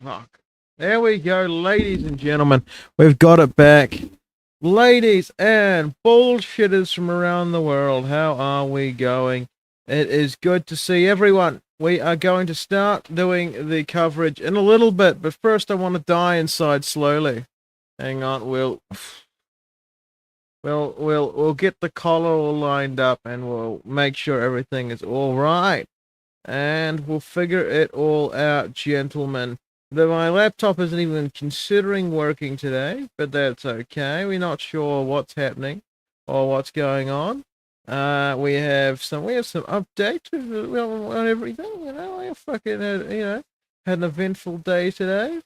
Fuck. There we go, ladies and gentlemen. We've got it back. Ladies and bullshitters from around the world, how are we going? It is good to see everyone. We are going to start doing the coverage in a little bit, but first I want to die inside slowly. Hang on, we'll get the collar all lined up and we'll make sure everything is all right. And we'll figure it all out, gentlemen. My laptop isn't even considering working today, but that's okay. We're not sure what's happening or what's going on. We have some updates on everything. I fucking had an eventful day today.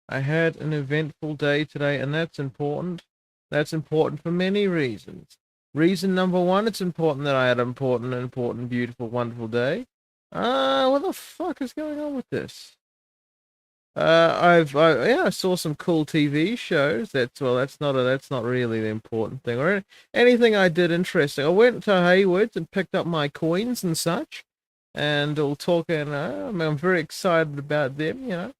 I had an eventful day today, and that's important. That's important for many reasons. Reason number one, it's important that I had an important, beautiful, wonderful day. What the fuck is going on with this? I saw some cool TV shows. That's not really the important thing or anything I did interesting. I went to Haywood's and picked up my coins and such, and we'll talk. And I'm very excited about them.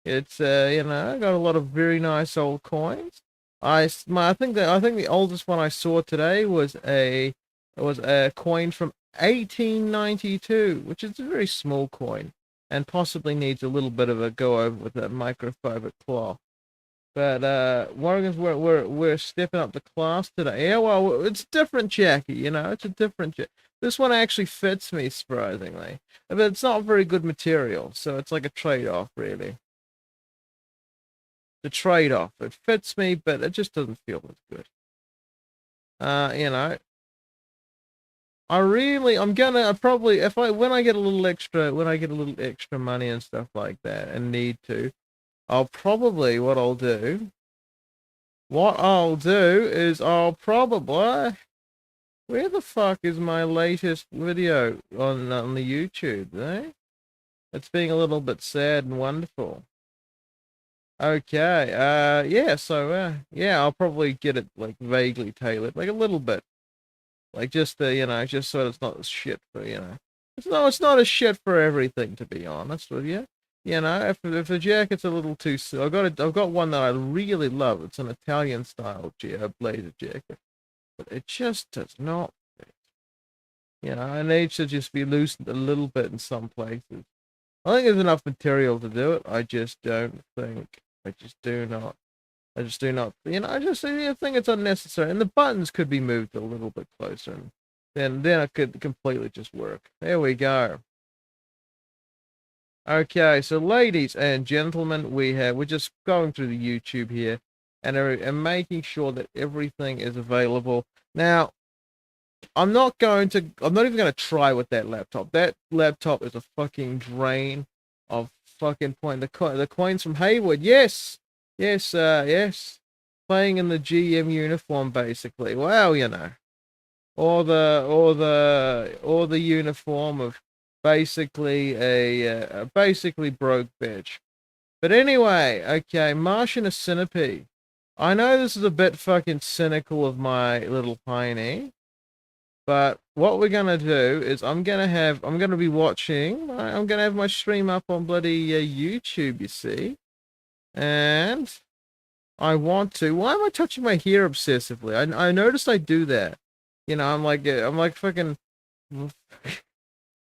It's I got a lot of very nice old coins. I think the oldest one I saw today was a coin from 1892, which is a very small coin, and possibly needs a little bit of a go over with that microfiber cloth. But we're stepping up the class today. Yeah, well, it's different, Jackie. It's a different. This one actually fits me surprisingly, but it's not very good material, so it's like a trade-off, really. The trade-off. It fits me, but it just doesn't feel as good. I'm gonna probably when I get a little extra money and stuff like that and need to, what I'll do is I'll probably, where the fuck is my latest video on the YouTube, eh? It's being a little bit sad and wonderful. Okay, I'll probably get it like vaguely tailored, like a little bit. Like just just so it's not shit for, it's not a shit for everything, to be honest with you. If the jacket's a little too, I've got one that I really love. It's an Italian style blazer jacket, but it just does not fit. It needs to just be loosened a little bit in some places. I think there's enough material to do it. I just don't think. I just do not. I just think it's unnecessary. And the buttons could be moved a little bit closer. And then it could completely just work. There we go. Okay, so ladies and gentlemen, we're just going through the YouTube here and making sure that everything is available. Now, I'm not even going to try with that laptop. That laptop is a fucking drain of fucking point. The coins from Haywood, yes, yes, playing in the GM uniform basically. Well, or the uniform of basically a basically broke bitch. But anyway, okay, Martian a centipede. I know this is a bit fucking cynical of my little piney. But what we're gonna do is I'm gonna have my stream up on bloody YouTube, you see, and I want to. Why am I touching my hair obsessively? I noticed I do that. I'm like fucking.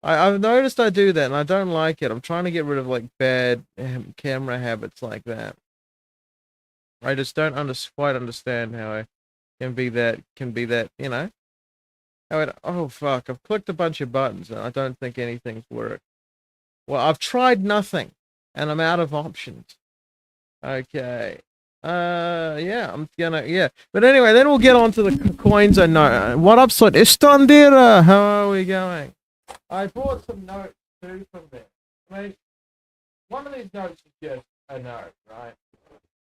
I've noticed I do that, and I don't like it. I'm trying to get rid of like bad camera habits like that. I just don't quite understand how I can be that. Oh fuck, I've clicked a bunch of buttons and I don't think anything's worked. Well, I've tried nothing and I'm out of options. Okay. Yeah. But anyway, then we'll get on to the coins I know. What up, son? Istandira? How are we going? I bought some notes too from there. I mean, one of these notes is just a note, right?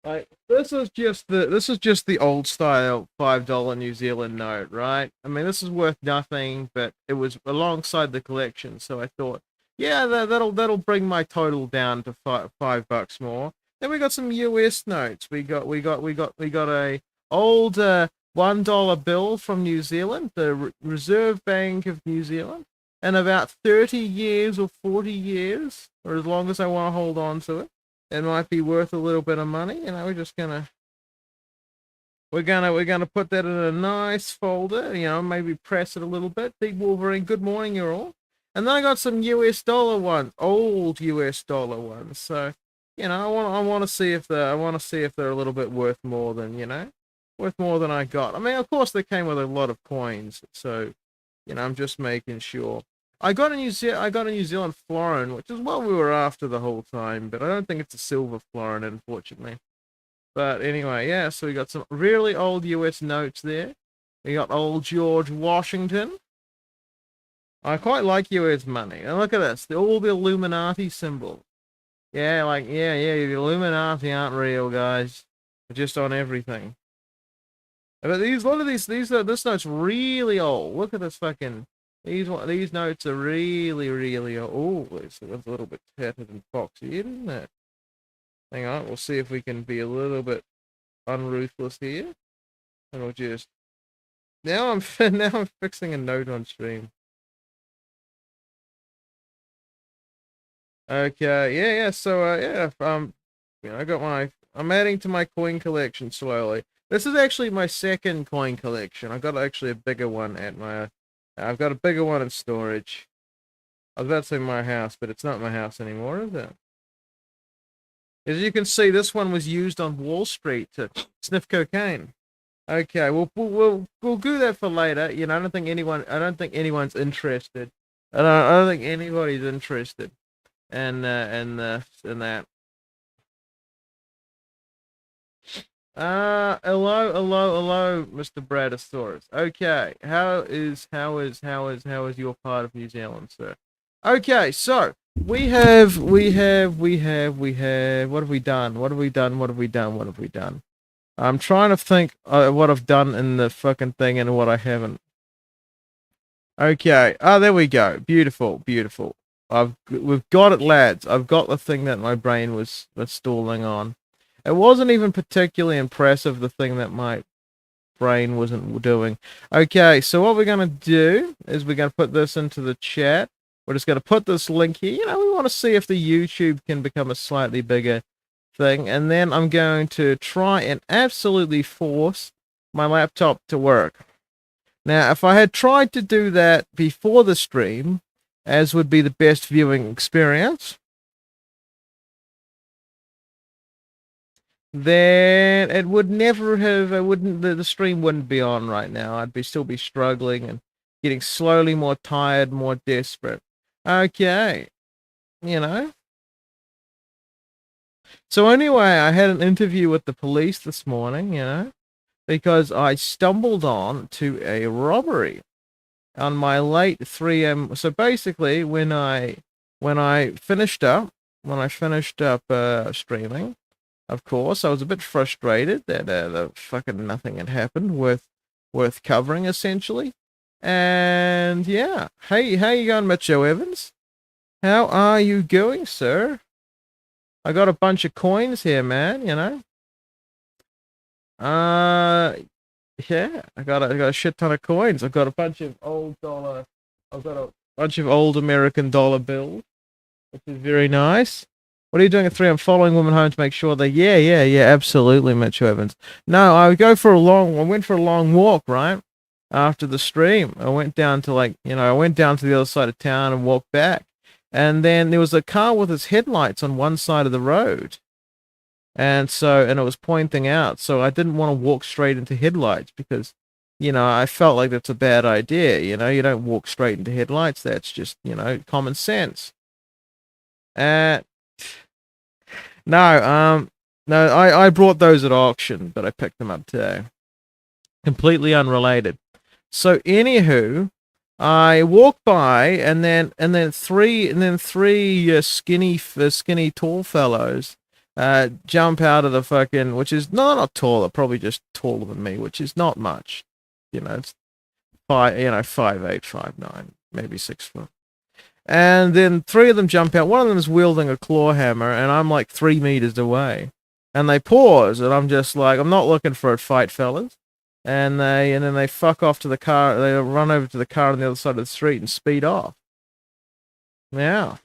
Like this is just the old style $5 New Zealand note, right? I mean, this is worth nothing, but it was alongside the collection, so I thought, yeah, that'll bring my total down to $5 more. Then we got some US notes. We got a old $1 bill from New Zealand, the Reserve Bank of New Zealand, in about 30 years or 40 years, or as long as I want to hold on to it, it might be worth a little bit of money. You know, we're gonna put that in a nice folder. You know, maybe press it a little bit. Deep Wolverine, good morning, you're all. And then I got some US dollar ones, old US dollar ones. So, you know, I want to see if they're a little bit worth more than, worth more than I got. I mean, of course, they came with a lot of coins, so, you know, I'm just making sure. I got a New Zealand florin, which is what we were after the whole time, but I don't think it's a silver florin, unfortunately. But anyway, yeah, so we got some really old US notes there. We got old George Washington. I quite like US money. And look at this, all the Illuminati symbols. Yeah, like, yeah, the Illuminati aren't real, guys. They're just on everything. But a lot of this note's really old. Look at this fucking, these notes are really, really old. Oh, it's a little bit tattered and foxy, isn't it? Hang on, we'll see if we can be a little bit unruthless here. And we'll just, now I'm fixing a note on stream. Okay, yeah, so, yeah, you know, I'm adding to my coin collection slowly. This is actually my second coin collection. I got actually a bigger one I've got a bigger one in storage. I was about to say my house, but it's not my house anymore, is it? As you can see, this one was used on Wall Street to sniff cocaine. Okay, we'll do that for later. You know, I don't think anyone's interested. I don't think anybody's interested in that. Hello, Mr. Bradosaurus. Okay, how is your part of New Zealand, sir? Okay, so we have. What have we done? I'm trying to think what I've done in the fucking thing and what I haven't. Okay, there we go. Beautiful. We've got it, lads. I've got the thing that my brain was stalling on. It wasn't even particularly impressive, the thing that my brain wasn't doing. Okay, so what we're going to do is we're going to put this into the chat. We're just going to put this link here. You know, we want to see if the YouTube can become a slightly bigger thing. And then I'm going to try and absolutely force my laptop to work. Now, if I had tried to do that before the stream, as would be the best viewing experience, then it would never have, the stream wouldn't be on right now. I'd still be struggling and getting slowly more tired, more desperate. Okay, you know. So anyway, I had an interview with the police this morning, you know, because I stumbled on to a robbery on my late 3 a.m. So basically, when I finished up streaming, of course, I was a bit frustrated that the fucking nothing had happened worth covering, essentially. And yeah, hey, how you going, Mitcho Evans? How are you going, sir? I got a bunch of coins here, man. You know. Yeah, I got a shit ton of coins. I've got a bunch of old American dollar bills, which is very nice. What are you doing at 3? I'm following women home to make sure they, yeah, absolutely, Mitch Evans. No, I went for a long walk, right? After the stream. I went down to the other side of town and walked back. And then there was a car with its headlights on one side of the road. And it was pointing out. So I didn't want to walk straight into headlights because, you know, I felt like that's a bad idea. You know, you don't walk straight into headlights. That's just, you know, common sense. No, I brought those at auction, but I picked them up today. Completely unrelated. So anywho, I walk by and then three skinny tall fellows jump out of the fucking, which is not taller, probably just taller than me, which is not much. You know, it's 5'8", 5'9", maybe 6 foot. And then 3 of them jump out. One of them is wielding a claw hammer, and I'm like 3 meters away. And they pause, and I'm just like, I'm not looking for a fight, fellas. And then they fuck off to the car. They run over to the car on the other side of the street and speed off. Yeah.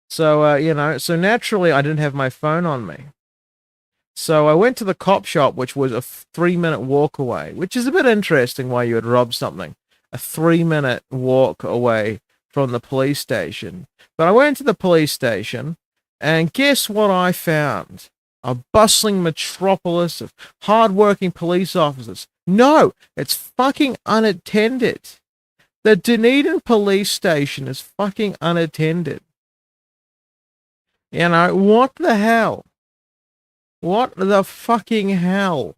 So, so naturally I didn't have my phone on me. So I went to the cop shop, which was a 3-minute walk away, which is a bit interesting why you would rob something. A 3-minute walk away from the police station. But I went to the police station, and guess what I found? A bustling metropolis of hard-working police officers. No, it's fucking unattended. The Dunedin police station is fucking unattended. What the hell? What the fucking hell?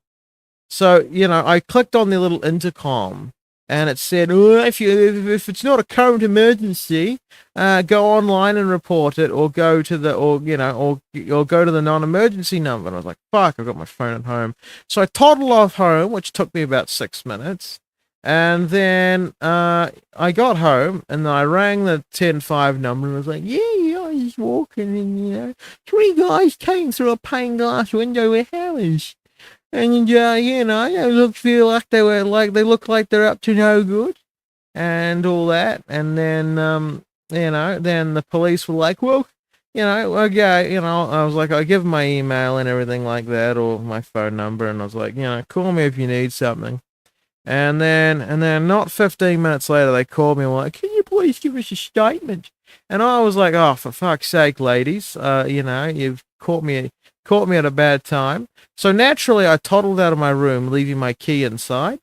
So, I clicked on the little intercom and it said, oh, if it's not a current emergency, go online and report it or go to the, or go to the non-emergency number. And I was like, fuck, I've got my phone at home. So I toddled off home, which took me about 6 minutes. And then I got home and I rang the 105 number and I was like, yeah, I was walking and, 3 guys came through a pane glass window with hammers. And, feel like they look like they're up to no good and all that. And then, then the police were like, well, okay, I was like, I give them my email and everything like that or my phone number. And I was like, call me if you need something. And then not 15 minutes later, they called me and were like, can you please give us a statement? And I was like, oh, for fuck's sake, ladies, you've caught me at a bad time. So naturally, I toddled out of my room, leaving my key inside,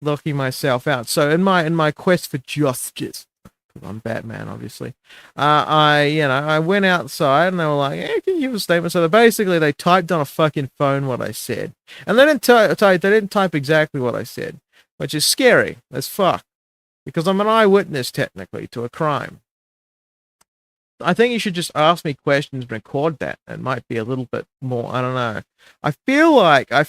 locking myself out. So in my quest for justice, because I'm Batman, obviously, I went outside and they were like, can you give a statement? So they typed on a fucking phone what I said. And they didn't type exactly what I said, which is scary as fuck, because I'm an eyewitness technically to a crime. I think you should just ask me questions and record that. It might be a little bit more, I don't know. I feel like I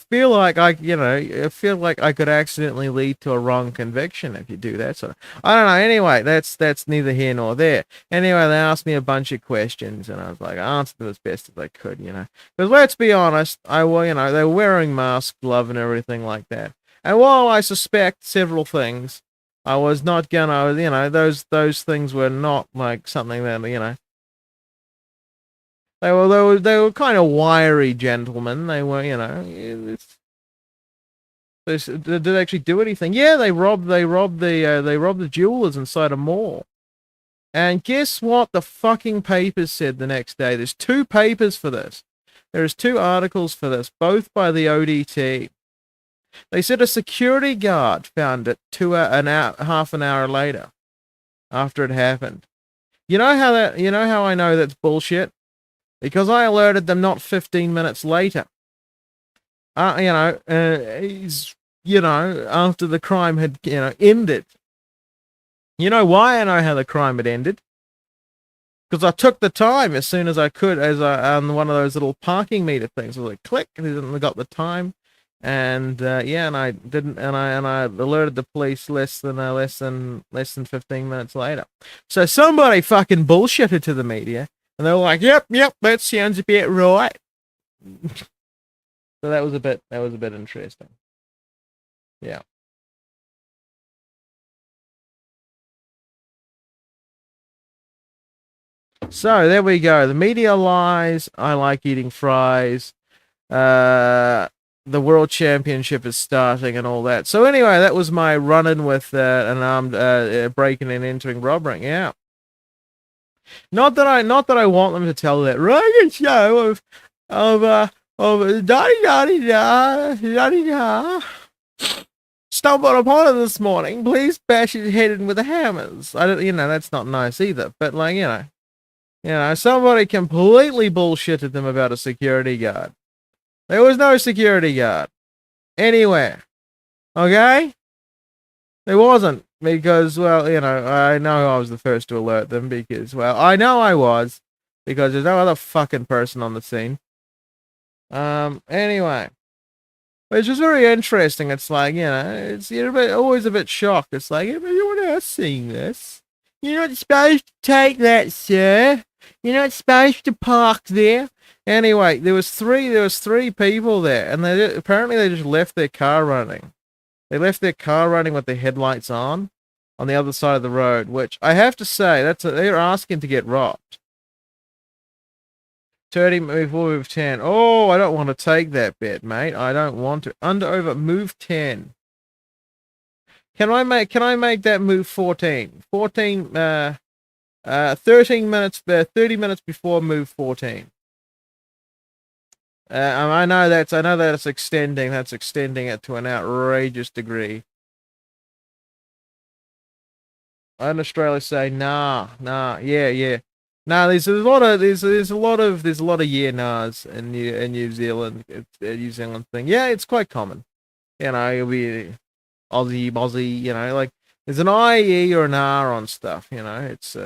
could accidentally lead to a wrong conviction if you do that sort of. I don't know. Anyway, that's neither here nor there. Anyway, they asked me a bunch of questions and I was like, I answered them as best as I could, Because let's be honest, they were wearing masks, glove and everything like that. And while I suspect several things, I was not gonna, those things were not like something that, they were kind of wiry gentlemen. They were, did they actually do anything? Yeah, they robbed the jewelers inside a mall. And guess what the fucking papers said the next day? There's 2 papers for this. There's 2 articles for this, both by the ODT. They said a security guard found it half an hour later, after it happened. You know how I know that's bullshit? Because I alerted them not 15 minutes later. After the crime had, ended. You know why I know how the crime had ended? Because I took the time as soon as I could, on one of those little parking meter things. I was like, click, and I got the time. And and I didn't, and I alerted the police less than 15 minutes later. So somebody fucking bullshitted to the media, and they were like, "Yep, that sounds a bit right." So that was a bit interesting. Yeah. So there we go. The media lies. I like eating fries. The world championship is starting and all that. So anyway, that was my run-in with an armed breaking and entering robbery. Yeah. Not that I want them to tell that rugged show of da-di-da-di-da. Stumbled upon it this morning. Please bash his head in with the hammers. I don't, that's not nice either. But somebody completely bullshitted them about a security guard. There was no security guard anywhere. Okay? There wasn't, because, well, I know I was the first to alert them because, well, I know I was, because there's no other fucking person on the scene. Anyway. It's just very interesting. It's like, it's always a bit shocked. It's like, everyone else seeing this. You're not supposed to take that, sir. You're not supposed to park there. Anyway, there was three people there, and apparently they just left their car running. They left their car running with their headlights on, on the other side of the road, which I have to say, they're asking to get robbed. 30, move 4, move 10. Oh, I don't want to take that bet, mate. I don't want to. Under, over, move 10. Can I make that move 14? 14, 13 minutes, 30 minutes before move 14. I know that's extending it to an outrageous degree. I in Australia say nah, yeah. Nah, there's a lot of yeah nahs in New Zealand. It's a New Zealand thing. Yeah, it's quite common. You know, you'll be Aussie, you know, like there's an IE or an R on stuff, you know. It's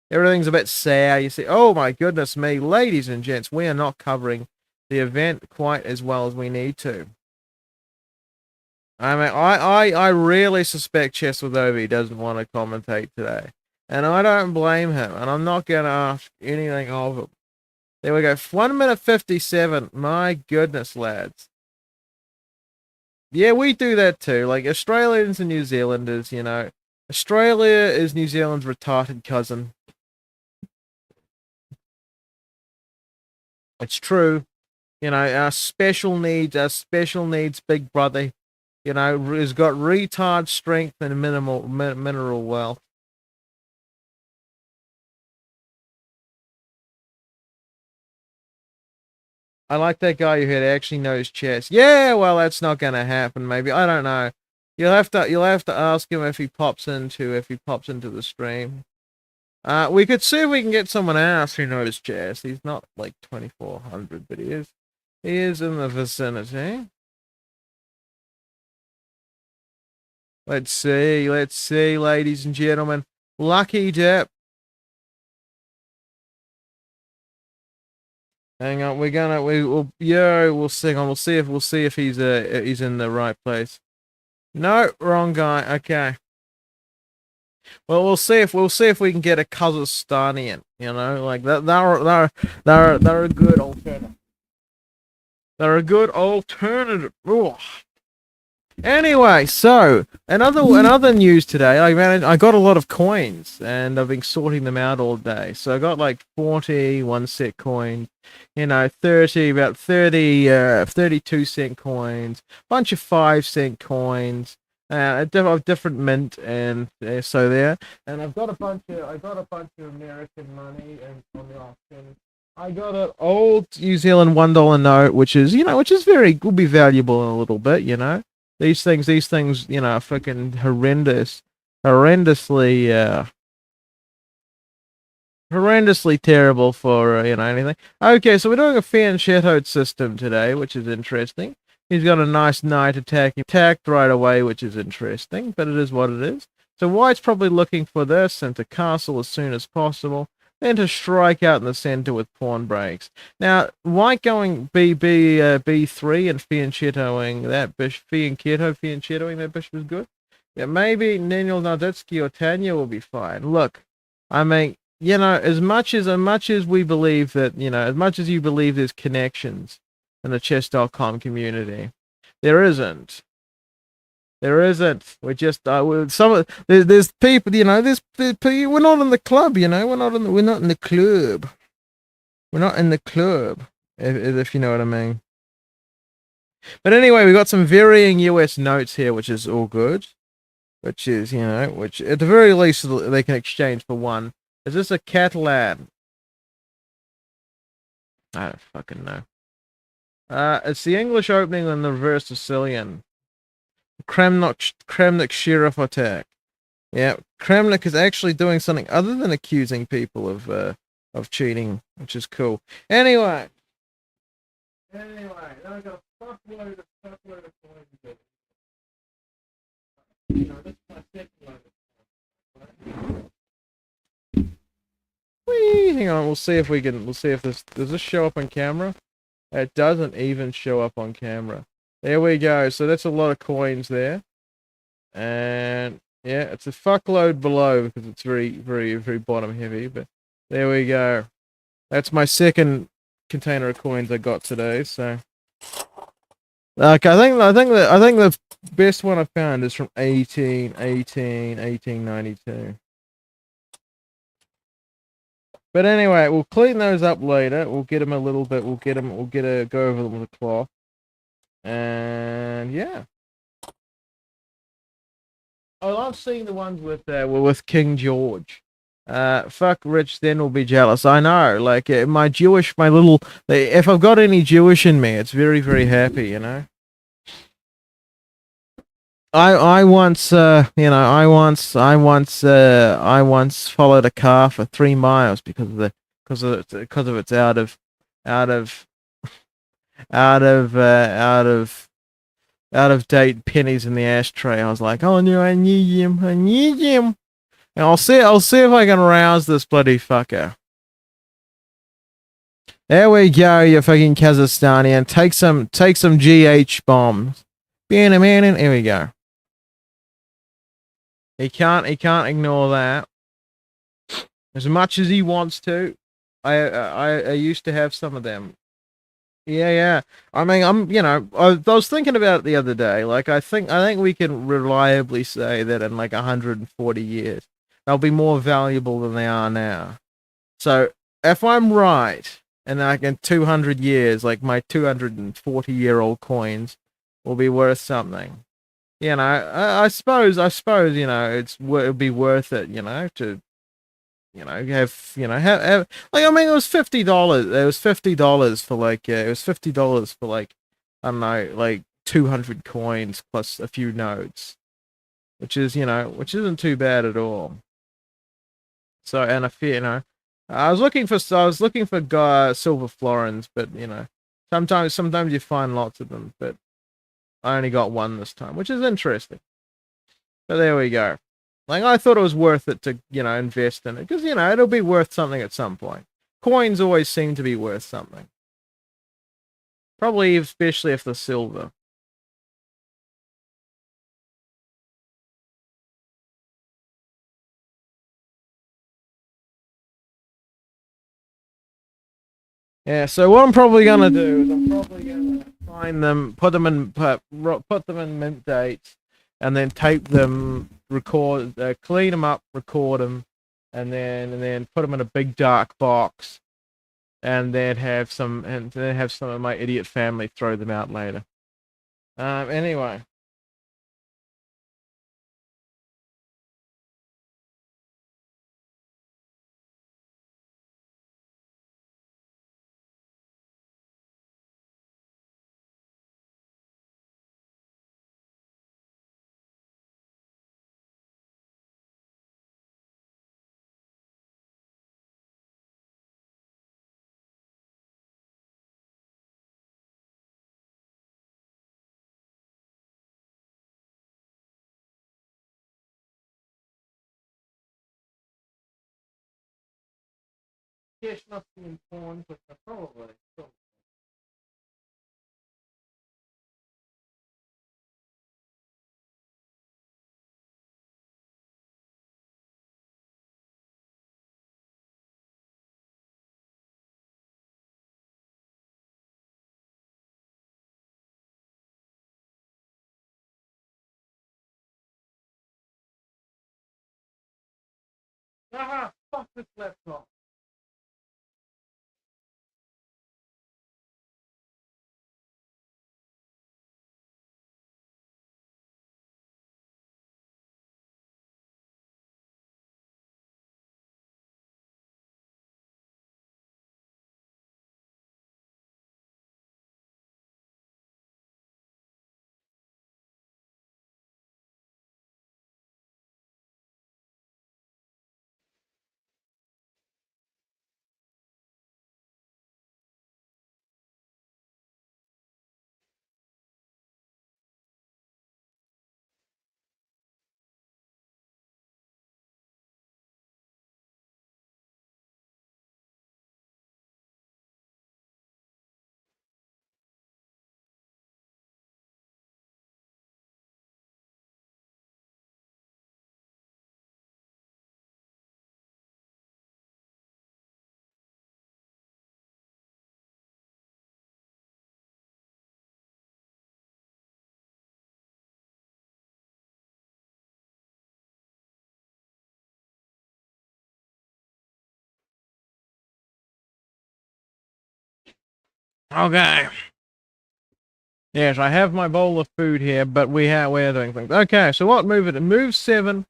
everything's a bit sour. You see, oh my goodness me, ladies and gents, we are not covering the event quite as well as we need to. I mean, I really suspect ChessWithOvi doesn't want to commentate today. And I don't blame him. And I'm not going to ask anything of him. There we go. 1 minute 57. My goodness, lads. Yeah, we do that too. Like Australians and New Zealanders, you know. Australia is New Zealand's retarded cousin. It's true. You know, our special needs big brother, you know, has got retard strength and mineral wealth. I like that guy who actually knows chess. Yeah, well, that's not going to happen. Maybe I don't know. You'll have to ask him if he pops into the stream. We could see if we can get someone else who knows chess. He's not like 2400, but he is in the vicinity. Let's see, ladies and gentlemen. Lucky Dip. Hang on, we'll sing on. We'll see if he's in the right place. No, wrong guy. Okay. Well, we'll see if we can get a Kazakhstanian. You know, like that. They're a good alternative. They're a good alternative. Ooh. Anyway, so another news today. I got a lot of coins, and I've been sorting them out all day. So I got like 41 cent coins, you know, 32 cent coins, bunch of 5 cent coins, of different mint, and so there. And I've got a bunch of American money and on the auction. I got an old New Zealand $1 note, which is will be valuable in a little bit, you know. These things, you know, are fucking horrendously terrible for, you know, anything. Okay, so we're doing a fianchetto system today, which is interesting. He's got a nice knight attacked right away, which is interesting, but it is what it is. So White's probably looking for this and to castle as soon as possible, then to strike out in the center with pawn breaks. Now, White going B3 and fianchettoing that bishop, fianchettoing that bishop is good. Yeah, maybe Nenil Narditsky or Tanya will be fine. Look, I mean, you know, as much as we believe that, you know, as much as you believe there's connections in the chess.com community, there isn't. There isn't. We're just there's people, you know. There's people. We're not in the club, you know. We're not in the club. We're not in the club, if you know what I mean. But anyway, we got some varying US notes here, which is all good. Which is, you know, which at the very least they can exchange for one. Is this a Catalan? I don't fucking know. It's the English opening and the reverse Sicilian. Kramnik Sheriff attack. Yeah, Kramnik is actually doing something other than accusing people of cheating, which is cool. Anyway, now I got a fuckload of coins. You know, this is my second load. Whee! Hang on, we'll see if does this show up on camera? It doesn't even show up on camera. There we go. So that's a lot of coins there. And yeah, it's a fuckload below because it's very, very, very bottom heavy. But there we go. That's my second container of coins I got today. So Like I think the best one I found is from 1892. But anyway, we'll clean those up later. We'll get them a little bit. We'll get them. We'll get a go over them with a cloth. And yeah, I love seeing the ones with King George. Fuck rich, then will be jealous. I know. Like my Jewish, my little. If I've got any Jewish in me, it's very very happy. You know. I once I once followed a car for 3 miles because of its out of out of out of out of date pennies in the ashtray. I was like, oh no, I need him, I need him, and I'll see if I can rouse this bloody fucker. There we go, you fucking Kazakhstanian. Take some GH bombs. Being a man, and here we go. He can't ignore that as much as he wants to. I used to have some of them. Yeah, yeah. I mean, I was thinking about it the other day. Like, I think we can reliably say that in like 140 years, they'll be more valuable than they are now. So, if I'm right, and like in 200 years, like my 240-year-old coins will be worth something. I suppose, it'd be worth it, to have like I mean it was $50. It was $50 for like I don't know, like 200 coins plus a few notes, which isn't too bad at all. So and a few, I was looking for silver florins, but sometimes you find lots of them, but I only got one this time, which is interesting. But there we go. Like I thought it was worth it to, invest in it because it'll be worth something at some point. Coins always seem to be worth something. Probably especially if they're silver. Yeah, so what I'm probably gonna do is I'm probably gonna find them, put them in mint dates, and then tape them, clean them up, record them, and then put them in a big dark box, and then have some of my idiot family throw them out later. Anyway. Yes, must be informed, but probably. Ah, fuck this laptop. Okay. Yes, I have my bowl of food here, but we're doing things. Okay, so what move it? Move 7.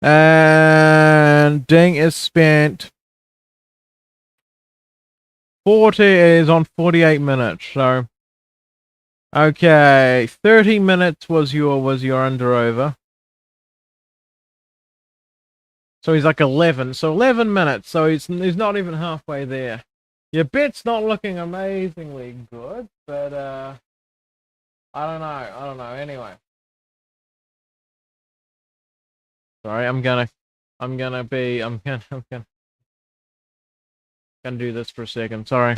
And Ding is spent 40 is on 48 minutes, so okay, 30 minutes was your under over. So he's like 11. So 11 minutes. So he's not even halfway there. Your bet's not looking amazingly good, but I don't know. I don't know. Anyway. Sorry, I'm gonna do this for a second. Sorry.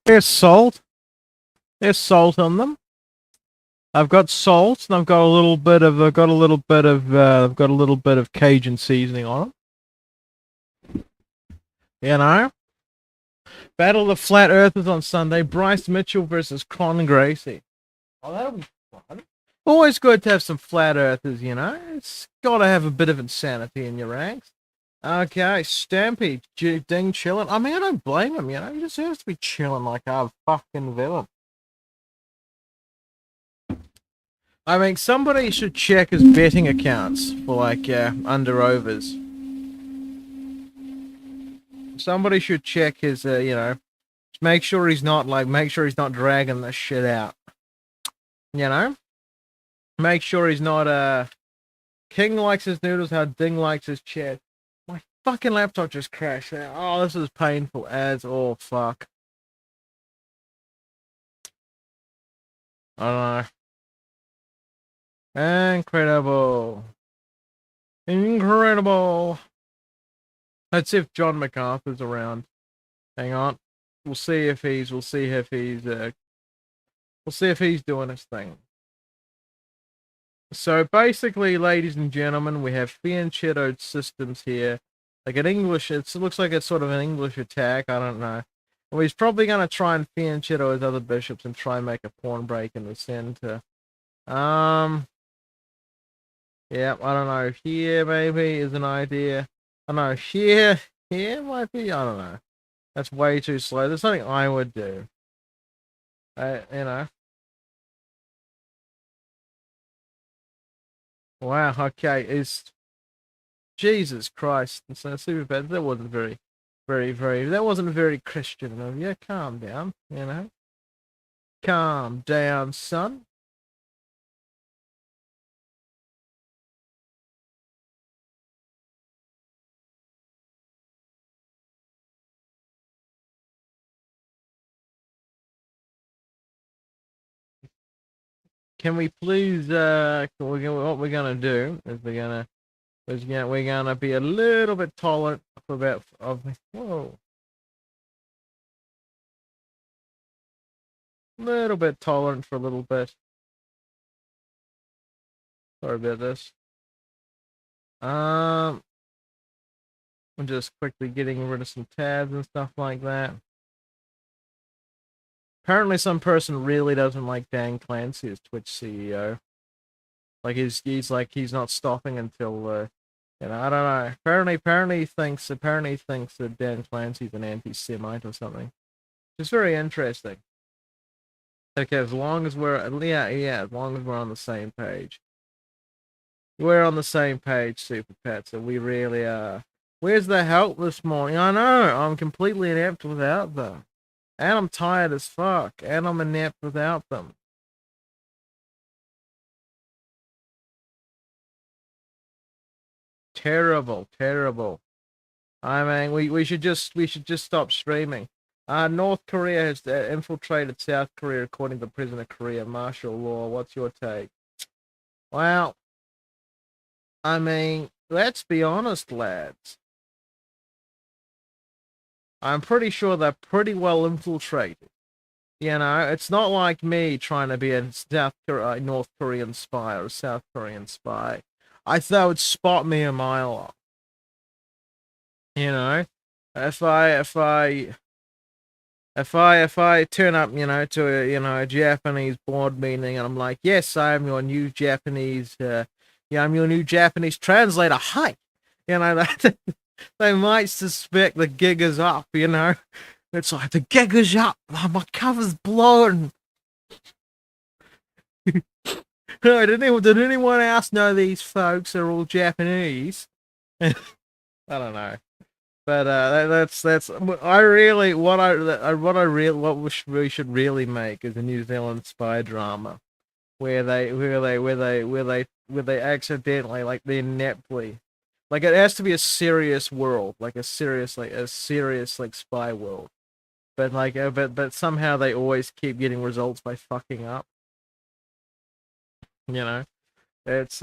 There's salt. There's salt on them. I've got salt, and I've got a little bit of Cajun seasoning on them. You know. Battle of the Flat Earthers on Sunday. Bryce Mitchell versus Con Gracie. Oh, that'll be fun. Always good to have some flat earthers, you know. It's got to have a bit of insanity in your ranks. Okay, Stampy, Ding chilling. I mean, I don't blame him, you know. He deserves to be chilling like a fucking villain. I mean, somebody should check his betting accounts for like under overs. Somebody should check his, you know, make sure he's not dragging this shit out. You know, make sure he's not. King likes his noodles, how Ding likes his chess. My fucking laptop just crashed. Oh, this is painful as all fuck. I don't know. Incredible. Incredible. Let's see if John MacArthur's around. Hang on. We'll see if he's doing his thing. So basically, ladies and gentlemen, we have fianchettoed systems here. Like an English, it looks like it's sort of an English attack. I don't know. Well, he's probably going to try and fianchetto his other bishops and try and make a pawn break in the center. Yeah, I don't know. Here maybe is an idea. I don't know. Here might be. I don't know. That's way too slow. There's something I would do. You know. Wow. Okay. Jesus Christ. So super bad. That wasn't very. That wasn't very Christian of you. Calm down. You know. Calm down, son. Can we please? What we're gonna do is we're gonna be a little bit tolerant for about whoa. Little bit tolerant for a little bit. Sorry about this. I'm just quickly getting rid of some tabs and stuff like that. Apparently some person really doesn't like Dan Clancy as Twitch CEO. Like he's not stopping until I don't know. Apparently he thinks that Dan Clancy's an anti-Semite or something. It's very interesting. Okay, as long as we're as long as we're on the same page. We're on the same page, Super Pet, so we really are. Where's the help this morning? I know, I'm completely inept without them. And I'm tired as fuck, and I'm inept without them. Terrible, terrible. I mean, we should just stop streaming. North Korea has infiltrated South Korea according to President of Korea martial law. What's your take? Well, I mean, let's be honest, lads. I'm pretty sure they're pretty well infiltrated. You know, it's not like me trying to be a North Korean spy or a South Korean spy. I thought they would spot me a mile off. You know, if I turn up, to a Japanese board meeting and I'm like, yes, I'm your new Japanese, I'm your new Japanese translator. Hi, they might suspect the gig is up. It's like the gig is up. My cover's blown. No, did anyone else know these folks are all Japanese? I don't know. But we should really make is a New Zealand spy drama, where they accidentally, like, they're ineptly, like, it has to be a serious world, like a serious like spy world, but like but somehow they always keep getting results by fucking up. It's it's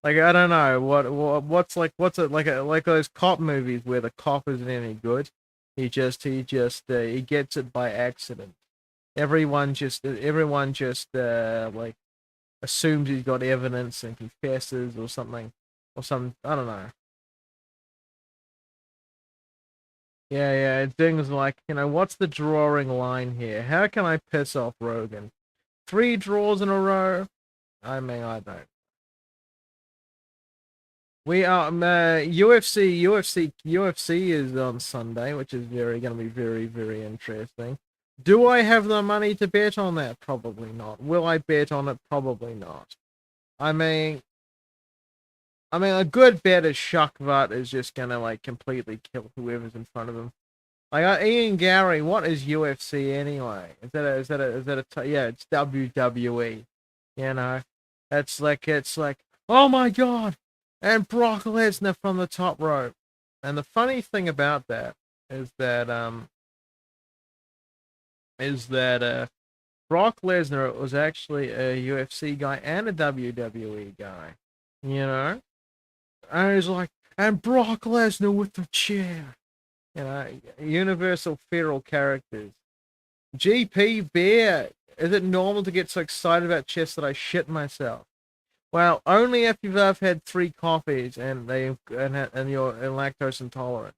like, I don't know what's it like those cop movies where the cop isn't any good. He gets it by accident. Everyone just like assumes he's got evidence and confesses or something, I don't know. Yeah, things like, what's the drawing line here? How can I piss off Rogan? 3 draws in a row? I mean, I don't. We are UFC is on Sunday, which is going to be very, very interesting. Do I have the money to bet on that? Probably not. Will I bet on it? Probably not. I mean, a good bet is Shukvat is just gonna, like, completely kill whoever's in front of him. Like, Ian Gary, what is UFC anyway? Is that a yeah, it's WWE. It's like, oh my god, and Brock Lesnar from the top rope. And the funny thing about that is that Brock Lesnar was actually a UFC guy and a WWE guy. And he's like, and Brock Lesnar with the chair. Universal feral characters. GP Bear, is it normal to get so excited about chess that I shit myself? Well, only if you've had 3 coffees and you're lactose intolerant.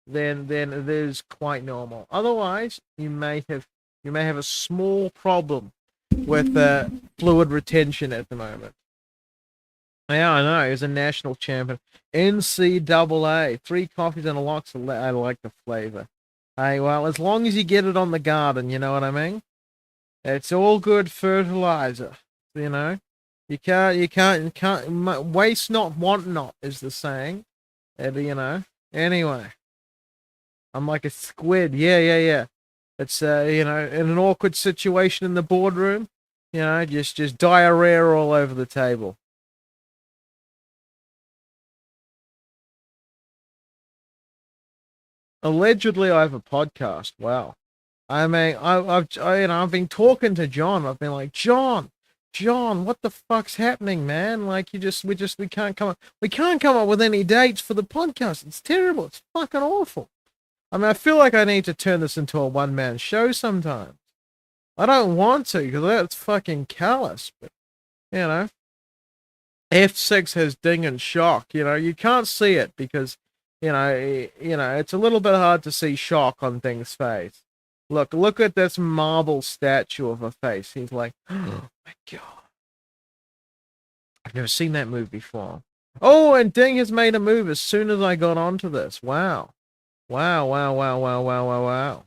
Then it is quite normal. Otherwise, you may have a small problem with fluid retention at the moment. Yeah, I know. He's a national champion. NCAA. 3 coffees and a lox. I like the flavor. Hey, well, as long as you get it on the garden, you know what I mean? It's all good fertilizer. You can't waste not, want not is the saying. And, anyway. I'm like a squid. Yeah. It's, in an awkward situation in the boardroom, just diarrhea all over the table. Allegedly, I have a podcast. Wow. I mean, I've been talking to John. I've been like, John, what the fuck's happening, man? Like, we can't come up with any dates for the podcast. It's terrible. It's fucking awful. I mean, I feel like I need to turn this into a one-man show sometimes. I don't want to, because that's fucking callous, but, F6 has ding and shock. You can't see it because It's a little bit hard to see shock on Thing's face. Look at this marble statue of a face. He's like, oh my god. I've never seen that move before. Oh, and Ding has made a move as soon as I got onto this. Wow. Wow, wow, wow, wow, wow, wow, wow.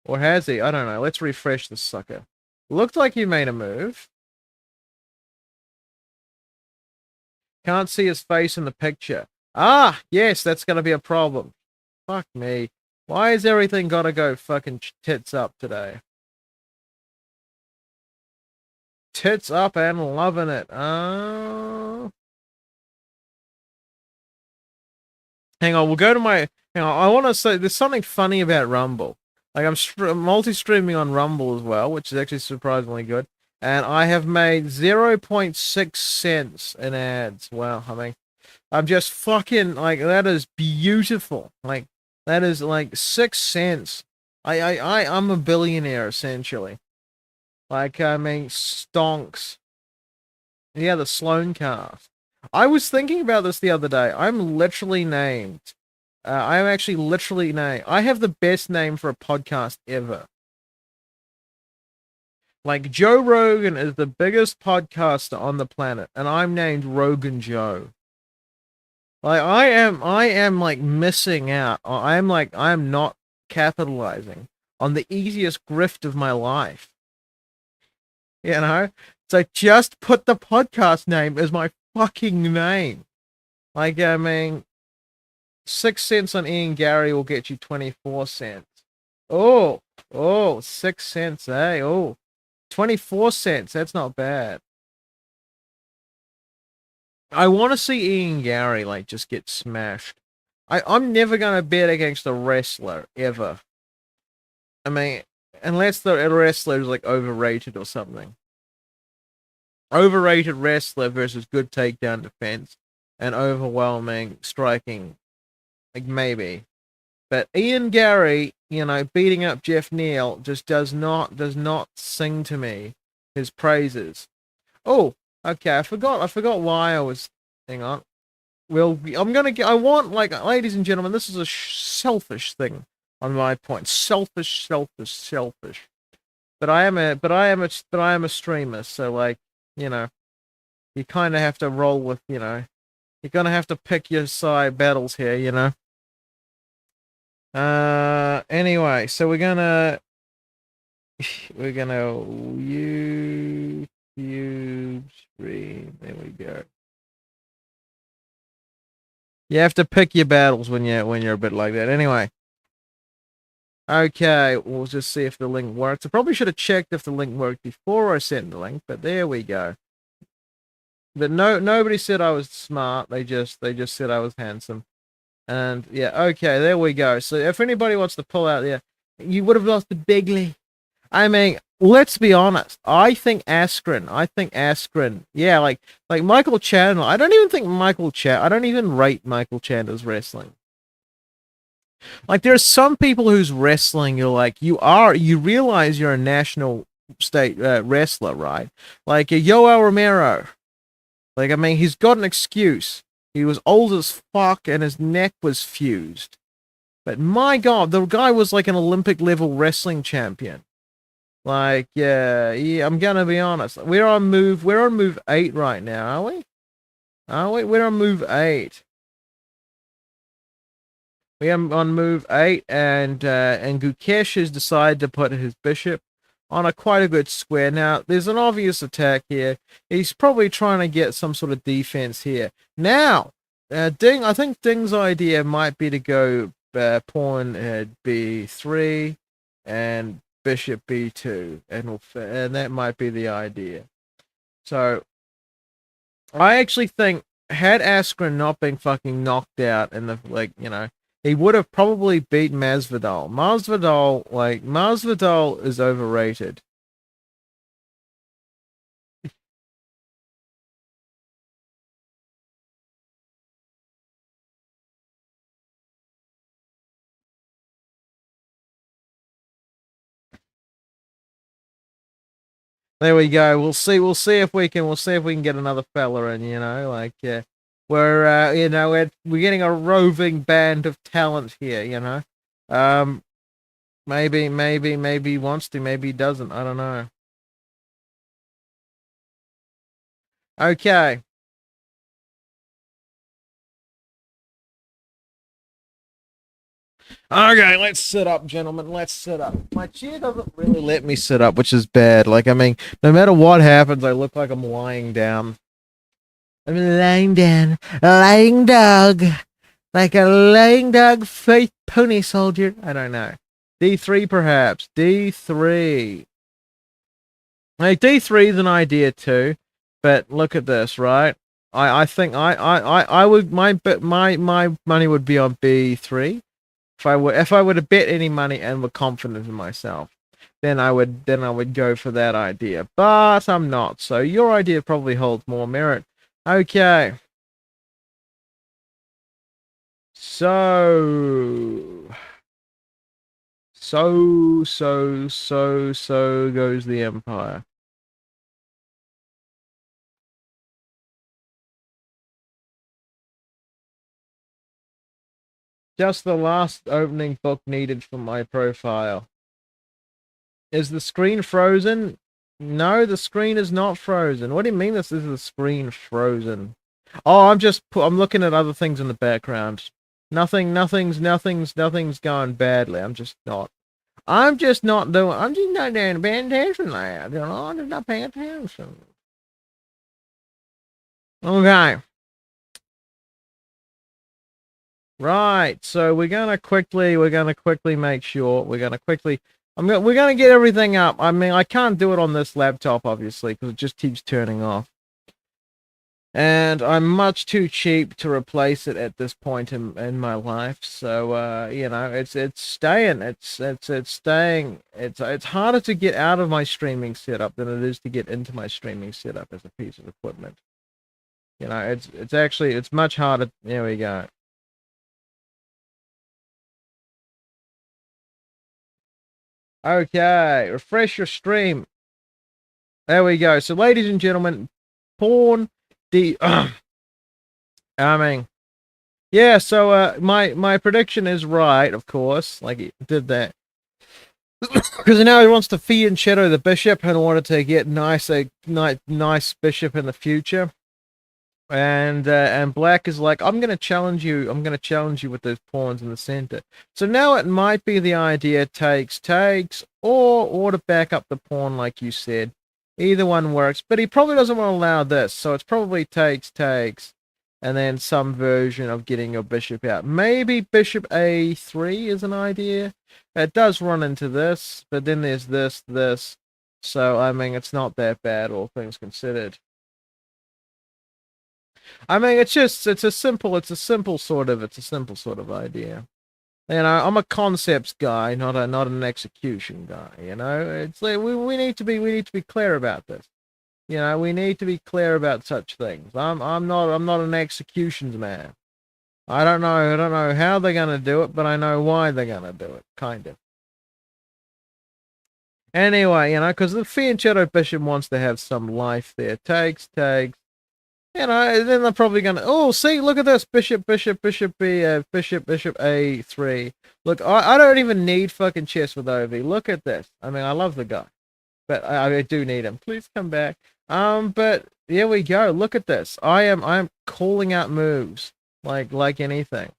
Or has he? I don't know. Let's refresh this sucker. Looked like he made a move. Can't see his face in the picture. Ah, yes, that's going to be a problem. Fuck me. Why has everything got to go fucking tits up today? Tits up and loving it. Hang on, we'll go to my... Hang on, I want to say there's something funny about Rumble. Like, I'm multi-streaming on Rumble as well, which is actually surprisingly good. And I have made 0.6 cents in ads. Wow, I mean, I'm just fucking, like, that is beautiful. Like, that is, like, 6 cents. I'm a billionaire, essentially. Like, I mean, stonks. Yeah, the Sloan cast. I was thinking about this the other day. I'm literally named. I'm actually literally named. I have the best name for a podcast ever. Like, Joe Rogan is the biggest podcaster on the planet, and I'm named Rogan Joe. Like, I am like missing out. I am not capitalizing on the easiest grift of my life. You know? So just put the podcast name as my fucking name. Like, I mean, 6 cents on Ian Gary will get you 24 cents. Oh, 6 cents, eh? Oh, 24 cents. That's not bad. I want to see Ian Gary, like, just get smashed. I'm never going to bet against a wrestler, ever. I mean, unless the wrestler is, like, overrated or something. Overrated wrestler versus good takedown defense and overwhelming striking. Like, maybe. But Ian Gary, beating up Jeff Neal just does not sing to me his praises. Oh, okay, I forgot why I was... Hang on. I want, like, ladies and gentlemen, this is a selfish thing on my point. Selfish. But I am a streamer, so, like, you know, you kind of have to roll with, you're gonna have to pick your side battles here, Anyway, so we're gonna YouTube stream. There we go. You have to pick your battles when you're a bit like that. Anyway. Okay, we'll just see if the link works. I probably should have checked if the link worked before I sent the link, but there we go. But nobody said I was smart. They just said I was handsome. And yeah, okay, there we go. So if anybody wants to pull out there, you would have lost the bigly. I mean, let's be honest. I think Askren. Yeah, like Michael Chandler. I don't even rate Michael Chandler's wrestling. Like, there are some people whose wrestling you're like, you realize you're a national state wrestler, right? Like a Yoel Romero. Like, I mean, he's got an excuse. He was old as fuck and his neck was fused. But my God, the guy was like an Olympic level wrestling champion. Like, yeah, I'm gonna be honest. We're on move 8 right now, are we? We're on move 8. We are on move 8, and Gukesh has decided to put his bishop on quite a good square. Now, there's an obvious attack here. He's probably trying to get some sort of defense here. Now, I think Ding's idea might be to go pawn b3 and bishop b2, and that might be the idea. So, I actually think, had Askren not been fucking knocked out in the, he would have probably beat Masvidal. Masvidal is overrated. There we go. We'll see if we can get another fella in, yeah. We're you know, we're getting a roving band of talent here, you know. Um, maybe he wants to, maybe he doesn't. I don't know. Okay. Okay, let's sit up, gentlemen. Let's sit up. My chair doesn't really let me sit up, which is bad. Like, I mean, no matter what happens, I look like I'm lying down. I'm lying down, lying dog, like a lying dog, faith pony soldier. I don't know. D3 perhaps. D3. Like D3 is an idea too, but look at this, right? I think I would my money would be on B3 if I were to bet any money and were confident in myself. Then I would go for that idea, but I'm not. So your idea probably holds more merit. Okay. So goes the Empire. Just the last opening book needed for my profile. Is the screen frozen? No, the screen is not frozen. What do you mean this is the screen frozen? Oh, I'm looking at other things in the background. Nothing's going badly. I'm just not doing paying attention, lad. You know, I'm just not paying attention. Okay. Right. So we're gonna quickly make sure we're gonna get everything up. I mean, I can't do it on this laptop, obviously, because it just keeps turning off. And I'm much too cheap to replace it at this point in my life. So you know, it's staying. It's staying. It's harder to get out of my streaming setup than it is to get into my streaming setup as a piece of equipment. You know, it's much harder. There we go. Okay, refresh your stream. There we go. So, ladies and gentlemen, porn. I mean, yeah. So, my prediction is right, of course. Like he did that because now he wants to fee and shadow the bishop in order to get nice bishop in the future. And black is like, I'm gonna challenge you. I'm gonna challenge you with those pawns in the center. So now it might be the idea takes, or to back up the pawn like you said. Either one works, but he probably doesn't want to allow this. So it's probably takes, and then some version of getting your bishop out. Maybe bishop a3 is an idea. It does run into this, but then there's this. So I mean, it's not that bad, all things considered. I mean, it's a simple sort of idea. You know, I'm a concepts guy, not an execution guy. You know, it's like we need to be clear about this. You know, we need to be clear about such things. I'm not an executions man. I don't know how they're gonna do it, but I know why they're gonna do it, kind of. Anyway, you know, because the Fianchetto Bishop wants to have some life there. Takes, you know, then they're probably gonna. Oh, see, look at this, bishop b, bishop a3. Look, I don't even need fucking ChessWithOvi. Look at this. I mean, I love the guy, but I do need him. Please come back. But here we go. Look at this. I'm calling out moves like anything.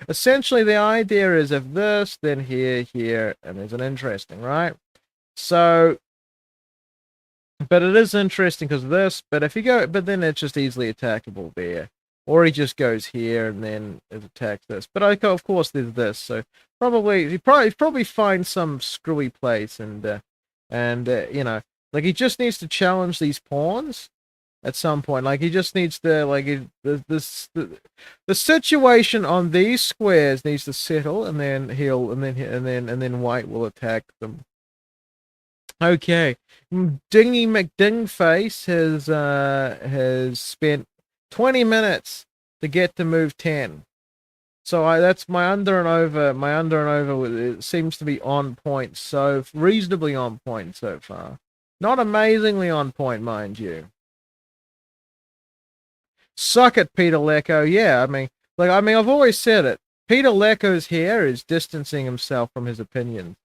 Essentially, the idea is if this, then here, and there's an interesting, right? So but it is interesting because of this. But then it's just easily attackable there. Or he just goes here and then it attacks this. But of course there's this. So he probably finds some screwy place and you know, like he just needs to challenge these pawns at some point. Like he just needs to the situation on these squares needs to settle, and then white will attack them. Okay. Dingy McDingface has spent 20 minutes to get to move 10. So that's my under and over. My under and over it seems to be on point, so reasonably on point so far. Not amazingly on point, mind you. Suck it, Peter Lecco. Yeah, I mean, I've always said it. Peter Lecco's here is distancing himself from his opinions.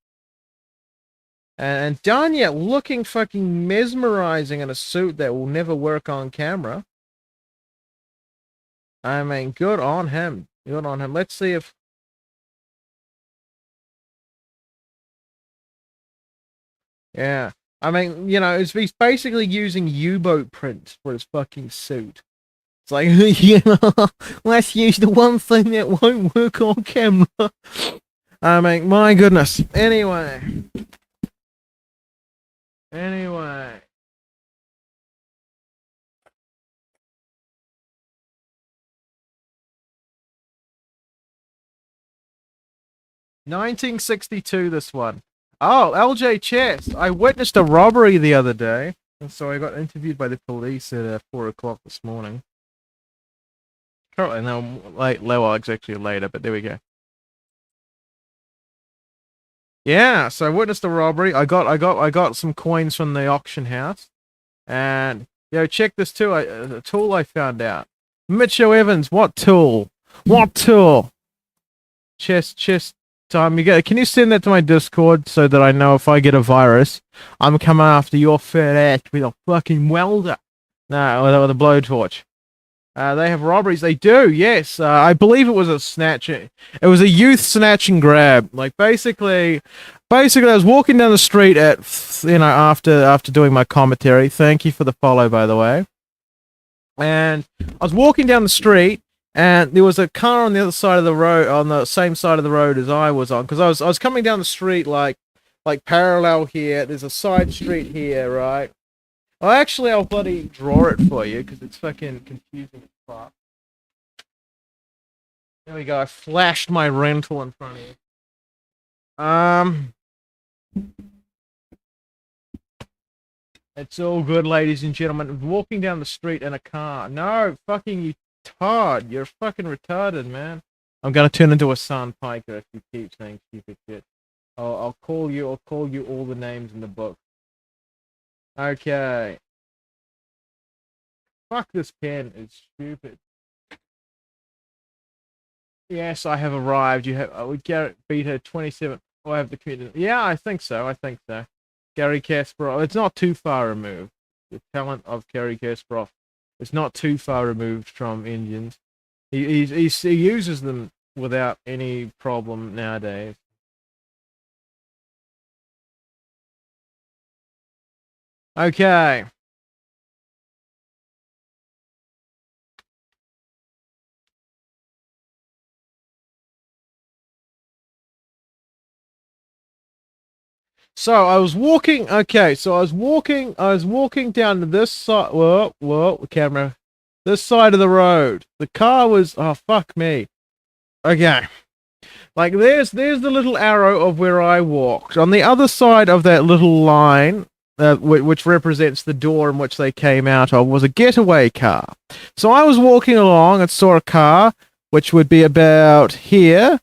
And Danya looking fucking mesmerizing in a suit that will never work on camera. I mean, good on him. Good on him. Let's see if... Yeah. I mean, you know, he's basically using U-boat prints for his fucking suit. It's like, you know, let's use the one thing that won't work on camera. I mean, my goodness. Anyway. 1962, this one. Oh, LJ Chess. I witnessed a robbery the other day. And so I got interviewed by the police at 4 o'clock this morning. Currently, no, late, well, it's actually later, but there we go. Yeah, so I witnessed a robbery. I got some coins from the auction house. And, yo, check this too. A tool I found out. Mitchell Evans, what tool? What tool? Chess time. Can you send that to my Discord so that I know if I get a virus, I'm coming after your fat ass with a fucking welder. No, with a blowtorch. They have robberies. They do, yes. I believe it was a snatch. It was a youth snatch and grab. Like basically, I was walking down the street at, you know, after doing my commentary. Thank you for the follow, by the way. And I was walking down the street, and there was a car on the other side of the road, on the same side of the road as I was on, because I was coming down the street like parallel here. There's a side street here, right? Well, actually, I'll bloody draw it for you because it's fucking confusing as fuck. There we go. I flashed my rental in front of you. It's all good, ladies and gentlemen. Walking down the street in a car. No, fucking you tard. You're fucking retarded, man. I'm gonna turn into a sandpiper if you keep saying stupid shit. I'll call you all the names in the book. Okay. Fuck, this pen is stupid. Yes, I have arrived. You have Garrett Beta 27. Oh, I have the computer. Yeah, I think so. Gary Kasparov. It's not too far removed. The talent of Gary Kasparov is not too far removed from Indians. He uses them without any problem nowadays. Okay. So I was walking. Okay, so I was walking down to this side. Whoa, camera. This side of the road. The car was. Oh, fuck me. Okay. Like there's the little arrow of where I walked. On the other side of that little line, which represents the door in which they came out of, was a getaway car. So I was walking along and saw a car, which would be about here,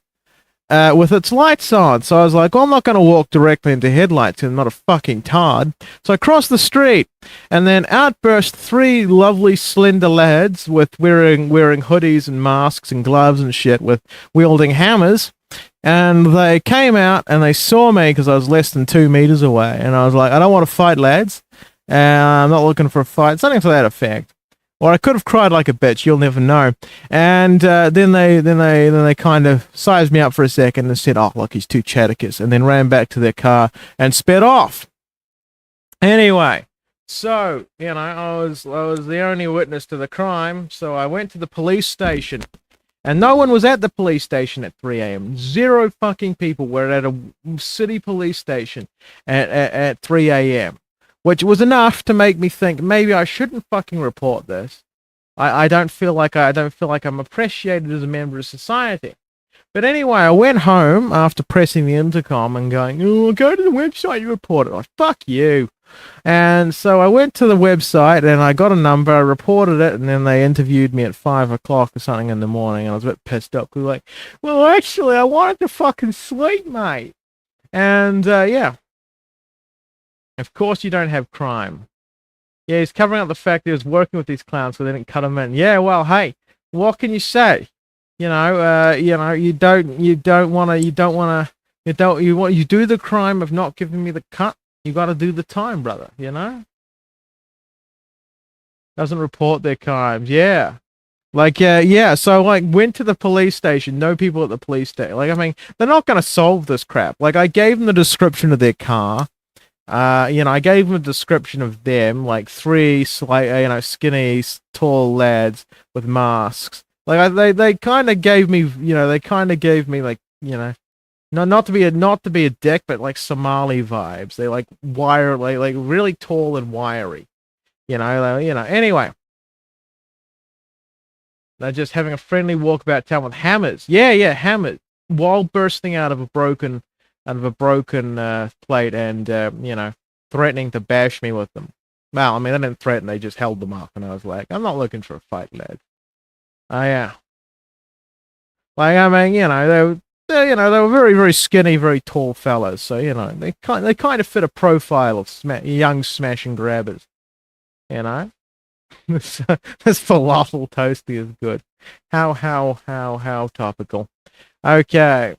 with its lights on. So I was like, well, I'm not going to walk directly into headlights. I'm not a fucking tard. So I crossed the street, and then out burst three lovely slender lads with wearing hoodies and masks and gloves and shit, with wielding hammers. And they came out and they saw me because I was less than 2 meters away. And I was like, I don't want to fight, lads. I'm not looking for a fight. Something to that effect. Or I could have cried like a bitch. You'll never know. And then they kind of sized me up for a second and said, "Oh, look, he's too chatterkus," and then ran back to their car and sped off. Anyway, so you know, I was the only witness to the crime. So I went to the police station, and no one was at the police station at 3 a.m. Zero fucking people were at a city police station at 3 a.m. Which was enough to make me think maybe I shouldn't fucking report this. I don't feel like I'm appreciated as a member of society. But anyway, I went home after pressing the intercom and going, "Oh, go to the website you reported." Like, fuck you. And so I went to the website and I got a number, I reported it, and then they interviewed me at 5 o'clock or something in the morning, and I was a bit pissed off because like, well, actually, I wanted to fucking sleep, mate. And yeah. Of course you don't have crime. Yeah, he's covering up the fact that he was working with these clowns so they didn't cut him in. Yeah, well, hey, what can you say? You do the crime of not giving me the cut. You got to do the time, brother. Doesn't report their crimes. Yeah. Like, yeah, so, like, went to the police station, no people at the police station. Like, I mean, they're not going to solve this crap. Like, I gave them the description of their car. I gave them a description of them, like, three, skinny, tall lads with masks. Like, they kind of gave me, like, not to be a dick, but, like, Somali vibes. They, like, like, really tall and wiry. Anyway. They're just having a friendly walk about town with hammers. Yeah, hammers. While bursting out of a broken plate and, threatening to bash me with them. Well, I mean, they didn't threaten, they just held them up. And I was like, I'm not looking for a fight, lad. Oh, yeah. Like, I mean, they were very, very skinny, very tall fellas. So, they kind of fit a profile of young smash and grabbers. This falafel toasty is good. How topical. Okay.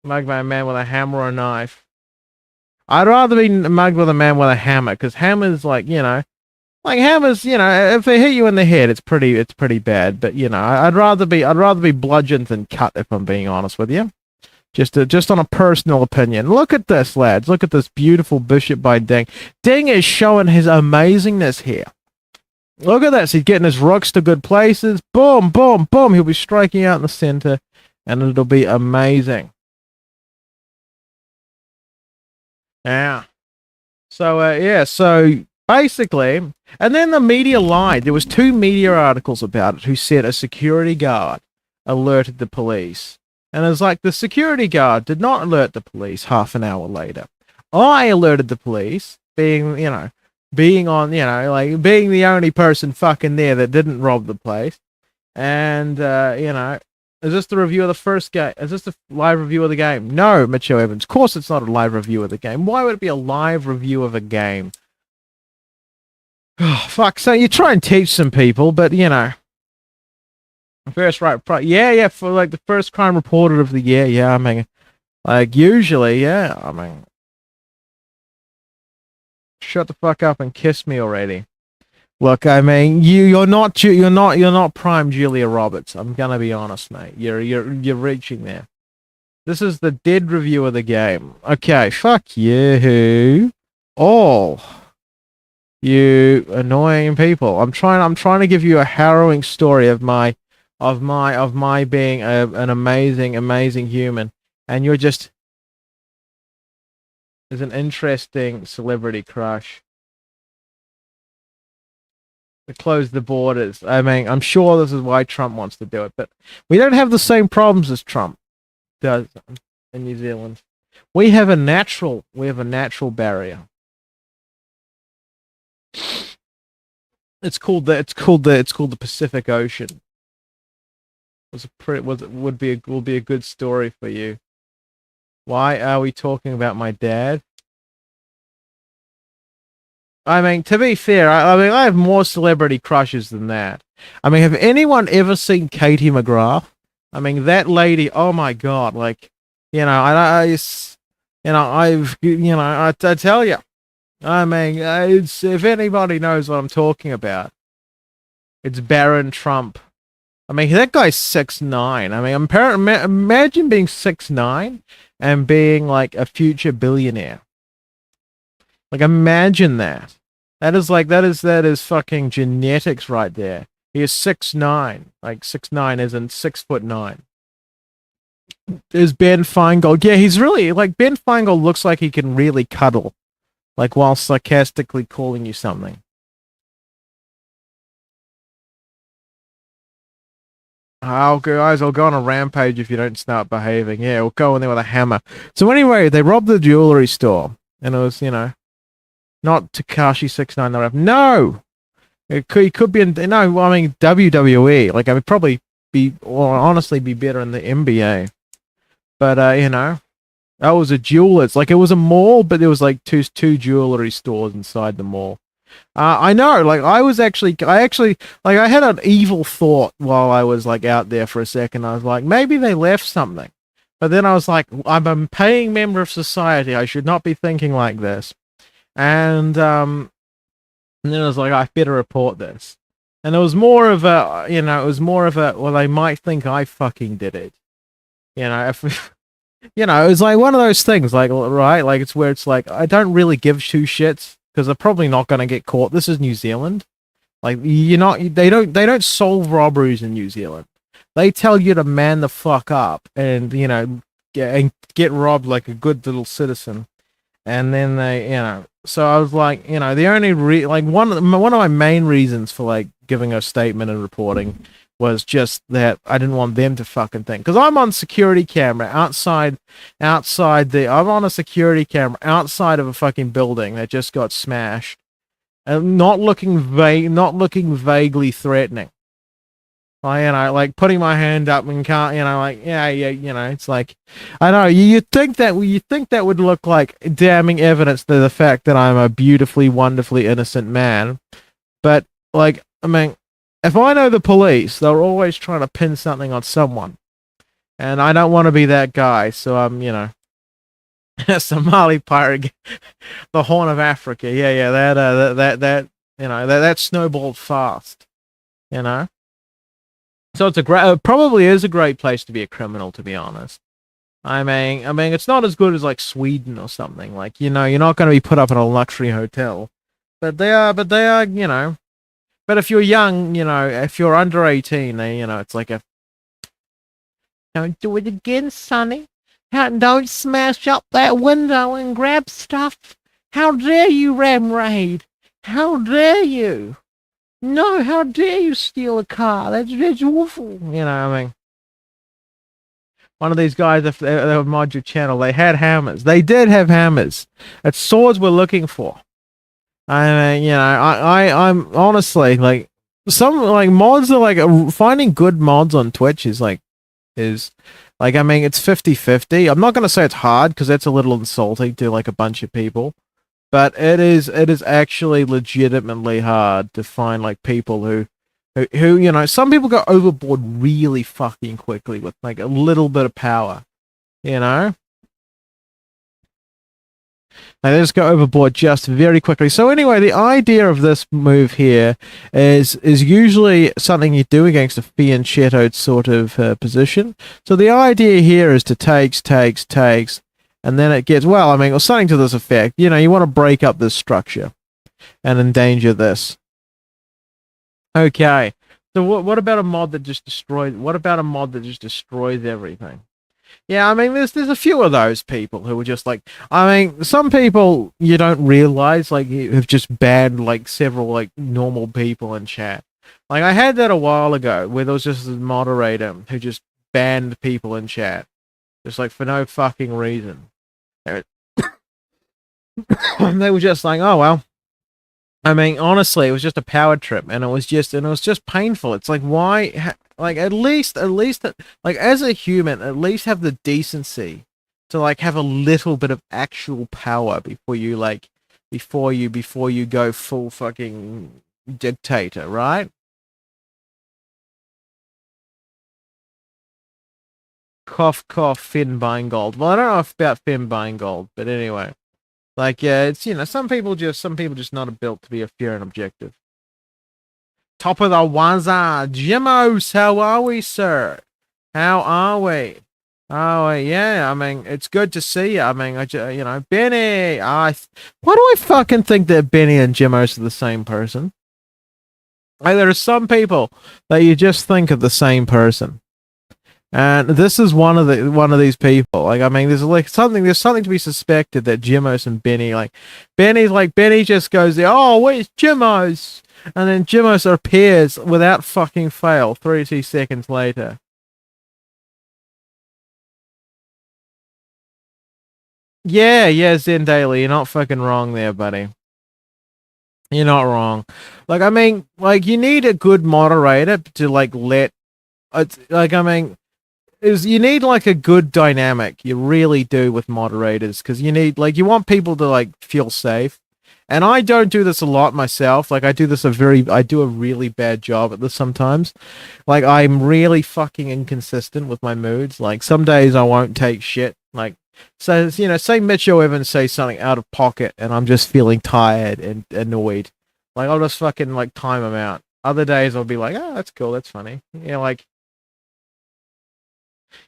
Mugged by a man with a hammer or a knife. I'd rather be mugged with a man with a hammer, because hammers, like hammers, if they hit you in the head, it's pretty bad. But I'd rather be bludgeoned than cut, if I'm being honest with you. Just on a personal opinion. Look at this, lads. Look at this beautiful bishop by Ding. Ding is showing his amazingness here. Look at this. He's getting his rooks to good places. Boom, boom, boom. He'll be striking out in the center, and it'll be amazing. Yeah. So basically, and then the media lied. There was 2 media articles about it who said a security guard alerted the police. And it's like, the security guard did not alert the police half an hour later. I alerted the police, being the only person fucking there that didn't rob the place. And, is this the review of the first game? Is this the live review of the game? No, Mitchell Evans. Of course it's not a live review of the game. Why would it be a live review of a game? Oh, fuck. So you try and teach some people, but, first right, yeah, for, like, the first crime reported of the year, yeah, I mean, like, usually, yeah, I mean, shut the fuck up and kiss me already. Look, I mean, you're not prime Julia Roberts. I'm gonna be honest, mate. You're reaching there. This is the dead review of the game. Okay, fuck you all. You annoying people. I'm trying to give you a harrowing story of my being an amazing human, and you're just is an interesting celebrity crush. To close the borders. I mean, I'm sure this is why Trump wants to do it, but we don't have the same problems as Trump does in New Zealand. We have a natural barrier. It's called the Pacific Ocean. Will be a good story for you. Why are we talking about my dad? I mean, to be fair, I have more celebrity crushes than that. I mean, have anyone ever seen Katie McGrath? I mean, that lady. Oh my god! Like, I tell you. I mean, if anybody knows what I'm talking about, it's Baron Trump. I mean, that guy's 6'9". I mean, imagine being 6'9" and being like a future billionaire. Like, imagine that. That is fucking genetics right there. He is 6'9". Like, 6'9" as in 6'9". There's Ben Feingold. Yeah, he's really, like, Ben Feingold looks like he can really cuddle. Like, while sarcastically calling you something. Oh, guys, I'll go on a rampage if you don't start behaving. Yeah, we'll go in there with a hammer. So anyway, they robbed the jewelry store. And it was, not Tekashi 6ix9ine. No! He could be in, no, I mean, WWE. Like, I would probably honestly be better in the NBA. But, that was a jeweler's. Like, it was a mall, but there was, like, two jewelry stores inside the mall. I know, like I actually, like I had an evil thought while I was like out there for a second. I was like, maybe they left something, but then I was like, I'm a paying member of society. I should not be thinking like this. And then I was like, I better report this. And it was more of a, it was more of a, well, they might think I fucking did it. If it was like one of those things, like, right, like it's where it's like I don't really give two shits because they're probably not going to get caught. This is New Zealand. Like you're not, they don't solve robberies in New Zealand. They tell you to man the fuck up and get robbed like a good little citizen. And then so I was like, the only like one of my main reasons for like giving a statement and reporting was just that I didn't want them to fucking think, because I'm on security camera I'm on a security camera outside of a fucking building that just got smashed, and not looking vaguely threatening. Like putting my hand up and can't, like, yeah, it's like, I know, you think that would look like damning evidence to the fact that I'm a beautifully, wonderfully innocent man. But, like, I mean, if I know the police, they're always trying to pin something on someone. And I don't want to be that guy, so I'm, Somali pirate, the Horn of Africa. Yeah, that snowballed fast, you know? So it's probably is a great place to be a criminal, to be honest. I mean, it's not as good as like Sweden or something. Like, you're not going to be put up in a luxury hotel, but they are, But if you're young, if you're under 18, it's like a, don't do it again, sonny. Don't smash up that window and grab stuff. How dare you, Ramraid? How dare you? No, how dare you steal a car? That's awful. I mean, one of these guys, if they would mod your channel, they had hammers. They did have hammers. It's swords we're looking for. I mean, I'm honestly like, some like mods are like finding good mods on Twitch is like, I mean, it's 50-50. I'm not going to say it's hard because that's a little insulting to like a bunch of people. But it is actually legitimately hard to find like people who some people go overboard really fucking quickly with like a little bit of power, you know? They just go overboard just very quickly. So anyway, the idea of this move here is usually something you do against a fianchetto sort of position. So the idea here is to takes, and then it gets, well, I mean, or something to this effect. You want to break up this structure and endanger this. Okay. So what about a mod that just destroys? What about a mod that just destroys everything? Yeah, I mean, there's a few of those people who are just like, I mean, some people you don't realize like have just banned like several like normal people in chat. Like I had that a while ago where there was just a moderator who just banned people in chat, just like for no fucking reason. They were just like, oh well. I mean, honestly, it was just a power trip, and it was just painful. It's like, why? Like, at least, like, as a human, at least have the decency to like have a little bit of actual power before you go full fucking dictator, right? Cough, cough, Finn buying gold. Well, I don't know about Finn buying gold, but anyway. Like, yeah, it's, some people just not built to be a fair and objective. Top of the Waza, Jimos, how are we, sir? How are we? Oh, yeah, I mean, it's good to see you. I mean, Benny, why do I fucking think that Benny and Jimos are the same person? Like, there are some people that you just think of the same person. And this is one of these people. Like, I mean, there's something to be suspected that Jimos and Benny, like, Benny just goes there, oh, where's Jimos? And then Jimos appears without fucking fail 32 seconds later. Yeah, Zen Daily, you're not fucking wrong there, buddy. You're not wrong. Like, I mean, like, you need a good moderator to, like, you need like a good dynamic. You really do with moderators, because you want people to like feel safe, And I don't do this a lot myself. Like I do a really bad job at this sometimes. Like I'm really fucking inconsistent with my moods. Like some days I won't take shit. Like so, say Mitchell Evans says something out of pocket, and I'm just feeling tired and annoyed. Like I'll just fucking like time him out. Other days I'll be like, oh, that's cool, that's funny. Like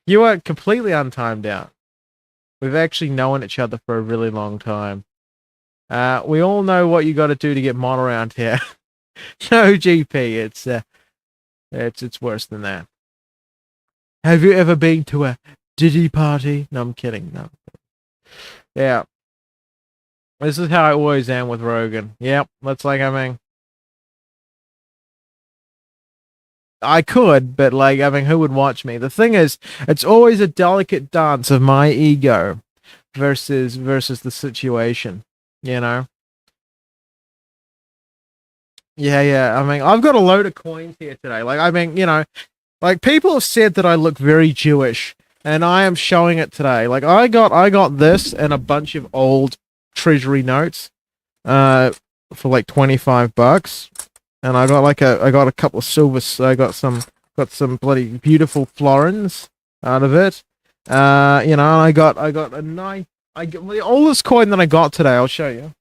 you are completely untimed out. We've actually known each other for a really long time. We all know what you got to do to get mod around here. No GP, it's worse than that. Have you ever been to a Diddy party? No, I'm kidding. No. Yeah. This is how I always am with Rogan. Yep, that's like, I mean, I could, but like, I mean, who would watch me? The thing is, it's always a delicate dance of my ego versus the situation, you know? Yeah, yeah. I mean, I've got a load of coins here today. Like, I mean, like people have said that I look very Jewish, and I am showing it today. Like, I got this and a bunch of old treasury notes, for like $25. And I got a couple of silver. I got some bloody beautiful florins out of it. I got a nice. I got the oldest coin that I got today. I'll show you.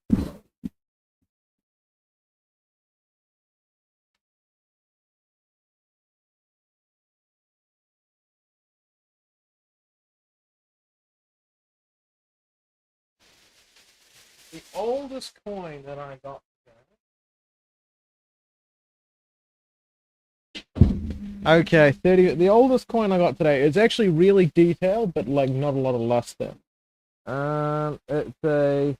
The oldest coin that I got today. Okay, 30. The oldest coin I got today. It's actually really detailed, but like not a lot of luster. It's a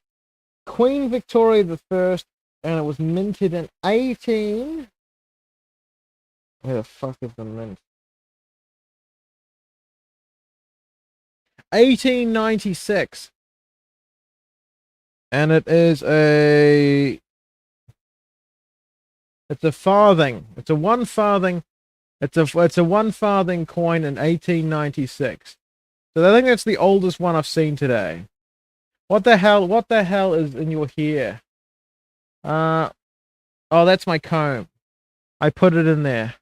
Queen Victoria the First, and it was minted in 18. Where the fuck is the mint? 1896. And it's a farthing. It's a one farthing. It's a one farthing coin in 1896. So I think that's the oldest one I've seen today. What the hell? What the hell is in your hair? Oh, that's my comb. I put it in there.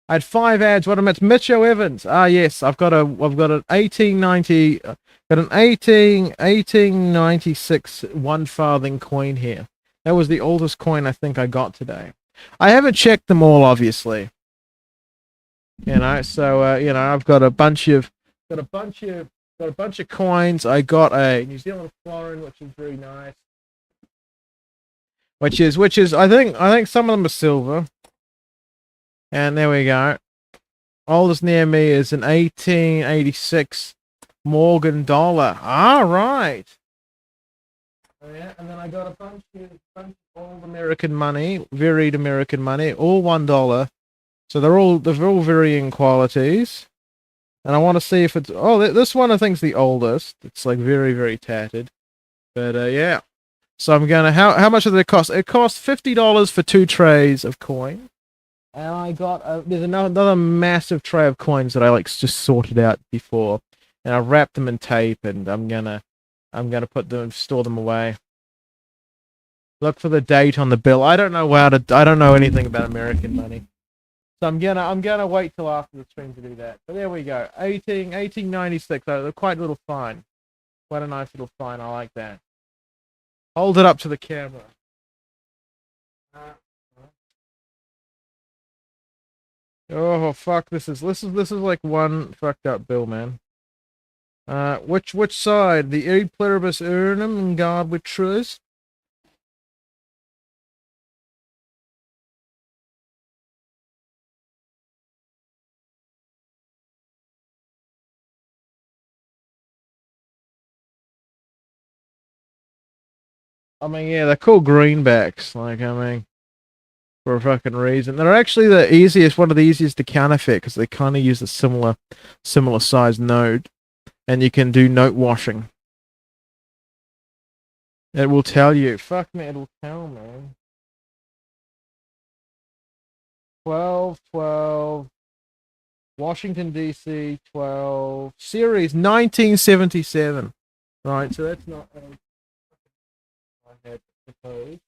I had 5 ads. What am I? It's Mitchell Evans. Ah, yes. I've got an 1890, got an 1896 one farthing coin here. That was the oldest coin I think I got today. I haven't checked them all, obviously. So I've got a bunch of coins. I got a New Zealand florin, which is very nice. Which is I think some of them are silver. And there we go. Oldest near me is an 1886 Morgan dollar. All right. Oh, yeah, and then I got a bunch of old American money, varied American money, all $1. So they're all varying qualities. And I want to see if it's this one I think's the oldest. It's like very, very tattered. But yeah. So I'm gonna how much did it cost? It cost $50 for 2 trays of coin. And I got there's another massive tray of coins that I like just sorted out before, and I wrapped them in tape, and I'm gonna store them away. Look for the date on the bill. I don't know anything about American money, so I'm gonna wait till after the stream to do that. But there we go, 1896. They're quite a little fine, quite a nice little fine. I like that. Hold it up to the camera. Oh fuck! This is like one fucked up bill, man. Which side? The e pluribus urnum and God we trust. I mean, yeah, they're called greenbacks. Like, I mean, for a fucking reason. They're actually one of the easiest to counterfeit because they kind of use a similar size node, and you can do note washing. It will tell you. Fuck me, it'll tell, man. 12, Washington D.C. 12 series 1977. Right, so that's not. suppose.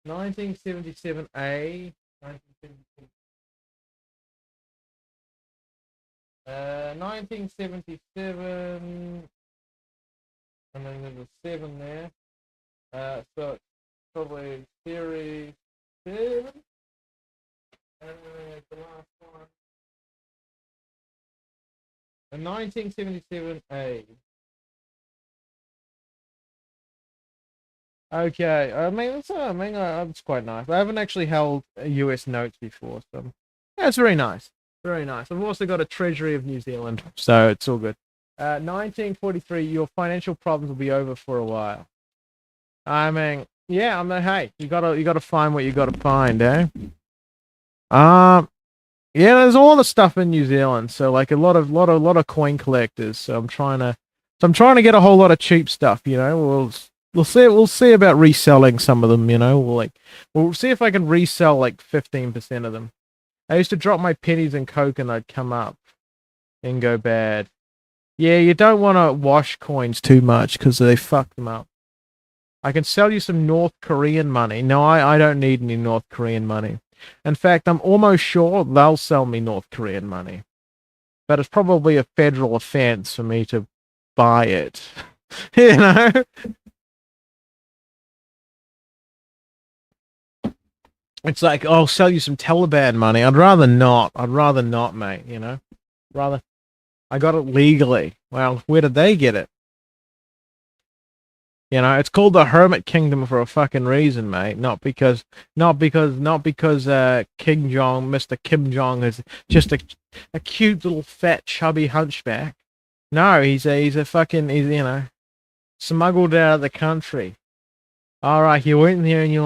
1977A. 1977. 1977. And then there's a 7 there. So it's probably series 7. And the last one. A 1977A. Okay, that's quite nice. I haven't actually held US notes before, so that's very nice. Very nice. I've also got a Treasury of New Zealand, so it's all good. 1943. Your financial problems will be over for a while. I mean, yeah. Hey, you gotta find what you gotta find, eh? Yeah. There's a lot of stuff in New Zealand, so like a lot of coin collectors. So I'm trying to get a whole lot of cheap stuff. You know, we'll see about reselling some of them. You know, we'll see if I can resell like 15% of them. I used to drop my pennies in Coke and they'd come up and go bad. Yeah, you don't want to wash coins too much because they fuck them up. I can sell you some North Korean money. No, I don't need any North Korean money. In fact, I'm almost sure they'll sell me North Korean money. But it's probably a federal offense for me to buy it. You know? It's like, oh, I'll sell you some Taliban money. I'd rather not. I'd rather not, mate, you know? Rather, I got it legally. Well, where did they get it? You know, it's called the Hermit Kingdom for a fucking reason, mate. Not because King Jong, Mr. Kim Jong is just a cute little fat chubby hunchback. No, he's you know, smuggled out of the country. All right, you went in there and he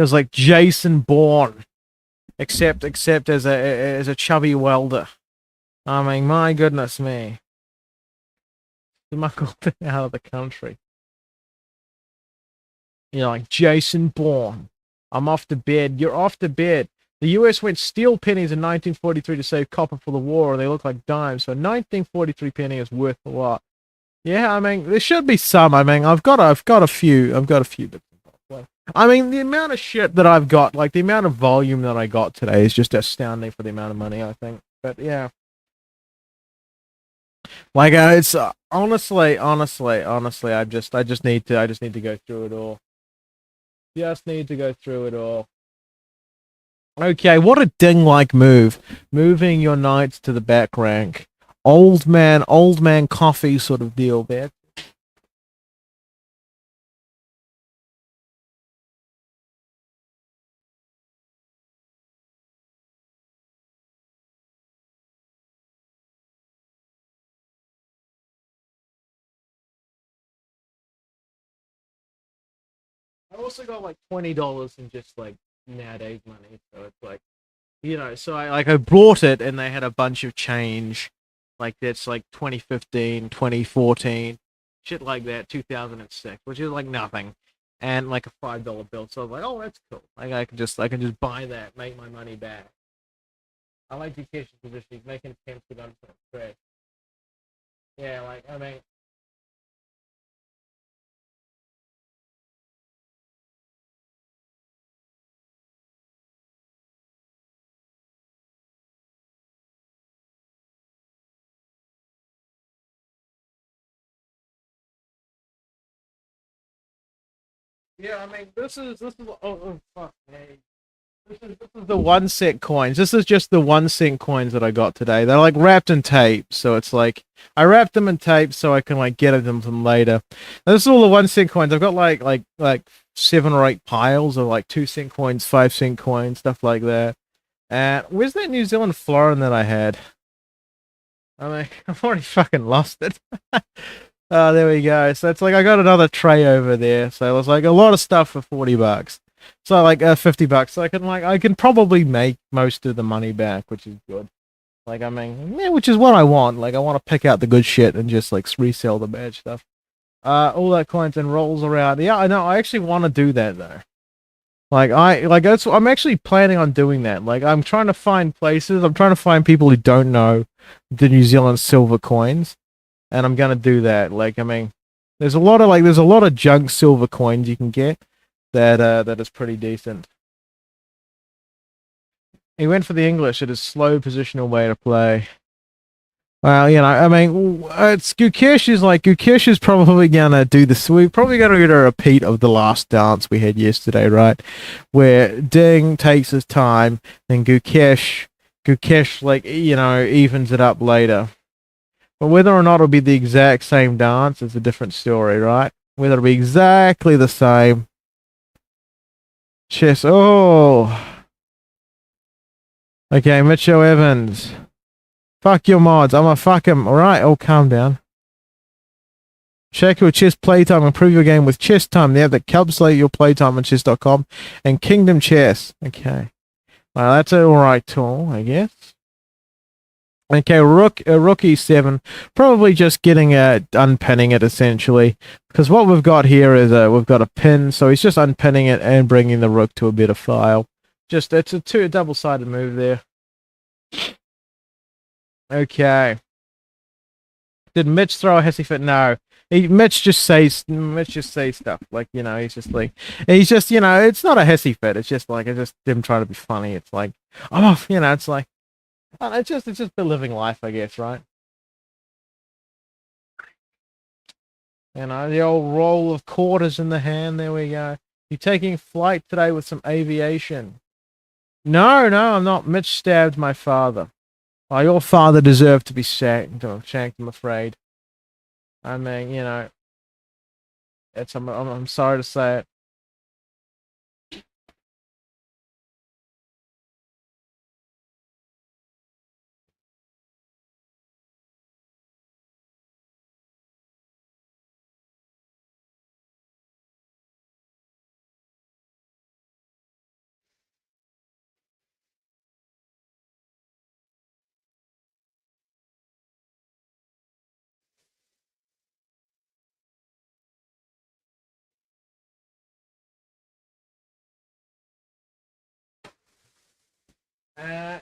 was like Jason Bourne, except as a chubby welder. I mean, my goodness me, smuggled out of the country. You know, like Jason Bourne. I'm off to bed. You're off to bed. The US went steel pennies in 1943 to save copper for the war, and they look like dimes. So a 1943 penny is worth a lot. Yeah, I mean, there should be some. I mean, I've got a few bits. I mean, the amount of shit that I've got, like the amount of volume that I got today, is just astounding for the amount of money. I think, but yeah, like it's honestly, I just need to go through it all. Just need to go through it all. Okay, what a ding-like move. Moving your knights to the back rank. Old man coffee sort of deal there. I also got like $20 in just like nowadays money, so it's like, you know, so I brought it and they had a bunch of change, like that's like 2015, 2014, shit like that, 2006, which is like nothing, and like a $5 bill. So I was like, oh, that's cool. Like I can just buy that, make my money back. I like the cash position. He's making attempts to run from scratch. Yeah, like I mean, yeah, I mean, this is oh fuck me. This is the 1 cent coins. This is just the 1 cent coins that I got today. They're like wrapped in tape, so it's like I wrapped them in tape so I can like get at them later. And this is all the 1 cent coins. I've got like 7 or 8 piles of like 2 cent coins, 5 cent coins, stuff like that. And where's that New Zealand florin that I had? I mean, I've already fucking lost it. Oh, there we go. So it's like I got another tray over there. So it was like a lot of stuff for $40. So like $50. So I can probably make most of the money back, which is good. Like I mean, yeah, which is what I want. Like I want to pick out the good shit and just like resell the bad stuff. All that coins and rolls around. Yeah, I know. I actually want to do that though. I'm actually planning on doing that. Like I'm trying to find places. I'm trying to find people who don't know the New Zealand silver coins, and I'm gonna do that. Like I mean, There's a lot of there's a lot of junk silver coins you can get that is pretty decent. He went for the English. It is slow positional way to play. Well, you know, I mean, it's Gukesh is probably gonna do this. We're probably gonna get a repeat of the last dance we had yesterday, right? Where Ding takes his time, then Gukesh, like, you know, evens it up later. But whether or not it'll be the exact same dance is a different story, right? Whether it'll be exactly the same. Chess. Oh, okay, Mitchell Evans. Fuck your mods. I'm gonna fuck him. Alright, oh, calm down. Check your chess playtime. Improve your game with Chess Time. The app that calculates your playtime on chess.com and Kingdom Chess. Okay. Well, that's an alright tool, I guess. Okay, rookie 7. Probably just getting unpinning it essentially. Because what we've got here is we've got a pin, so he's just unpinning it and bringing the rook to a better file. Just it's a double-sided move there. Okay. Did Mitch throw a hissy fit? No. Mitch just says stuff like, you know, he's just, you know, it's not a hissy fit. It's just like, it's just him trying to be funny. It's like, oh, you know, it's like, it's just the living life, I guess, right? You know, the old roll of quarters in the hand. There we go. You taking flight today with some aviation? No, I'm not. Mitch stabbed my father. Oh, your father deserved to be shanked, I'm afraid. I mean, you know, I'm sorry to say it.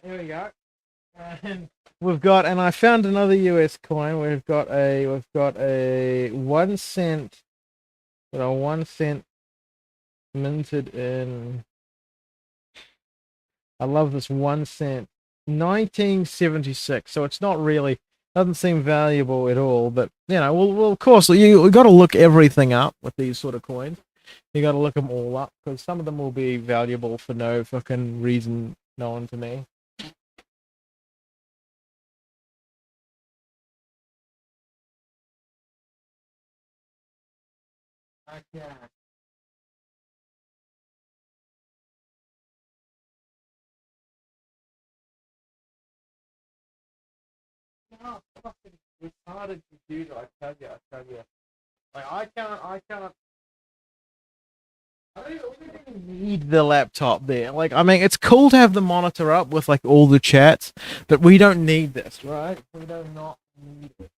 Here we go. And and I found another US coin. We've got a 1 cent, 1 cent minted in. I love this 1 cent, 1976. So it's not really, doesn't seem valuable at all. But you know, well, of course, you got to look everything up with these sort of coins. You got to look them all up because some of them will be valuable for no fucking reason known to me. Okay. Oh, fucking retarded computer! I tell you. Like I cannot. I don't even need the laptop there. Like, I mean, it's cool to have the monitor up with like all the chats, but we don't need this, right? We do not need it.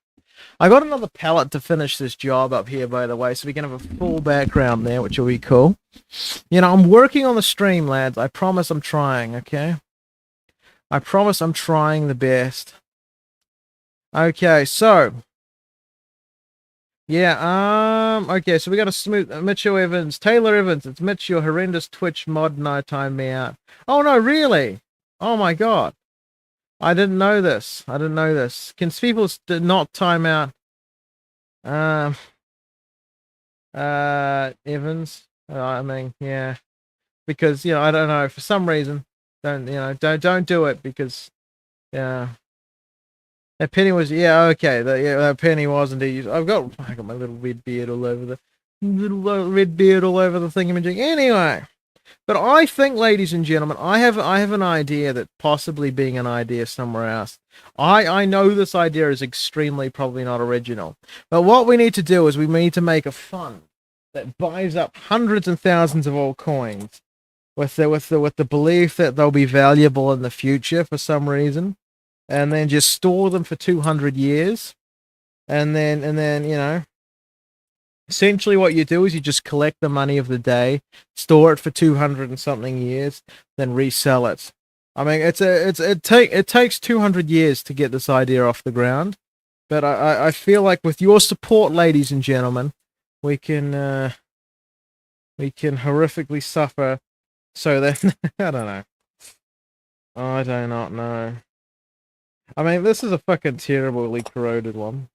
I got another palette to finish this job up here, by the way, so we can have a full background there, which will be cool. You know, I'm working on the stream, lads. I promise I'm trying, okay? I promise I'm trying the best. Okay, so yeah, okay, so we got a smooth Mitchell Evans, Taylor Evans. It's Mitch, your horrendous Twitch mod night time me out. Oh no, really? Oh my god. I didn't know this. I didn't know this. Can people not time out? Um, Evans. I mean, yeah, because you know, I don't know, for some reason, don't do it because, yeah. That penny was, yeah, okay. That penny was indeed. I got my little red beard all over the red beard all over the thingamajig. Anyway, but I think, ladies and gentlemen, I have an idea that possibly being an idea somewhere else. I know this idea is extremely probably not original, but what we need to do is we need to make a fund that buys up hundreds and thousands of old coins with the belief that they'll be valuable in the future for some reason, and then just store them for 200 years, and then you know, essentially what you do is you just collect the money of the day, store it for 200 and something years, then resell it. I mean, it takes 200 years to get this idea off the ground, but I feel like with your support, ladies and gentlemen, we can horrifically suffer. So then, I don't know. I do not know. I mean, this is a fucking terribly corroded one.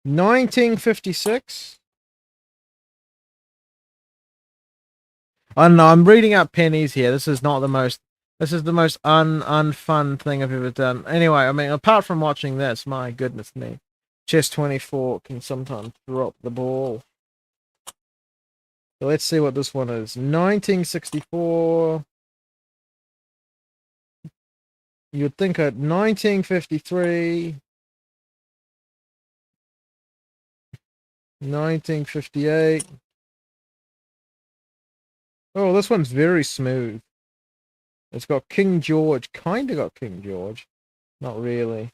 $19.56. I don't know. I'm reading out pennies here. This is not the most. This is the most unfun thing I've ever done. Anyway, I mean, apart from watching this, my goodness me, Chess24 can sometimes drop the ball. So let's see what this one is. 1964. You'd think at 1953. 1958. Oh, this one's very smooth. It's got King George. Kinda got King George. Not really.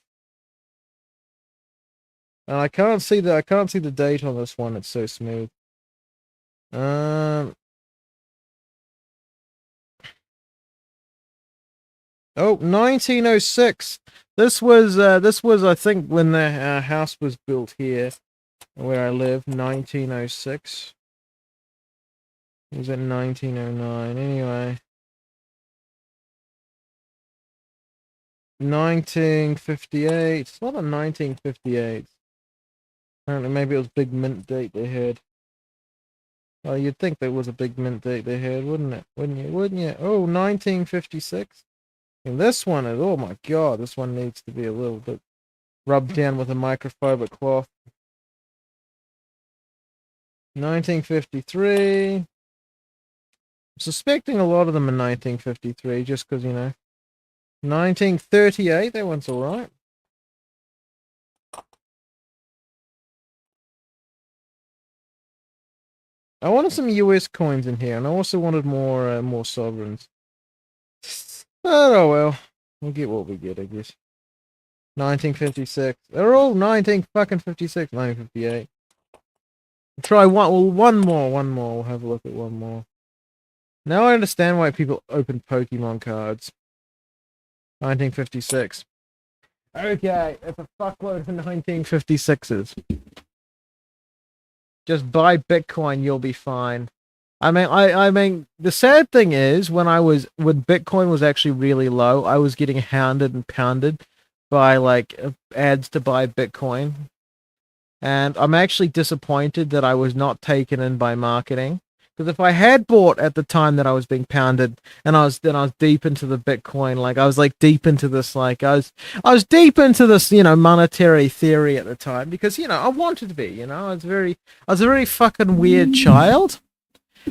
And I can't see the date on this one. It's so smooth. Oh, 1906. This was I think when the house was built here where I live. 1906. It was in 1909. Anyway. 1958. It's not a 1958. Apparently, maybe it was big mint date they had. Oh, you'd think there was a big mint date they had, wouldn't it? Wouldn't you? Oh, 1956. And this one is, oh my god, this one needs to be a little bit rubbed down with a microfiber cloth. 1953. I'm suspecting a lot of them in 1953, just because, you know. 1938, that one's alright. I wanted some US coins in here, and I also wanted more sovereigns. But oh well, we'll get what we get, I guess. 1956. They're all 1956, 1958. Try one more. We'll have a look at one more. Now I understand why people open Pokemon cards. 1956. Okay, it's a fuckload of 1956s. Just buy Bitcoin, you'll be fine. I mean, the sad thing is, when Bitcoin was actually really low, I was getting hounded and pounded by like ads to buy Bitcoin, and I'm actually disappointed that I was not taken in by marketing. Because if I had bought at the time that I was being pounded, and I was deep into the Bitcoin, like I was like deep into this, like I was deep into this, you know, monetary theory at the time, because you know I wanted to be, you know, I was a very fucking weird child.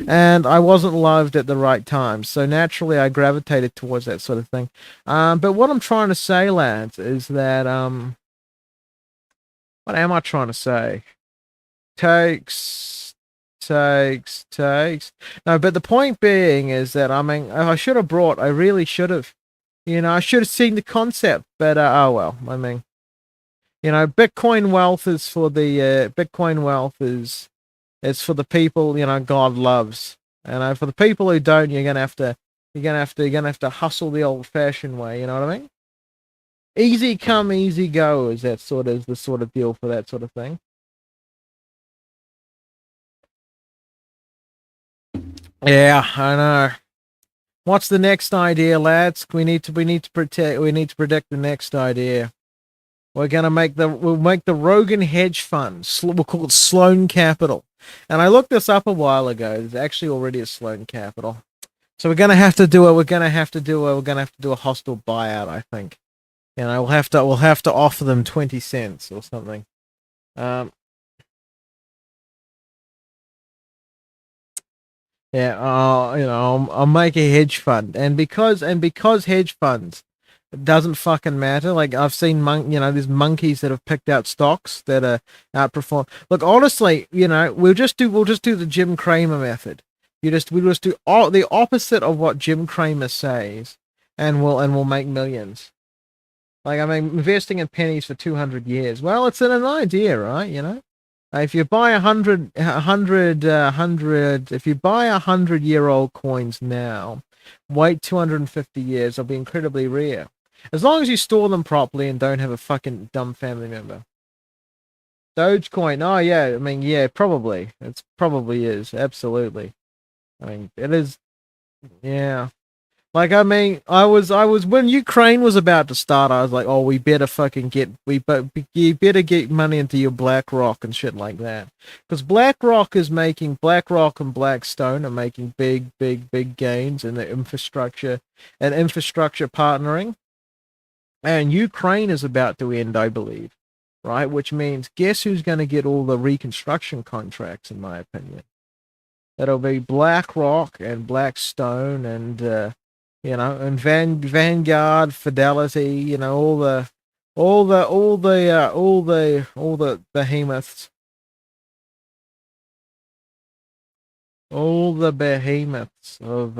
And I wasn't loved at the right time, so naturally I gravitated towards that sort of thing. But what I'm trying to say, lads, is that what am I trying to say? Takes. No, but the point being is that I mean I should have brought. I really should have. You know, I should have seen the concept, but oh well. I mean, you know, Bitcoin wealth is for the Bitcoin wealth is. It's for the people, you know, God loves. And for the people who don't, you're gonna have to hustle the old-fashioned way. You know what I mean? Easy come, easy go is the sort of deal for that sort of thing. Yeah, I know. What's the next idea, lads? We need to predict the next idea. We'll make the Rogan hedge fund. We'll call it Sloan Capital. And I looked this up a while ago. There's actually already a Sloan Capital. So we're gonna have to do a hostile buyout, I think. You know, we'll have to offer them 20 cents or something. Yeah, you know, I'll make a hedge fund, and because hedge funds, it doesn't fucking matter. Like I've seen there's monkeys that have picked out stocks that are outperform. Look, honestly, you know, we'll just do the Jim Cramer method. We'll just do all the opposite of what Jim Cramer says, and we'll make millions. Like I mean, investing in pennies for 200 years. Well, it's an idea, right? You know. If you buy if you buy 100-year-old coins now, wait 250 years, they'll be incredibly rare. As long as you store them properly and don't have a fucking dumb family member. Dogecoin, oh yeah, I mean, yeah, probably. It probably is, absolutely. I mean, it is, yeah. Like, I mean, I was when Ukraine was about to start, I was like, oh, we better fucking you better get money into your BlackRock and shit like that, because BlackRock and Blackstone are making big gains in the infrastructure and infrastructure partnering, and Ukraine is about to end, I believe, right? Which means, guess who's going to get all the reconstruction contracts, in my opinion? It'll be BlackRock and Blackstone and and Vanguard, Fidelity, all the behemoths, all the behemoths of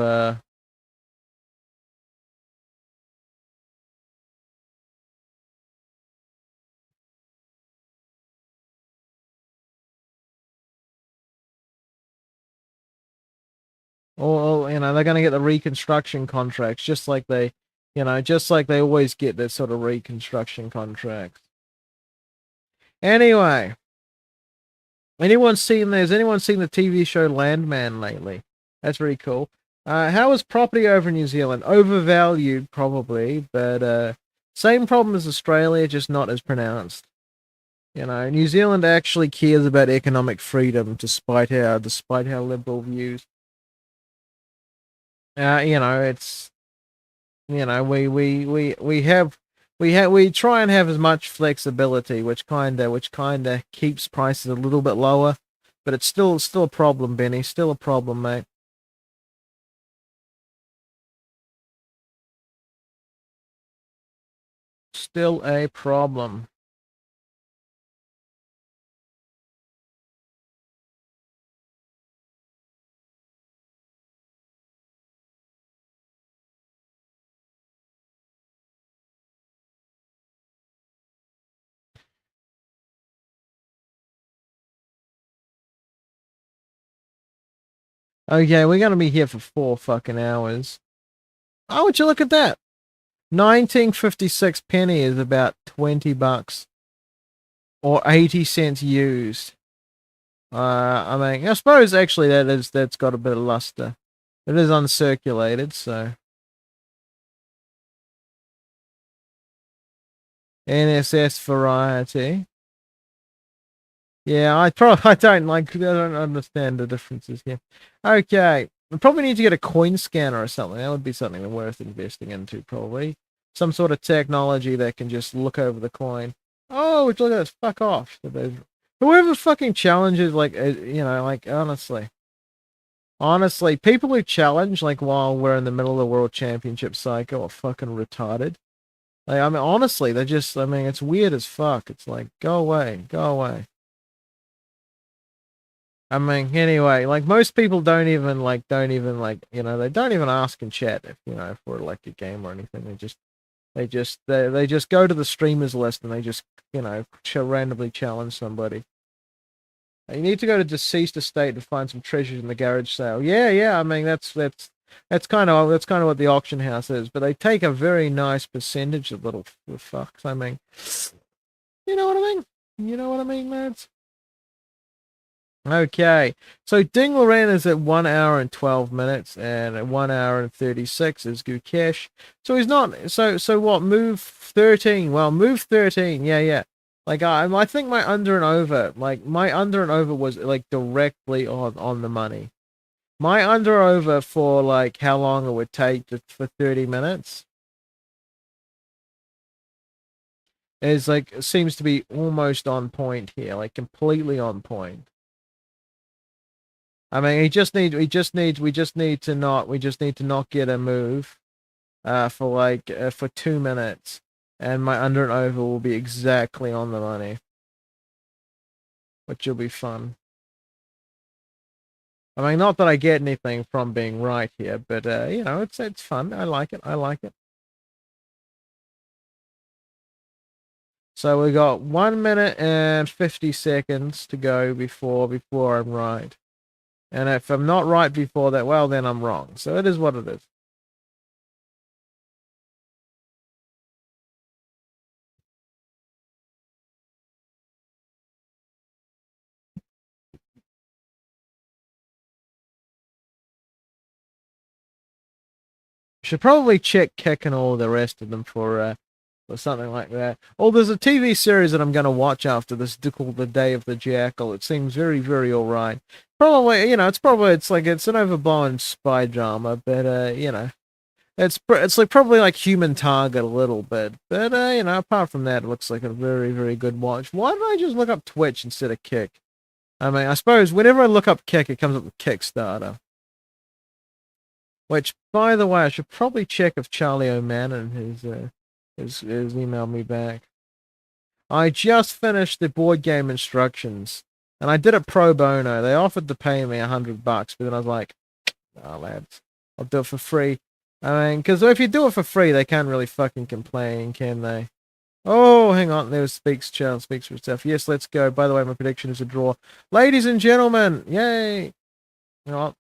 they're going to get the reconstruction contracts just like they always get their sort of reconstruction contracts. Anyway, has anyone seen the TV show Landman lately? That's very cool. How is property over in New Zealand? Overvalued, probably, but same problem as Australia, just not as pronounced. New Zealand actually cares about economic freedom, despite our liberal views. It's we try and have as much flexibility, which kinda keeps prices a little bit lower, but it's still a problem, Benny. Still a problem, mate. Still a problem. Okay, we're gonna be here for 4 fucking hours. Oh, would you look at that? 1956 penny is about $20 or 80 cents used. I mean, I suppose actually that's got a bit of luster. It is uncirculated, so NSS variety. Yeah, I don't understand the differences here. Okay, we probably need to get a coin scanner or something. That would be something worth investing into, probably. Some sort of technology that can just look over the coin. Oh, look at this. Fuck off. Whoever fucking challenges, honestly, people who challenge, like, while we're in the middle of the world championship cycle are fucking retarded. Like, I mean, honestly, it's weird as fuck. It's like, go away, go away. I mean, anyway, like, most people they don't even ask in chat if we're like a game or anything. They just go to the streamers list and they just, randomly challenge somebody. You need to go to deceased estate to find some treasures in the garage sale. Yeah, yeah. I mean, that's kind of what the auction house is. But they take a very nice percentage of little fucks. I mean, you know what I mean? You know what I mean, lads? Okay, so Ding Loren is at 1 hour and 12 minutes, and at 1 hour and 36 is Gukesh. So he's not. So what? Move 13. Well, move 13. Yeah, yeah. Like, I think my under and over was like directly on the money. My under over for like how long it would take for 30 minutes is like, seems to be almost on point here, like completely on point. I mean, we just need to not get a move, for 2 minutes, and my under and over will be exactly on the money, which will be fun. I mean, not that I get anything from being right here, but it's fun. I like it. I like it. So we got 1 minute and 50 seconds to go before I'm right. And if I'm not right before that, well, then I'm wrong. So it is what it is. Should probably check Kick and all the rest of them for something like that. Oh, there's a TV series that I'm going to watch after this called The Day of the Jackal. It seems very, very all right. Probably, it's an overblown spy drama, but it's like probably like Human Target a little bit. But apart from that, it looks like a very, very good watch. Why don't I just look up Twitch instead of Kick? I mean, I suppose whenever I look up Kick, it comes up with Kickstarter. Which, by the way, I should probably check if Charlie O'Mannon has emailed me back. I just finished the board game instructions, and I did it pro bono. They offered to pay me $100, but then I was like, "Oh, lads, I'll do it for free." I mean, because if you do it for free, they can't really fucking complain, can they? Oh, hang on. There speaks Charles speaks for itself. Yes, let's go. By the way, my prediction is a draw. Ladies and gentlemen, yay! You know what?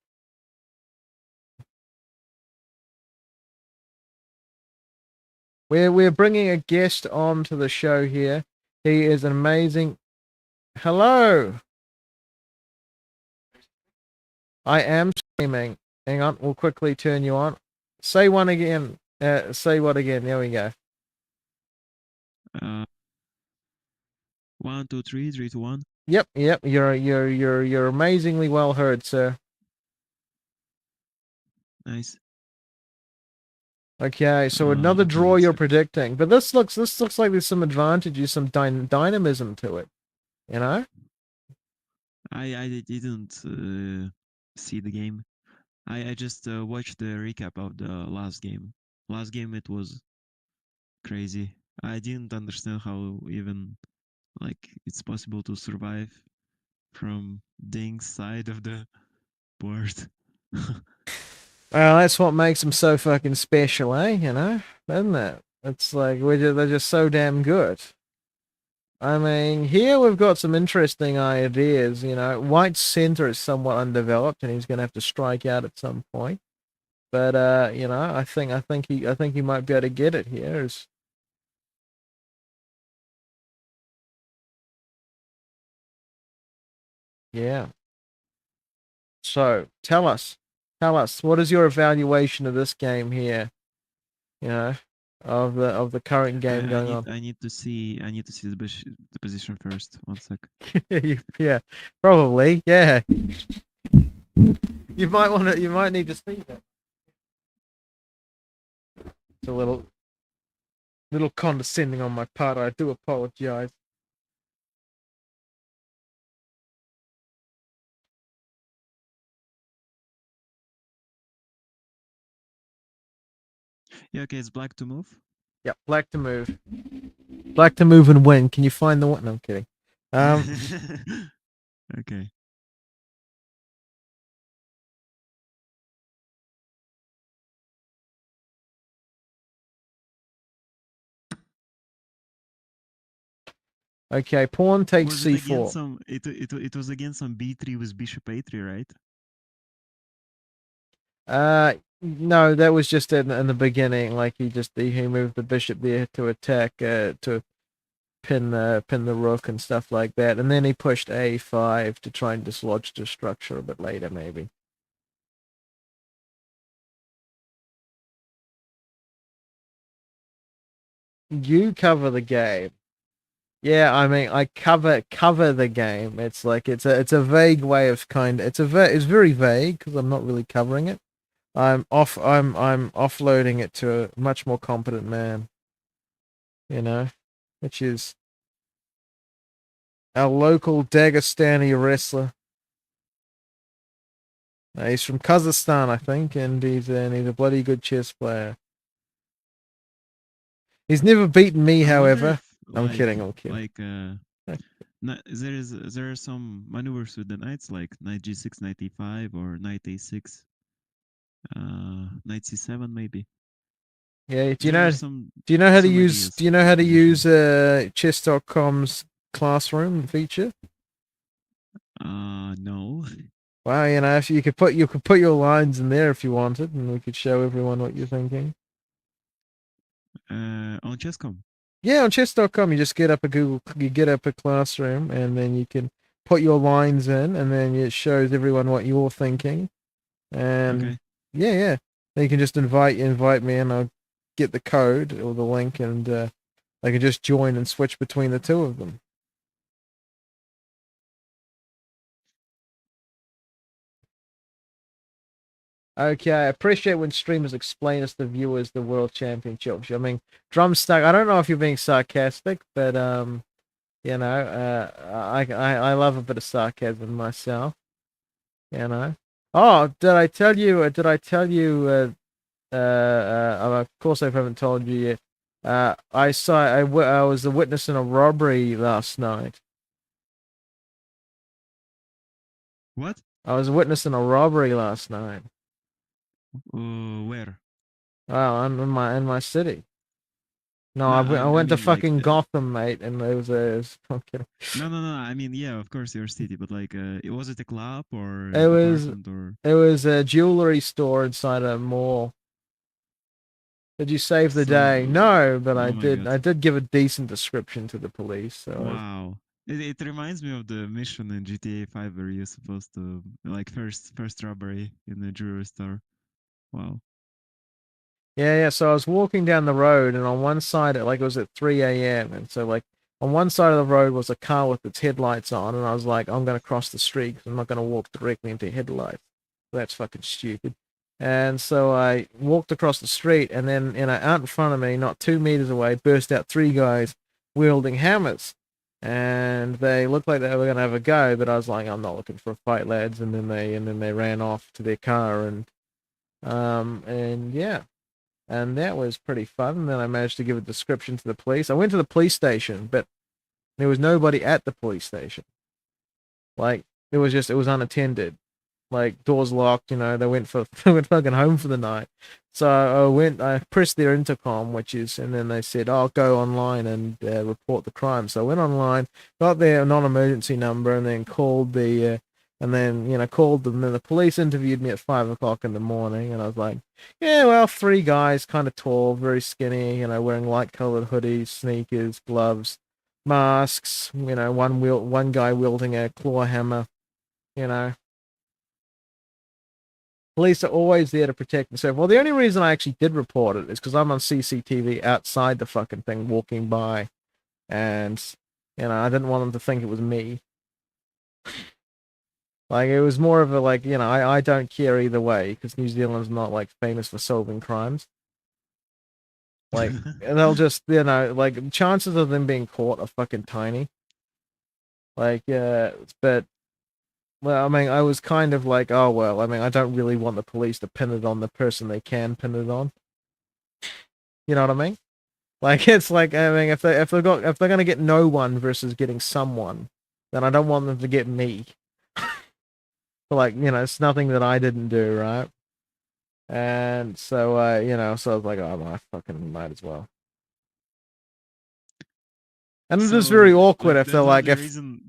We're bringing a guest on to the show here. He is an amazing. Hello. I am streaming. Hang on, we'll quickly turn you on. Say one again. Say what again? There we go. 1, 2, 3, 3, 2, 1. Yep. You're amazingly well heard, sir. Nice. Okay, so another Okay, draw you're check. predicting, but this looks like there's some advantages, some dynamism to it. You know? I didn't see the game. I just watched the recap of the last game. Last game it was crazy. I didn't understand how even like it's possible to survive from Ding's side of the board. Well, that's what makes them so fucking special, eh? You know, isn't it? It's like they're just so damn good. I mean, here we've got some interesting ideas. You know, White's center is somewhat undeveloped, and he's going to have to strike out at some point. But I think he might be able to get it here. Yeah. So tell us, what is your evaluation of this game here? You know, of the current game going on. I need to see the position first. 1 sec. Yeah, probably. Yeah, you might need to see that. It's a little condescending on my part. I do apologize. Yeah, okay, it's black to move. Yep, black to move. Black to move and win. Can you find the one? No, I'm kidding. Okay. Okay, pawn takes Was it against c4. some? It was against some b3 with bishop a3, right? No, that was just in the beginning. Like he moved the bishop there to attack to pin the rook and stuff like that, and then he pushed a5 to try and dislodge the structure a bit later, maybe. You cover the game. Yeah, I mean, I cover the game. It's like it's a vague way of it's very vague because I'm not really covering it. I'm offloading it to a much more competent man, you know, which is our local Dagestani wrestler. He's from Kazakhstan, I think, and he's a bloody good chess player. He's never beaten me, I wonder however. if I'm kidding. I'm kidding. there are some maneuvers with the knights like knight g6, knight e5, or knight a6, knight c7 maybe. Yeah. There are some Do you know how to some use? ideas Do you know for how to use position. chess.com's classroom feature? No. Well, if you could put your lines in there if you wanted, and we could show everyone what you're thinking. On Chess.com. Yeah, on chess.com, you just you get up a classroom, and then you can put your lines in, and then it shows everyone what you're thinking. And Okay. yeah. Then you can just invite me, and I'll get the code or the link, and they can just join and switch between the two of them. Okay, I appreciate when streamers explain us the viewers the world championships. I mean, Drumstack. I don't know if you're being sarcastic, but I love a bit of sarcasm myself. You know. Oh, did I tell you? Did I tell you? Of course, I haven't told you yet. I was a witness in a robbery last night. What? I was a witness in a robbery last night. Where? Well, I'm in my city. No, No, I I went to mean like fucking Gotham, mate, and it was I'm kidding. no. I mean yeah, of course your city, but like, was it a club or It was apartment or? it was a jewelry store inside a mall. Did you save the day? So, No, but oh my god. I did give a decent description to the police. So Wow. It reminds me of the mission in GTA 5 where you're supposed to like first robbery in the jewelry store. Wow. yeah. So I was walking down the road, and on one side, it was at 3 a.m. And so, like, on one side of the road was a car with its headlights on, and I was like, I'm gonna cross the street 'cause I'm not gonna walk directly into headlights. That's fucking stupid. And so I walked across the street, and then, out in front of me, not 2 meters away, burst out three guys wielding hammers. And they looked like they were gonna have a go, but I was like, I'm not looking for a fight, lads. And then they ran off to their car, and yeah, and that was pretty fun. And then I managed to give a description to the police. I went to the police station, but there was nobody at the police station. Like, it was unattended, like doors locked. They went for they went fucking home for the night. So I pressed their intercom, and then they said, "Oh, go online and report the crime." So I went online, got their non-emergency number, and then called called them. And then the police interviewed me at 5 o'clock in the morning, and I was like, "Yeah, well, three guys, kind of tall, very skinny, wearing light-colored hoodies, sneakers, gloves, masks. One guy wielding a claw hammer. You know, police are always there to protect themselves. Well, the only reason I actually did report it is because I'm on CCTV outside the fucking thing walking by, and I didn't want them to think it was me. Like, it was more of a, like, I don't care either way because New Zealand's not like famous for solving crimes. Like, they'll just, like, chances of them being caught are fucking tiny. Like, but well, I mean, I was kind of like, oh well, I mean, I don't really want the police to pin it on the person they can pin it on. You know what I mean? Like, it's like, I mean, if they're gonna get no one versus getting someone, then I don't want them to get me. But, like, it's nothing that I didn't do, right? And so so I was like, oh, I fucking might as well. And it is very So awkward like if they're like, if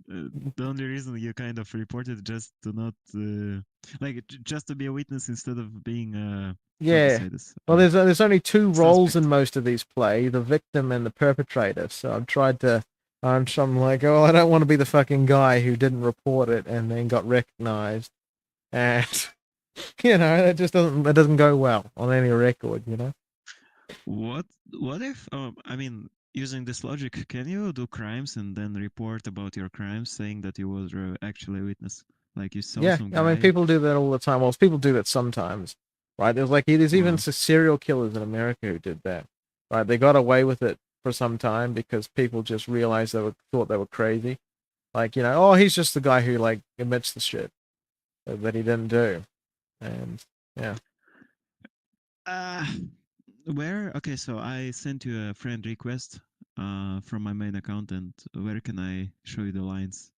the only reason you kind of reported just to not like just to be a witness instead of being how to yeah. say this Well, there's only two roles in suspect. most of these play: the victim and the perpetrator. So I've tried to. I'm like, oh, I don't want to be the fucking guy who didn't report it and then got recognized, and that doesn't go well on any record. What what if I mean using this logic, can you do crimes and then report about your crimes saying that you was actually a witness? Like you saw Yeah, some I mean, guy. people do that all the time. Well, people do that sometimes, right? There's even Wow. serial killers in America who did that, right? They got away with it for some time because people just realized thought they were crazy. Like, oh, he's just the guy who, like, admits the shit that he didn't do. And yeah. Uh where okay, so I sent you a friend request from my main account, and where can I show you the lines?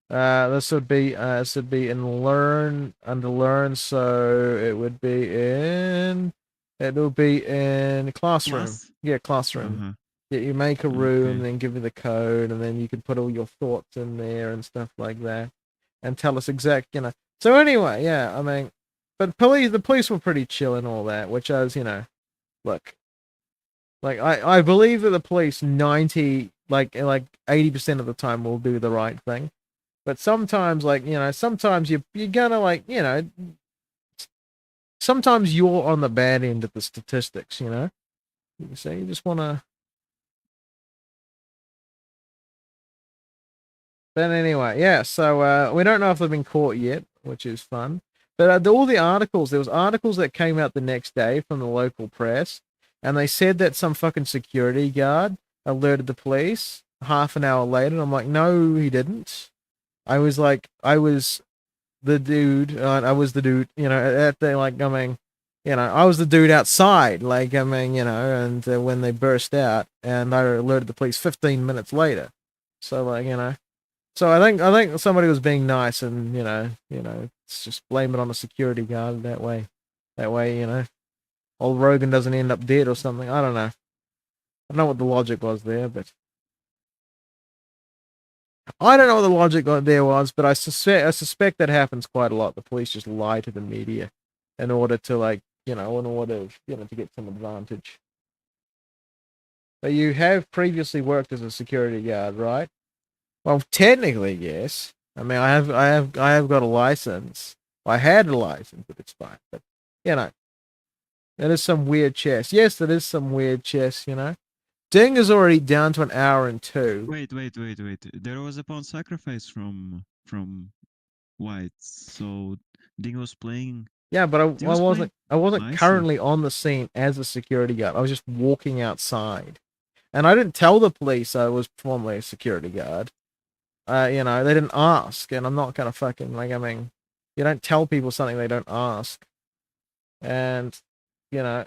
This would be in learn under learn, so it would be in It'll be in classroom. Class? Yeah, classroom. Uh-huh. Yeah, you make a room, Okay. then give me the code, and then you can put all your thoughts in there and stuff like that, and tell us exact. So anyway, yeah, I mean, but the police were pretty chill and all that, which is, look, like I believe that the police 80% of the time will do the right thing, but sometimes sometimes you're gonna sometimes you're on the bad end of the statistics. So you just wanna. But anyway, yeah. So we don't know if they've been caught yet, which is fun. But all the articles, there was articles that came out the next day from the local press, and they said that some fucking security guard alerted the police half an hour later. And I'm like, no, he didn't. I was the dude. I was the dude. At the I mean, I was the dude outside. I mean, and when they burst out, and I alerted the police 15 minutes later. So so I think somebody was being nice, and it's just blame it on the security guard that way. That way, old Rogan doesn't end up dead or something. I don't know. I don't know what the logic was there, but I don't know what the logic there was, but I suspect that happens quite a lot. The police just lie to the media in order to to get some advantage. But you have previously worked as a security guard, right? Well, technically, yes. I mean, I have got a license. I had a license, but it's fine. But you know, that is some weird chess. Yes, that is some weird chess. Ding is already down to an hour and two. Wait. There was a pawn sacrifice from whites. So Ding was playing. Yeah, but I, Ding I was wasn't playing I wasn't nicely. currently on the scene as a security guard. I was just walking outside, and I didn't tell the police I was formerly a security guard. They didn't ask, and I'm not gonna fucking I mean, you don't tell people something they don't ask. And you know,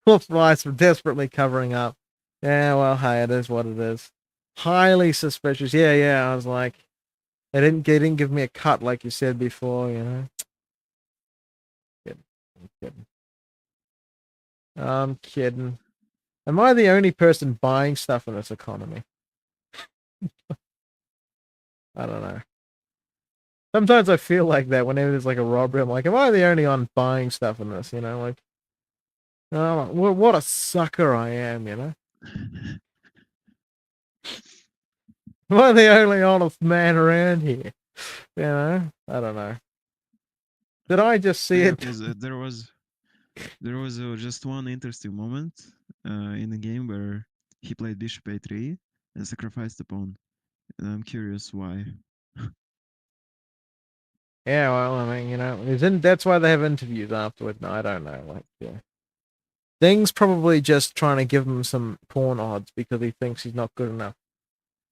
Wolf Rice were desperately covering up. Yeah, well, hey, it is what it is. Highly suspicious. Yeah, yeah. I was like, they didn't give me a cut like you said before. Kidding, I'm kidding. I'm kidding. Am I the only person buying stuff in this economy? I don't know. Sometimes I feel like that whenever there's like a robbery. I'm like, am I the only one buying stuff in this? Like, oh, what a sucker I am. Am I the only honest man around here? I don't know. Did I just see Yeah, it? because there was just one interesting moment in the game where he played bishop a3 and sacrificed the pawn. And I'm curious why. Yeah, well, I mean, that's why they have interviews afterward. No, I don't know. Yeah. Thing's probably just trying to give him some pawn odds because he thinks he's not good enough.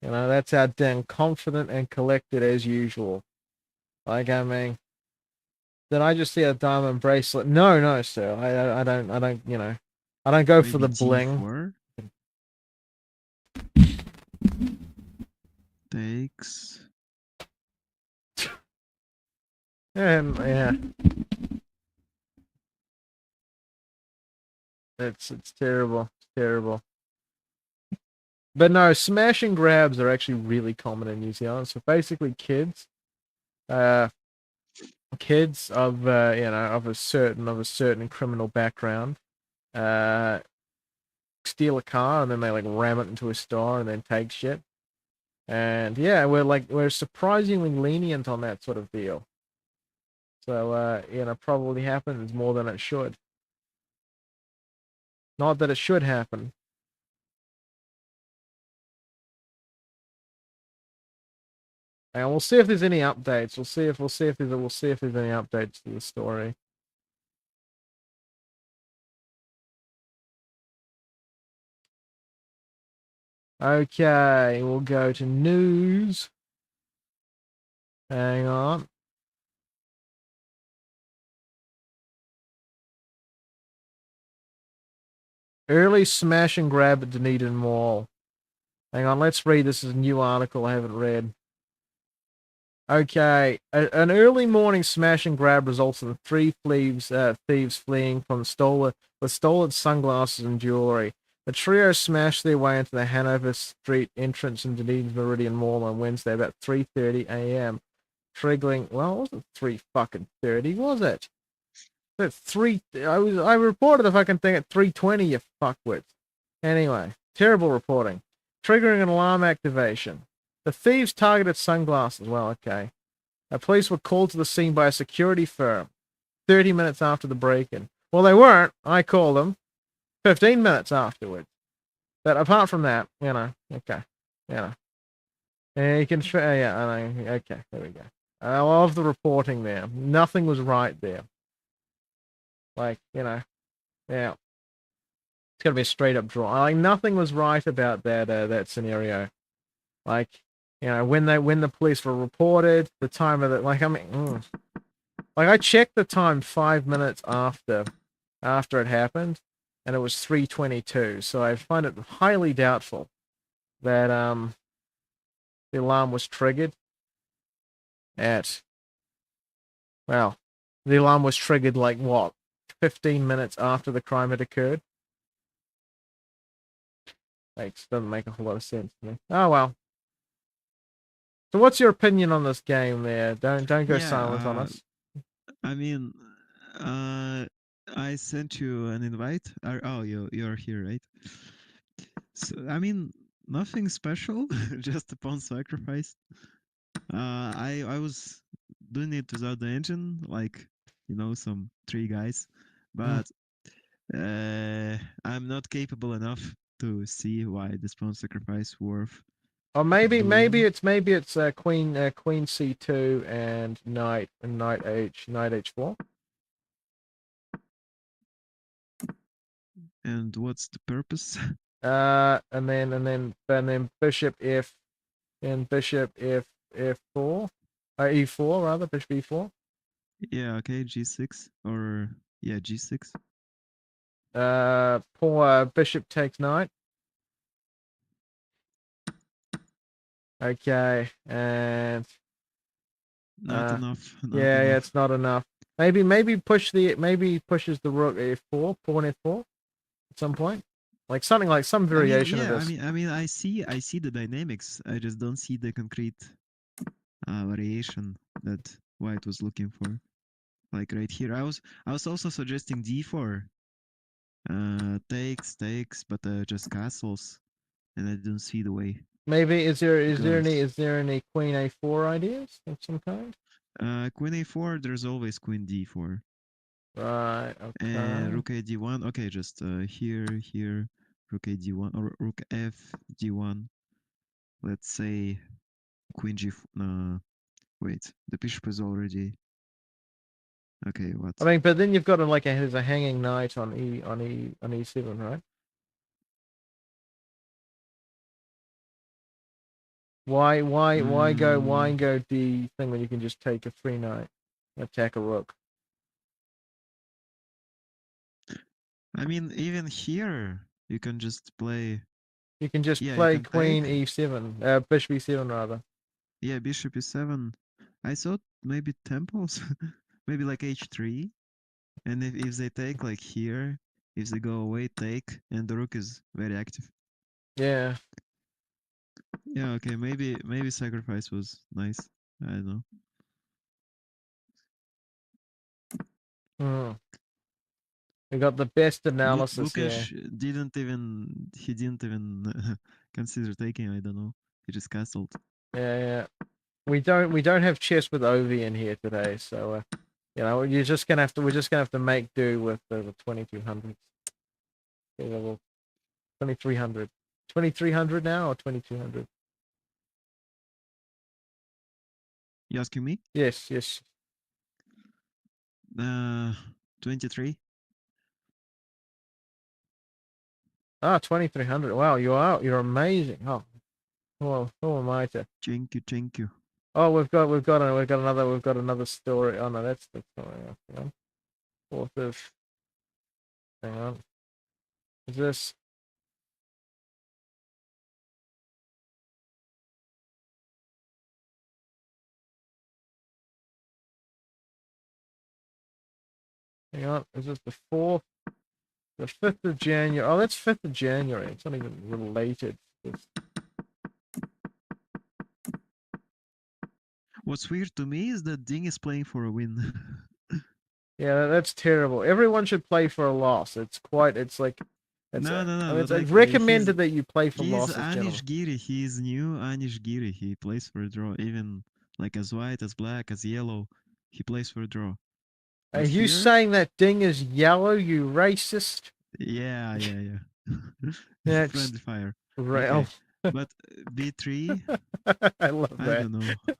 That's how damn confident and collected as usual. I mean, did I just see a diamond bracelet? No, no, sir. I don't go for Maybe the bling. d4 takes. Yeah, it's terrible, it's terrible. But no, smash and grabs are actually really common in New Zealand. So basically, uh, kids of a certain criminal background, uh, steal a car and then they ram it into a store and then take shit. And yeah, we're surprisingly lenient on that sort of deal. So probably happens more than it should. Not that it should happen. And we'll see if there's any updates. We'll see if there's any updates to the story. Okay, we'll go to news. Hang on. Early smash and grab at Dunedin Mall. Hang on, let's read. This is a new article I haven't read. Okay, an early morning smash and grab results in three thieves fleeing from with stolen sunglasses and jewelry. The trio smashed their way into the Hanover Street entrance in Dunedin's Meridian Mall on Wednesday about 3:30 a.m. Triggering, well, it wasn't 3 fucking 30, was it? At 3, I reported the fucking thing at 3:20, you fuckwits. Anyway, terrible reporting. Triggering an alarm activation. The thieves targeted sunglasses. Well, okay. Police were called to the scene by a security firm 30 minutes after the break-in. Well, they weren't. I called them 15 minutes afterwards. But apart from that, okay. You know. Yeah, you can, yeah, I know. Okay, there we go. I love the reporting there. Nothing was right there. Like, yeah. It's got to be a straight up draw. Like nothing was right about that scenario. Like, when the police were reported, the time of it, like like I checked the time 5 minutes after it happened, and it was 3:22. So I find it highly doubtful that the alarm was triggered at well, the alarm was triggered like what 15 minutes after the crime had occurred. Like, doesn't make a whole lot of sense to me. Oh well. So what's your opinion on this game there? Don't go silent on Yeah, us. I mean, uh, I sent you an invite. Oh, you're here, right? So, I mean, nothing special, just a pawn sacrifice. I was doing it without the engine, like some 3 guys, Mm. but I'm not capable enough to see why this pawn sacrifice worth Or maybe doing. it's queen c2 and knight h4. And what's the purpose? And then bishop f and bishop f4, e4 rather, bishop e4. Yeah, okay, G6 or yeah, G6. Poor bishop takes knight. Okay, and Not enough, not yeah, enough. it's not enough. Maybe pushes the rook f4, pawn f4 at some point, like some I mean, variation of yeah, this. I see the dynamics. I just don't see the concrete variation that White was looking for. Like right here, I was also suggesting D4, takes, but just castles, and I don't see the way Maybe it goes. is there any queen a4 ideas of some kind? Queen A4, there's always Queen D4, Right. and Okay. Rook A D1. Okay, just here, Rook A D1 or Rook F D1. Let's say Queen G. Wait, the bishop is already. Okay, what? I mean, but then you've got there's a hanging knight on e7, right? Why Mm, go d thing when you can just take a free knight, attack a rook? I mean, even here you can just play. You can just Yeah, you play can queen take. e7, bishop e7 rather. Yeah, bishop e7. I thought maybe temples, maybe like h3, and if they take like here, if they go away, take, and the rook is very active. Yeah. Yeah, okay, maybe sacrifice was nice. I don't know. Hmm. We got the best analysis here. Lukash didn't even consider taking. I don't know. He just castled. Yeah, yeah. We don't have chess with Ovi in here today, so we're just gonna have to make do with the 2200s. Yeah, well, 2300. 2300 now or 2200? You asking me? Yes, yes. 23. Ah, 2300. Wow, you're amazing. Oh, well, who am I to? Thank you. Oh, we've got another story. Oh no, that's not enough. Hang on. Fourth of. Hang on. Is this? Hang on, is this the 4th? The 5th of January. Oh, that's 5th of January. It's not even related. What's weird to me is that Ding is playing for a win. Yeah, that's terrible. Everyone should play for a loss. It's quite, it's like, it's, No, no, no. it's But like, recommended that you play for he's losses, Anish gentlemen. Giri. He's new Anish Giri. He plays for a draw. Even like as white, as black, as yellow, he plays for a draw. Are But you here, saying that Ding is yellow, you racist? yeah, yeah, yeah. That's Friendly fire. real. Okay, but B3, I love I that.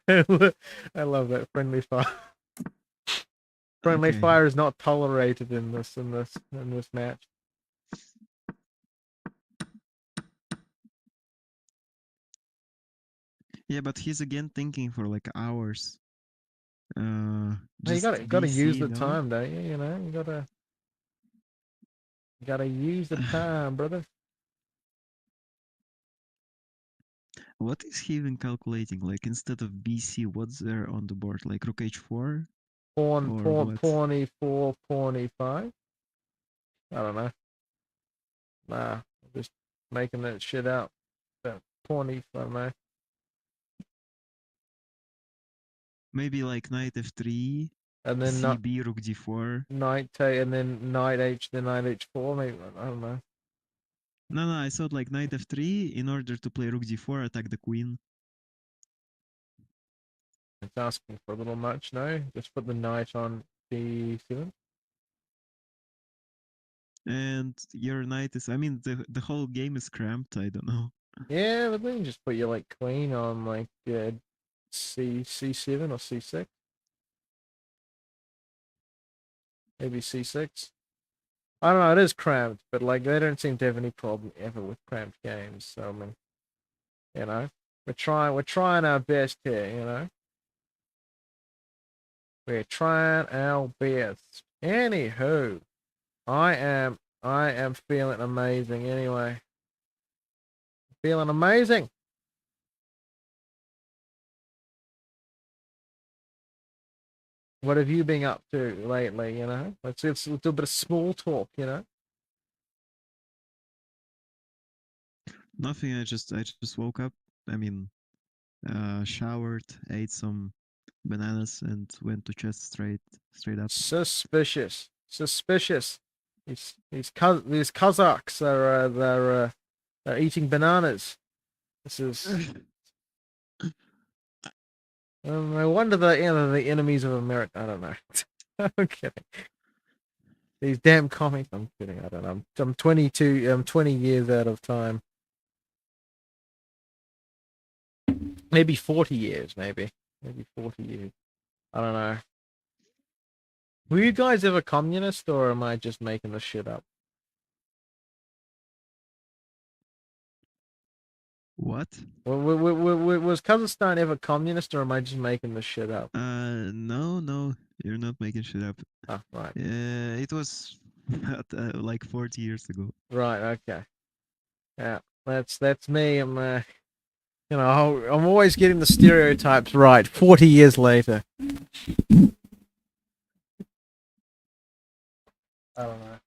don't know. I love that friendly fire. Friendly Okay, fire is not tolerated in this match. yeah, but he's again thinking for like hours. You Just gotta use BC, the no? time, don't you? You know, you gotta use the time, brother. What is he even calculating? Like instead of BC, what's there on the board? Like rook h4 or what? Pawn e4, pawn e5. I don't know. Nah, I'm just making that shit up. That pawn e5, man. Maybe like knight f3, And then not cb, rook d4. knight take, and then knight h, then knight h4. Maybe I don't know. No, I thought like knight f3 in order to play rook d4, attack the queen. It's asking for a little much. No, just put the knight on d7. And your knight is, I mean, the whole game is cramped. I don't know. Yeah, but then just put your like queen on like c7 or c6. Maybe c6. I don't know. It is cramped, but like they don't seem to have any problem ever with cramped games. So I mean, you know, we're trying our best here. You know, we're trying our best. Anywho, I am feeling amazing. Anyway, feeling amazing. What have you been up to lately? You know, let's do a bit of small talk. You know. Nothing. I just woke up. I mean, showered, ate some bananas, and went to chess straight up. Suspicious. Suspicious. These Kazakhs are they're eating bananas. This is no wonder the enemies of America. I don't know. I'm kidding. These damn comics. I'm kidding. I don't know. I'm 22. I'm 20 years out of time. Maybe 40 years. Maybe 40 years. I don't know. Were you guys ever communist, or am I just making this shit up? What? Was Kazakhstan ever communist, or am I just making this shit up? No, you're not making shit up. Oh, right. It was like 40 years ago. Right. Okay. Yeah. That's me. I'm always getting the stereotypes right. 40 years later. I don't know.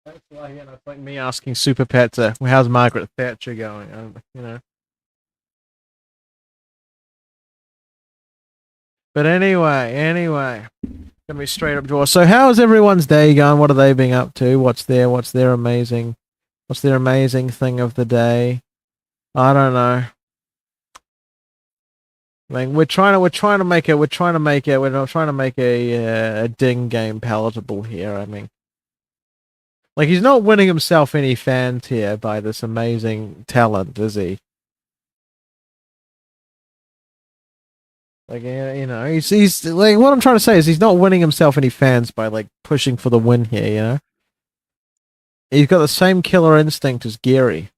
That's like, it's like me asking Super Pets, how's Margaret Thatcher going? You know. But anyway, gonna be straight up draw. So how's everyone's day going? What are they being up to? What's their amazing thing of the day? I don't know. I mean, we're not trying to make a Ding game palatable here. I mean, like he's not winning himself any fans here by this amazing talent, is he? Like he's like what I'm trying to say is he's not winning himself any fans by like pushing for the win here. You know, he's got the same killer instinct as Gary.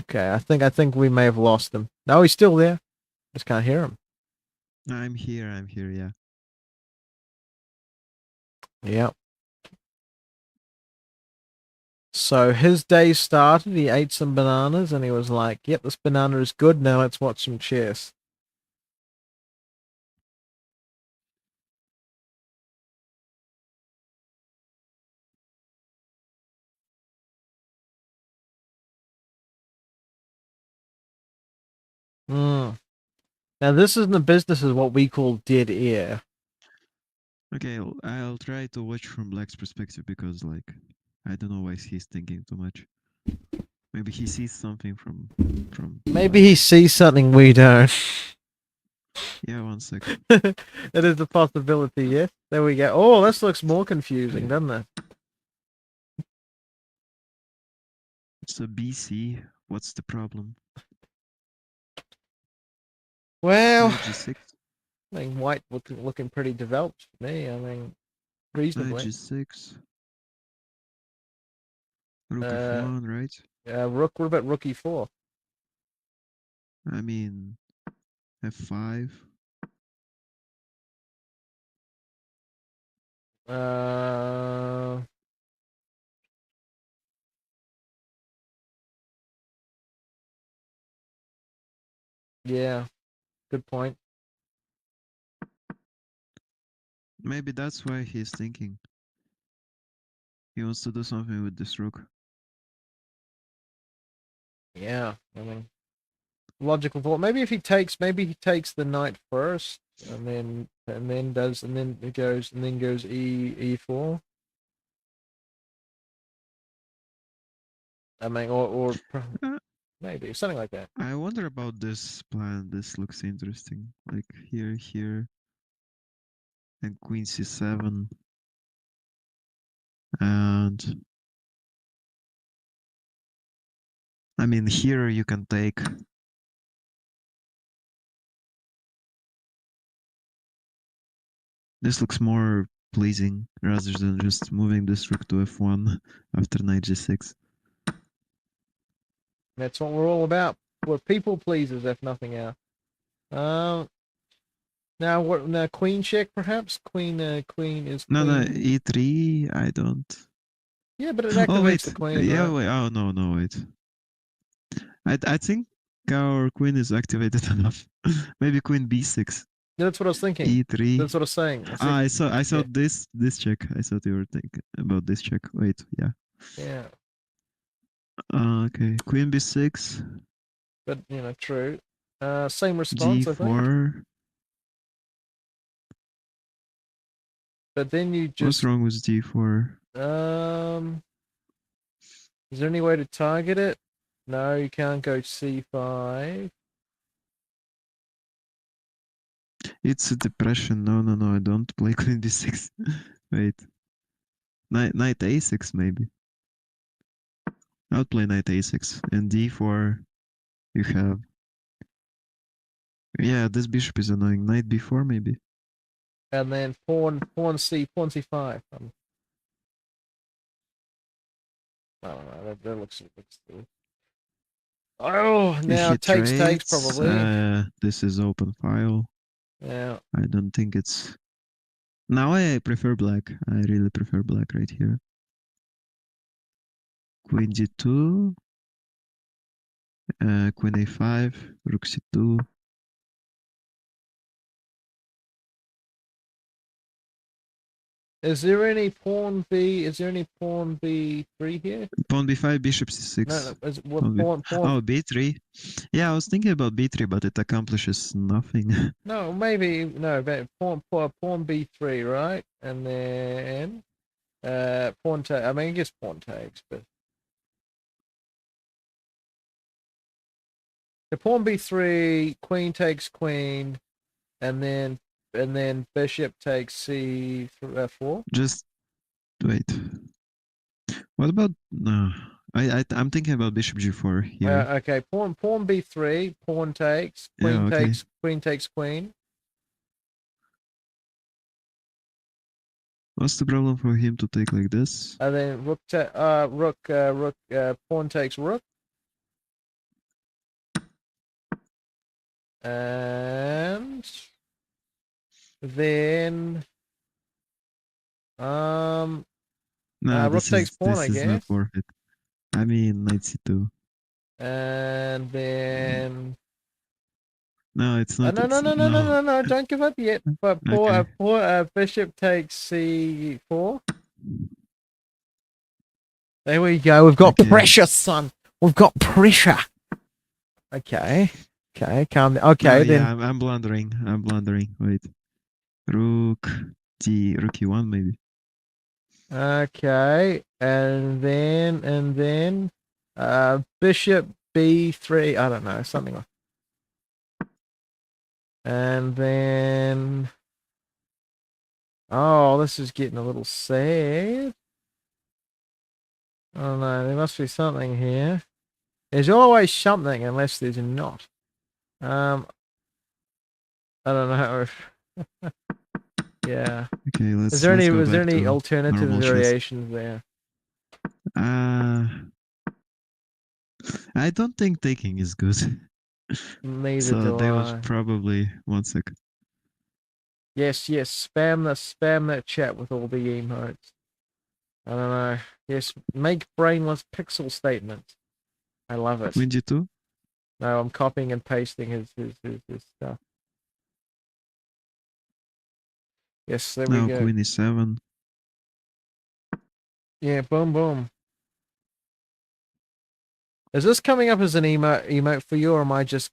Okay, I think we may have lost him. No, he's still there. Just can't hear him. I'm here, yeah. Yep. So his day started. He ate some bananas and he was like, "Yep, this banana is good. Now let's watch some chess." Now, this is in the business of what we call dead air. Okay, I'll try to watch from Black's perspective because, like, I don't know why he's thinking too much. Maybe he sees something from Maybe Black. he sees something we don't. Yeah, 1 sec. It is a possibility, yes. There we go. Oh, this looks more confusing, Okay. doesn't it? So BC, what's the problem? Well, Knight G6. I mean, white looking pretty developed to me. I mean, Knight reasonably. G6. Rook Uh, F1, right? Rook. What about Rook E4? I mean, F5. Uh, yeah, good point. Maybe that's why he's thinking. He wants to do something with this rook. Yeah, I mean, logical thought. Maybe maybe he takes the knight first, and then it goes E4. I mean, Uh, maybe something like that. I wonder about this plan. This looks interesting. Like here, and Queen C7. And I mean, here you can take. This looks more pleasing rather than just moving this rook to F1 after Knight G6. That's what we're all about. We're people pleasers, if nothing else. Um, now what? Now queen check, perhaps. Queen is No, no, queen. E3. I don't. Yeah, but it Oh activates the wait, queen, yeah, right? wait. Oh no, no, wait. I think our queen is activated enough. Maybe Queen B6, That's what I was thinking. E3. That's what I was saying. I said, Ah, I saw yeah, this check. I thought you were thinking about this check. Wait, yeah. yeah. Okay, Queen B6, But true. Same response, I think. D4. But then you What's just wrong with D4? um. Is there any way to target it? No, you can't go C5. It's a depression. No, no, no. I don't play Queen B6. Wait, Knight A6 maybe. I'll play Knight A6 and D4. You have. Yeah, this bishop is annoying. Knight B4 maybe. And then pawn C5. I don't know. That looks. Oh, If now he takes trades, probably. this is open file. Yeah. I don't think it's. Now I prefer black. I really prefer black right here. Queen D2, Queen A5, Rook C2. Is there any pawn B? Is there any pawn B3 here? Pawn B5, Bishop No, C6. no. What Pawn B. pawn? Oh, B3. Yeah, I was thinking about B3, but it accomplishes nothing. No, maybe no. But pawn B3, right? And then pawn take. I mean, I guess pawn takes, but the pawn B3, queen takes queen, and then bishop takes C4. Just wait. What about no? I'm thinking about Bishop G4 here. Okay, pawn B3, pawn takes, Yeah, okay. queen takes queen. What's the problem for him to take like this? And then pawn takes rook. And then No, rook this takes is pawn, I this is not guess. worth it. I mean, Knight C2. And then No, it's not. no, no, It's no, no, no, no. no, no, don't give up yet. But Okay. bishop takes C4. There we go. We've got Okay. pressure, son. We've got pressure. Okay. Okay, calm down. Oh Okay, then. yeah, I'm blundering. I'm blundering. Wait. Rook rook e1 maybe. Okay, and then, bishop b3. I don't know, something like. And then, oh, this is getting a little sad. Oh no, there must be something here. There's always something, unless there's not. I don't know. Yeah. Okay, Is let's there any? go Was there back any to alternative normal chess. variations there? Uh I don't think taking is good. Neither So do there was I. probably 1 sec. Yes, yes. Spam that chat with all the emotes. I don't know. Yes, make brainless pixel statements. I love it. Queen g2. No, I'm copying and pasting his stuff. Yes, there we Now go. queen e7. Yeah, boom, boom. Is this coming up as an emote for you, or am I just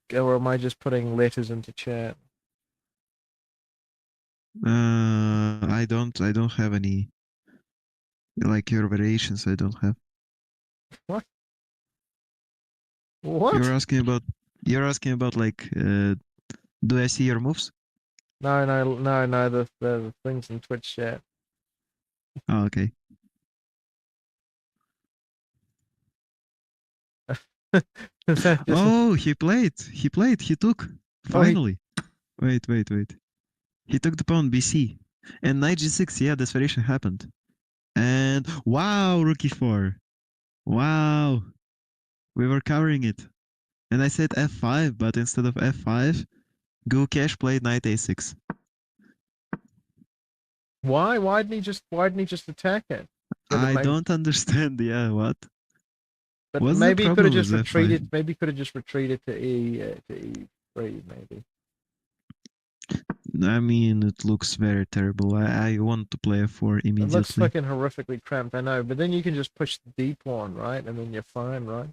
putting letters into chat? I don't have any like your variations. I don't have. What? You're What? asking about you're asking about like do I see your moves? No, no, no, no. The things in Twitch chat. Oh, okay. Is that just? Oh, he played. He played. He took. Oh, he. Finally. Wait. He took the pawn BC. And knight g6, yeah, this variation happened. And wow, rook e4. Wow. We were covering it. And I said f5, but instead of f5, Gukesh played knight a6. Why? Why didn't he just attack it? Could have I maybe. don't understand, yeah, what? But What's the maybe he could have problem just with f5? retreated. Maybe he could have just retreated to e3. Maybe. I mean, it looks very terrible. I want to play f4 It looks immediately. fucking horrifically cramped. I know, but then you can just push the D pawn, right? And then you're fine, right?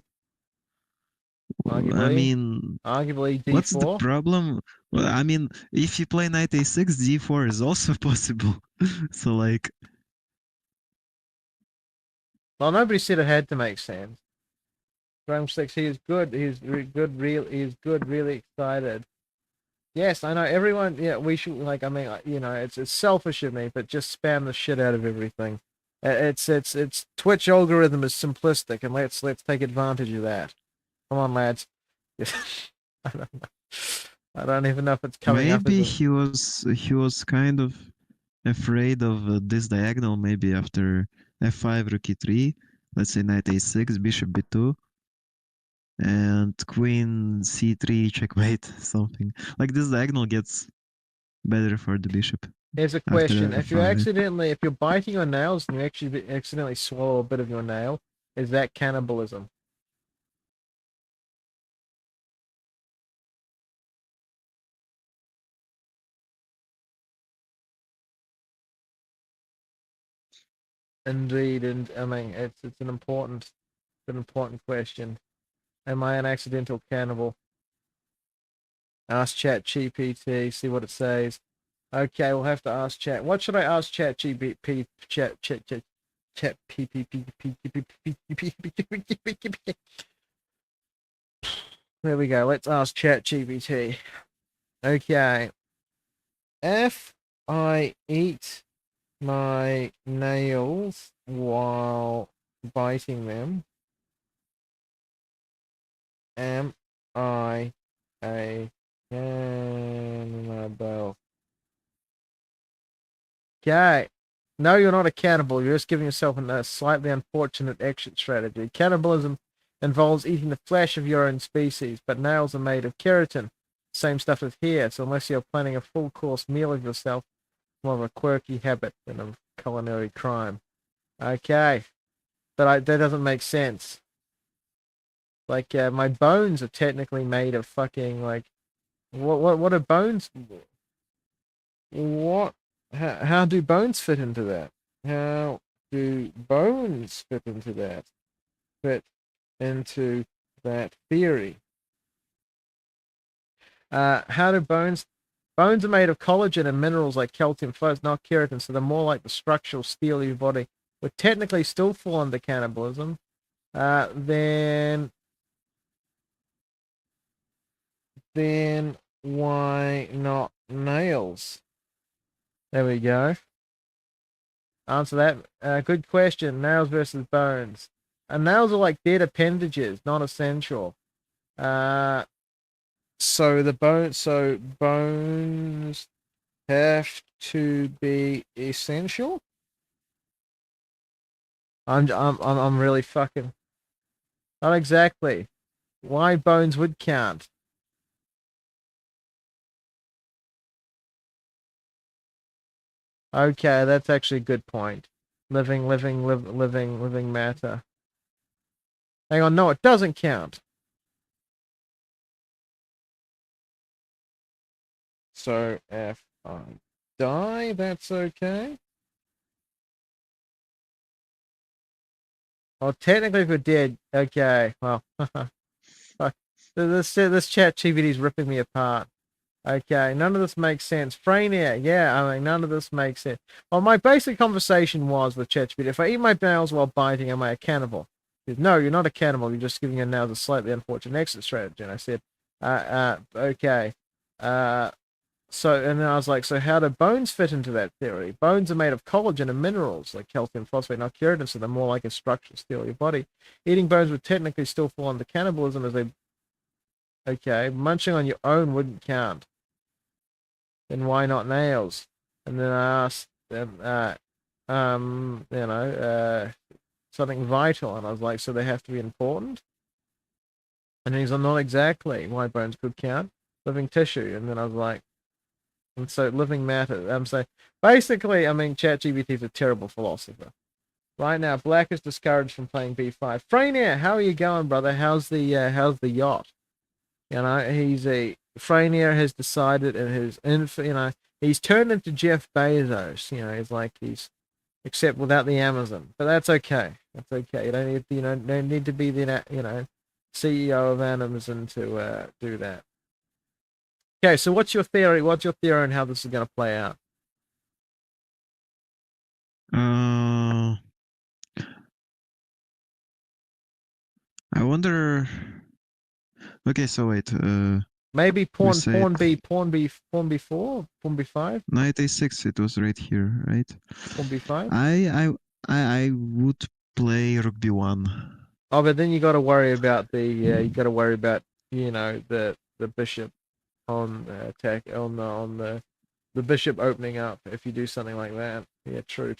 I Arguably, mean, arguably what's the D4. problem? Well, I mean, if you play knight a6, d4 is also possible. So like, Well, nobody said it had to make sense. Round 6, he is good. He's good. He's good. Really excited. Yes, I know. Everyone. Yeah, we should like. I mean, it's selfish of me, but just spam the shit out of everything. It's Twitch algorithm is simplistic, and let's take advantage of that. Come on, lads. I don't know. I don't even know if it's coming up as maybe a. he was kind of afraid of this diagonal. Maybe after f5, rook e3, let's say knight a6, bishop b2, and queen c3 checkmate, something like this diagonal gets better for the bishop Here's a after question: f5. if you're biting your nails and you actually accidentally swallow a bit of your nail, is that cannibalism? Indeed, and I mean it's an important question. Am I an accidental cannibal? Ask Chat GPT, see what it says. Okay, we'll have to ask Chat. What should I ask Chat GPT? Chat There we go. Let's ask Chat GPT. Okay. If I eat my nails while biting them, am I a cannibal? Okay. No, you're not a cannibal. You're just giving yourself a slightly unfortunate exit strategy. Cannibalism involves eating the flesh of your own species, but nails are made of keratin. Same stuff as hair, so unless you're planning a full course meal of yourself, it's more of a quirky habit than a culinary crime. Okay. But that doesn't make sense. Like, my bones are technically made of fucking, like, what are bones? What? How do bones fit into that? How do bones fit into that? Fit into that theory? How do bones? Bones are made of collagen and minerals like calcium, phosphorus, not keratin, so they're more like the structural steel of your body. Would technically still fall under cannibalism. Then why not nails? There we go. Answer that. Good question. Nails versus bones. Nails are like dead appendages, not essential. Uh, so bones have to be essential. I'm really fucking. Not exactly. Why bones would count? Okay, that's actually a good point. Living matter. Hang on, no, it doesn't count. So if I die, that's okay. Well, technically, if we're dead, okay. Well, fuck. This chat GPT is ripping me apart. Okay, none of this makes sense. Frania, yeah, I mean, none of this makes sense. Well, my basic conversation was with ChatGPT, if I eat my nails while biting, am I a cannibal? He said, no, you're not a cannibal. You're just giving your nails a slightly unfortunate exit strategy. And I said, okay. And then I was like, so how do bones fit into that theory? Bones are made of collagen and minerals like calcium, phosphate, not keratin, so they're more like a structural steel of your body. Eating bones would technically still fall under cannibalism as they, okay, munching on your own wouldn't count. Then why not nails? And then I asked them, something vital, and I was like, so they have to be important? And he's like, not exactly. Why bones could count? Living tissue. And then I was like, and so living matter. So basically, I mean, ChatGPT is a terrible philosopher. Right now, Black is discouraged from playing B5. Freynier, how are you going, brother? How's the yacht? You know, Freynier has decided in his he's turned into Jeff Bezos. You know, he's except without the Amazon. But that's okay. That's okay. You don't need to be the CEO of Amazon to do that. Okay, so what's your theory? What's your theory on how this is going to play out? I wonder. Okay, so wait. Maybe pawn it... pawn B4, pawn B5. Knight A6. It was right here, right? Pawn B5. I would play Rook B1. Oh, but then you got to worry about the bishop on attack on the bishop opening up if you do something like that. Yeah, true.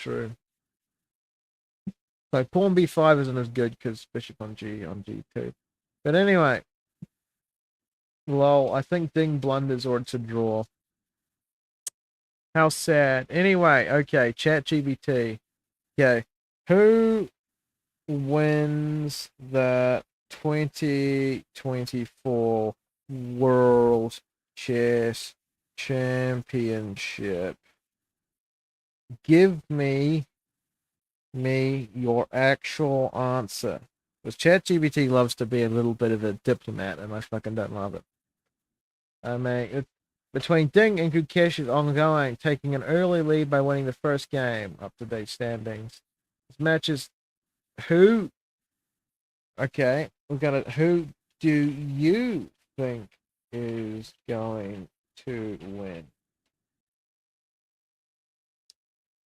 So pawn B5 isn't as good because bishop on G2. But anyway, lol, I think Ding blunders or it's a draw. How sad. Anyway, okay, ChatGPT. Okay, who wins the 2024 World Chess Championship? Give me your actual answer. Because ChatGPT loves to be a little bit of a diplomat, and I fucking don't love it. I mean, between Ding and Gukesh is ongoing, taking an early lead by winning the first game. Up-to-date standings. This match is who? Okay, we've got it. Who do you think is going to win?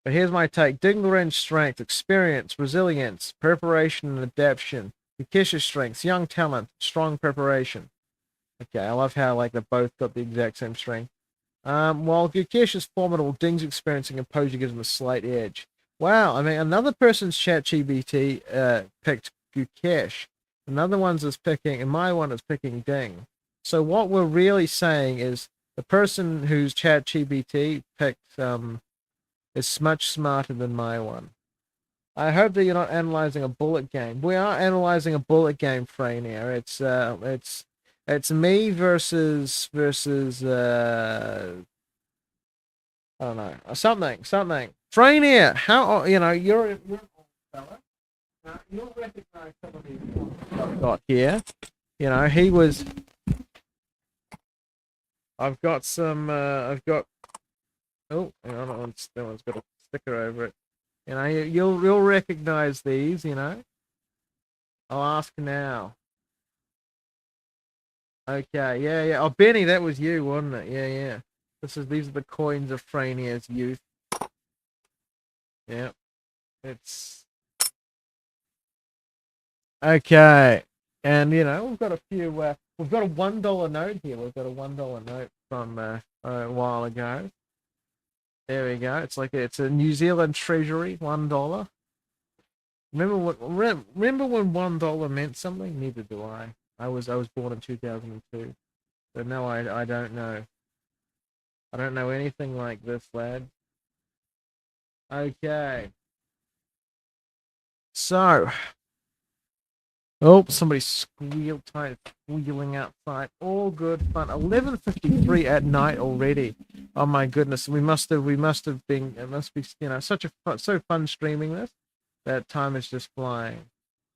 But here's my take. Dingleren's strength, experience, resilience, preparation, and adaptation. Gukesh's strengths, young talent, strong preparation. Okay, I love how they both got the exact same strength. While Gukesh is formidable, Ding's experiencing composure gives him a slight edge. Wow, I mean, another person's ChatGPT picked Gukesh. Another one's is picking, and my one is picking Ding. So what we're really saying is the person whose ChatGPT picked is much smarter than my one. I hope that you're not analyzing a bullet game. We are analyzing a bullet game, Freynier. It's me versus I don't know, something. Freynier, how you're an old fella. You'll recognize some of these I've got here. He was I've got some. I've got. Oh, hang on, that one's got a sticker over it. You know, you'll recognize these. You know. I'll ask now. Okay, yeah, yeah. Oh, Benny, that was you, wasn't it? Yeah, yeah. These are the coins of Frania's youth. Yeah, it's okay. And you know, we've got a few. We've got a $1 note here. We've got a $1 note from a while ago. There we go. It's a New Zealand Treasury, $1. Remember when $1 meant something? Neither do I. I was born in 2002, so no, I don't know. I don't know anything like this, lad. Okay. So, oh, somebody squealing outside. All good fun. 11:53 at night already. Oh my goodness, we must have been. It must be, so fun streaming this. That time is just flying.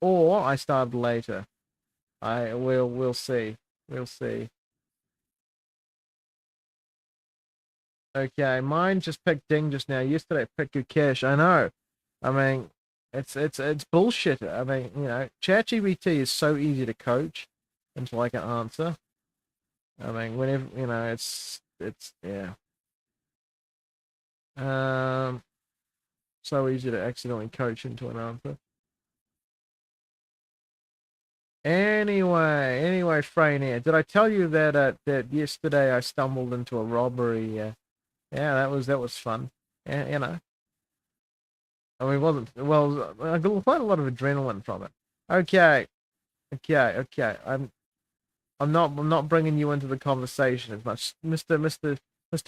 Or I started later. We'll see. We'll see. Okay, mine just picked Ding just now. Yesterday it picked Gukesh. I know. I mean, it's bullshit. I mean, ChatGPT is so easy to coach into like an answer. I mean, whenever it's yeah. Um, so easy to accidentally coach into an answer. Anyway, Freynier, did I tell you that yesterday I stumbled into a robbery? Yeah, that was fun. Yeah, I mean, it wasn't well. I got quite a lot of adrenaline from it. Okay, okay. I'm not bringing you into the conversation as much. Mister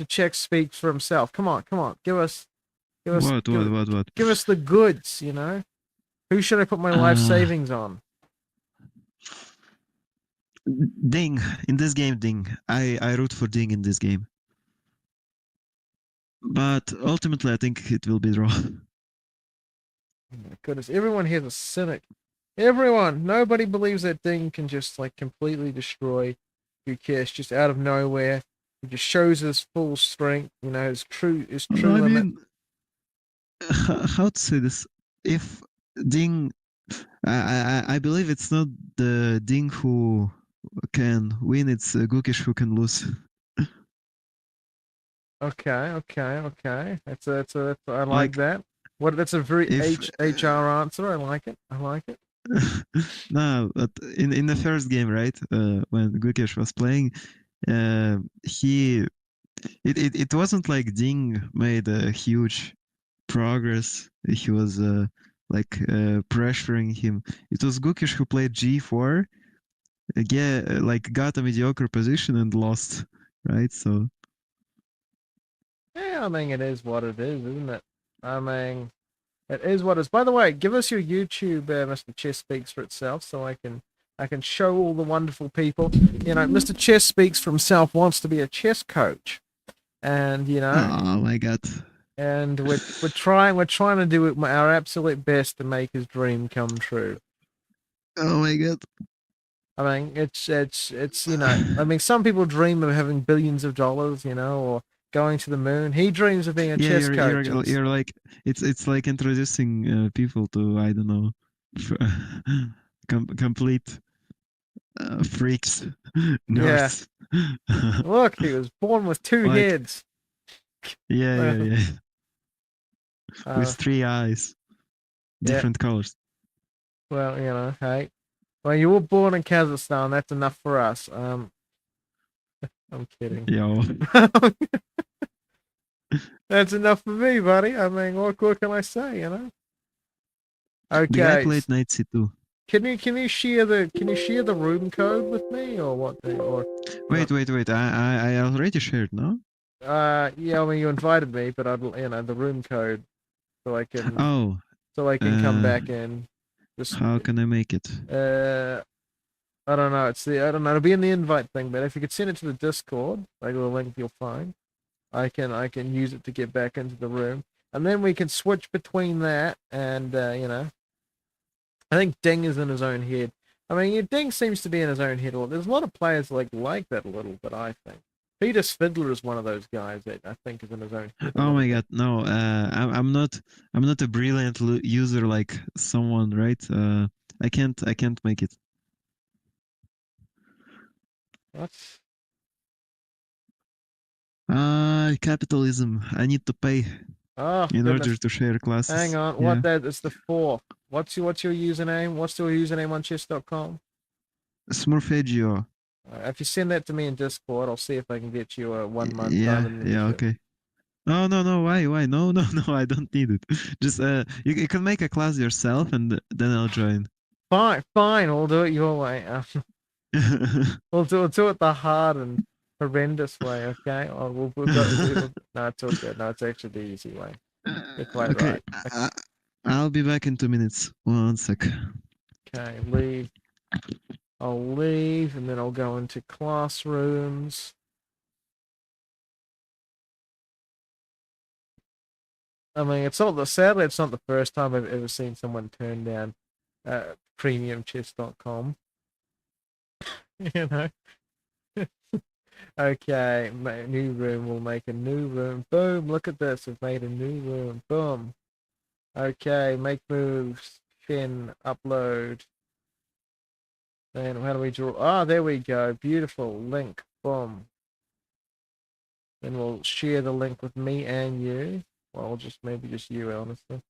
Check speaks for himself. Come on. Give us give us What? give, What? give us the goods. You know, who should I put my life Uh, savings on? Ding in this game. Ding. I root for Ding in this game, but ultimately I think it will be draw. Oh my goodness, everyone here's a cynic. Everyone, nobody believes that Ding can just like completely destroy Gukesh just out of nowhere. He just shows his full strength. You know, his true I limit. mean, how to say this? If Ding, I believe it's not the Ding who can win; it's Gukesh who can lose. Okay. I like Like that. That's a very if HR answer. I like it. I like it. no, but in the first game, right, when Gukesh was playing, he it wasn't like Ding made a huge progress. He was pressuring him. It was Gukesh who played G4, got a mediocre position and lost, right? So Yeah, I mean it is what it is, isn't it? I mean it is what it is. By the way, give us your YouTube, Mr. Chess Speaks for Itself, so I can show all the wonderful people. You know, Mr. Chess Speaks for Himself wants to be a chess coach, and oh my god. and we're trying to do our absolute best to make his dream come true. Oh my god. I mean, it's. I mean, some people dream of having billions of dollars, or going to the moon. He dreams of being a Yeah, chess coach. you're like it's like introducing people to, I don't know, complete freaks, Yeah, nerds. look, he was born with two Like heads. yeah, with uh, 3 eyes, yeah. different colors. Well, hey. Well, you were born in Kazakhstan. That's enough for us. I'm kidding. Yo, That's enough for me, buddy. I mean, what can I say? the guy Okay. played knight c2. Can you share the room code with me or what? Or not? Wait. I already shared, no? Yeah. I mean, you invited me, but the room code so I can Oh, so I can come uh, back in. Just how can I make it? I don't know. I don't know. It'll be in the invite thing, but if you could send it to the Discord, like the link you'll find, I can use it to get back into the room, and then we can switch between that and I think Ding is in his own head. I mean, Ding seems to be in his own head a lot. There's a lot of players like that a little, but I think. Peter Fiddler is one of those guys that I think is in his own head a Oh little my bit. god, no! I'm not a brilliant user like someone, right? I can't make it. What? Capitalism. I need to pay Oh in order goodness. to share Hang classes. on. Yeah. What that is the fourth. What's your username? What's your username on chess.com? Smurfeggio. If you send that to me in Discord, I'll see if I can get you a 1 month Yeah, diamond yeah, membership. okay. No, no, no. Why? No, no, no. I don't need it. Just you can make a class yourself, and then I'll join. Fine, fine. We'll do it your way. We'll do it the hard and horrendous way. Okay. We'll go. No, it's all good. No, it's actually the easy way. You're quite Okay, right. I'll be back in 2 minutes. 1 sec. Okay. Leave. I'll leave, and then I'll go into classrooms. I mean, sadly, it's not the first time I've ever seen someone turn down premiumchess.com. You know? Okay, new room. We'll make a new room. Boom, look at this. We've made a new room. Boom. Okay, make moves. Pin, upload. Then how do we draw? Ah, there we go. Beautiful. Link. Boom. Then we'll share the link with me and you. Well, maybe just you, honestly.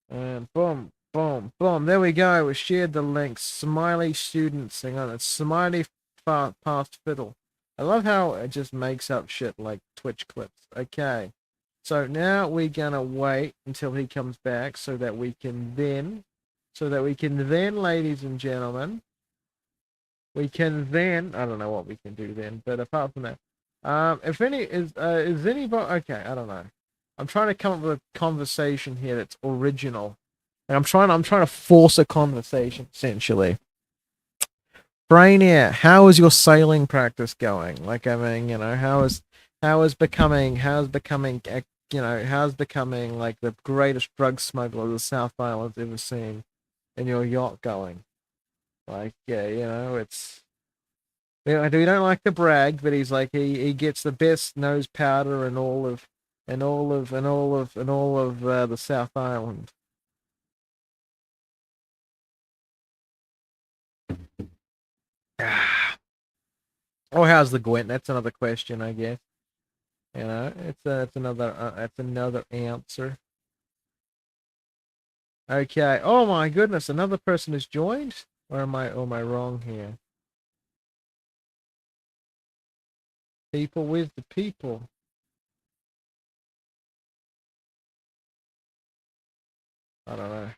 And boom, boom, boom. There we go. We shared the link. Smiley student sing on it. Smiley past fiddle. I love how it just makes up shit like Twitch clips. Okay. So now we're gonna wait until he comes back so that we can then, ladies and gentlemen, we can then, I don't know what we can do then, but apart from that, if any is anybody okay? I don't know. I'm trying to come up with a conversation here that's original. And I'm trying to force a conversation essentially. Brainier, how is your sailing practice going? Like, I mean, how's becoming like the greatest drug smuggler the South Island's ever seen in your yacht going? Like, yeah, it's we don't like to brag, but he's like he gets the best nose powder in all of the South Island. Or how's the Gwent? That's another question, I guess. It's another answer. Okay. Oh my goodness, another person has joined. Or am I wrong here? People with the people. I don't know.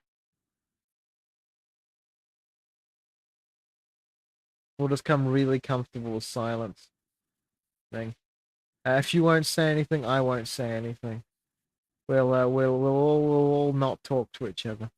We'll just come really comfortable with silence. Thing. If you won't say anything, I won't say anything. We'll all not talk to each other.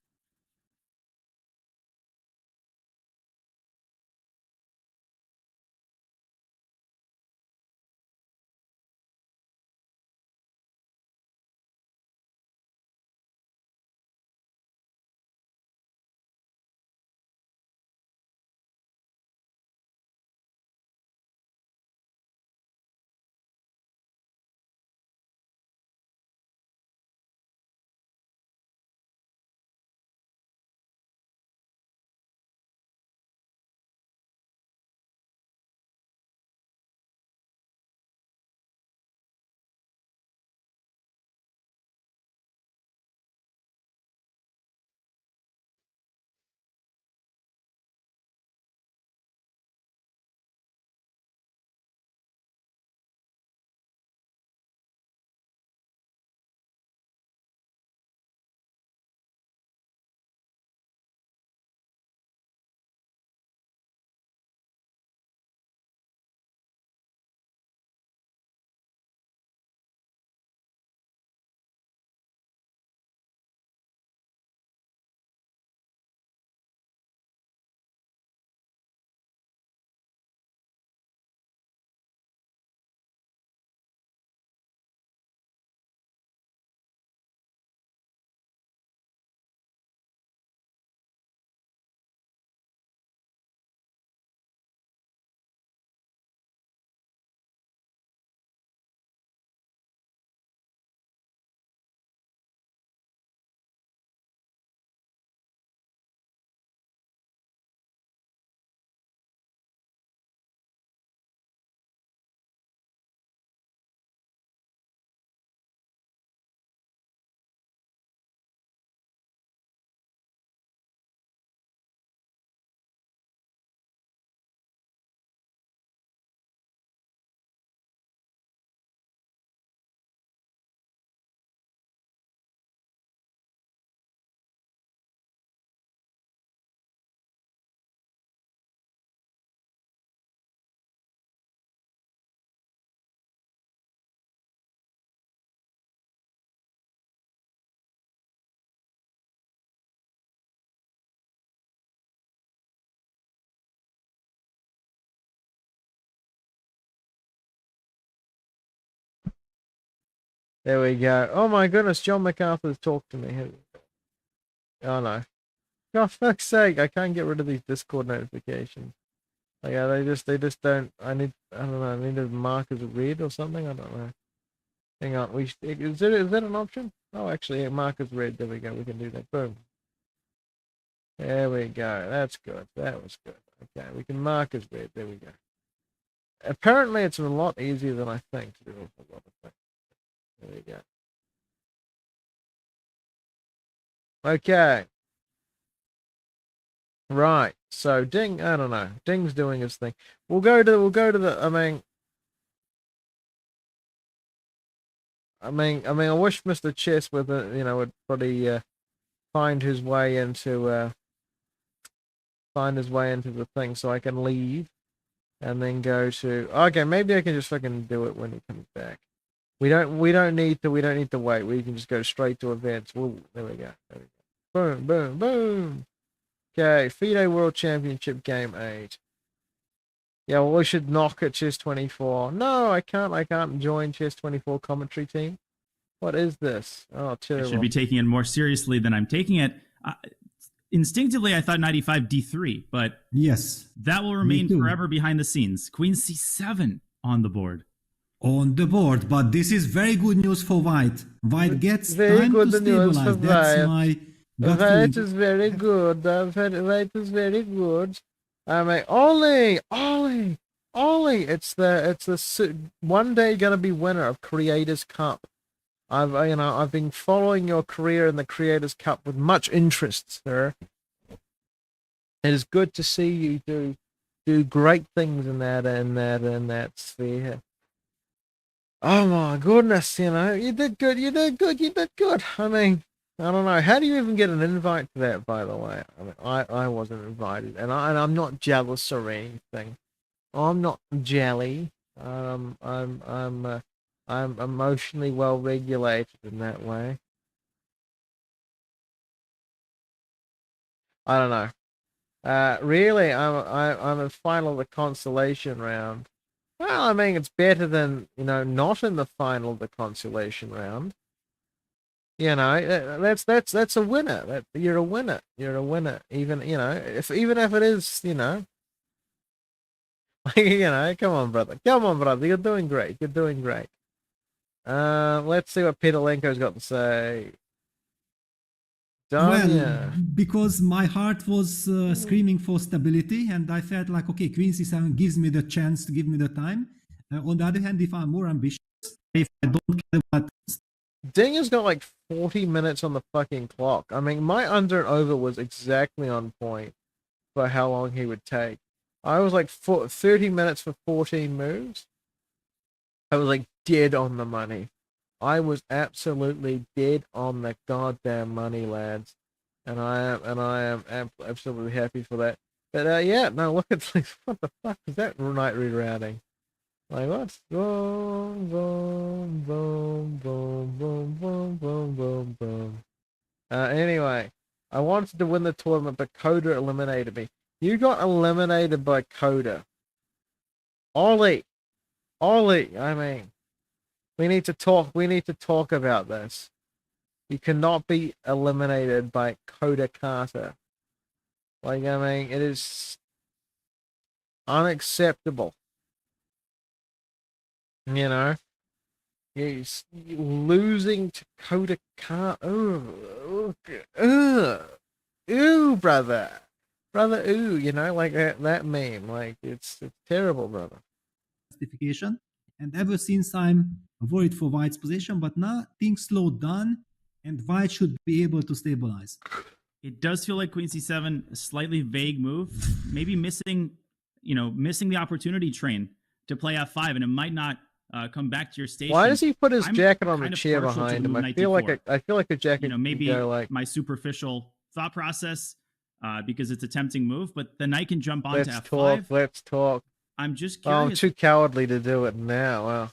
There we go. Oh my goodness, John MacArthur's talked to me. Oh no. God fuck's sake, I can't get rid of these Discord notifications. Like, yeah, they just don't. I don't know. I need to mark as red or something. I don't know. Hang on. Is that an option? Oh, actually, mark as red. There we go. We can do that. Boom. There we go. That's good. That was good. Okay, we can mark as red. There we go. Apparently, it's a lot easier than I think to do a lot of things. There we go. Okay. Right. So Ding, I don't know. Ding's doing his thing. We'll go to the. I wish Mr. Chess would probably find his way into the thing so I can leave and then go to. Okay, maybe I can just fucking do it when he comes back. We don't need to wait. We can just go straight to events. There we go. Boom, boom, boom. Okay, FIDE World Championship Game 8. Yeah, well, we should knock at Chess24. No, I can't join Chess24 commentary team. What is this? Oh, terrible. I should be taking it more seriously than I'm taking it. Instinctively, I thought knight e5 d3, but yes, that will remain forever behind the scenes. Queen c7 on the board. On the board, but this is very good news for White. White gets time to stabilize. That's my gut feeling. That is very good. That is very good. Ollie! It's the one day gonna be winner of Creators Cup. I've been following your career in the Creators Cup with much interest, sir. It is good to see you do great things in that sphere. Oh my goodness, you did good. I don't know. How do you even get an invite to that, by the way? I wasn't invited, and I'm not jealous or anything. I'm not jelly. I'm emotionally well regulated in that way. I don't know. Really, I'm in final of the consolation round. Well, it's better than not in the final of the consolation round. That's a winner. You're a winner. You're a winner. Even if it is come on, brother. You're doing great. Let's see what Peterlenko's got to say. Well, because my heart was screaming for stability, and I felt like, okay, Queen c7 gives me the chance to give me the time. On the other hand, if I'm more ambitious, if I don't care about... Ding has got like 40 minutes on the fucking clock. My under and over was exactly on point for how long he would take. I was like 30 minutes for 14 moves. I was like dead on the money. I was absolutely dead on the goddamn money, lads. And I am absolutely happy for that. But yeah, no, look at this. What the fuck is that night rerouting? Like what? Boom, boom, boom, boom, boom, boom, boom, boom, boom. Anyway, I wanted to win the tournament, but Coda eliminated me. You got eliminated by Coda. Ollie, we need to talk about this. You cannot be eliminated by Coda Carter. It is unacceptable. You're losing to Coda Carter. Ooh, brother, ooh, like that meme. Like it's terrible, brother. Justification. And ever since I'm worried for White's position, but now things slowed down, and White should be able to stabilize. It does feel like Queen c7, a slightly vague move, maybe missing the opportunity train to play f5, and it might not come back to your station. Why does he put his jacket on the chair behind him? I feel like a jacket. Maybe go like my superficial thought process, because it's a tempting move, but the knight can jump onto f5. Let's talk. I'm just curious. I'm too cowardly to do it now. Well,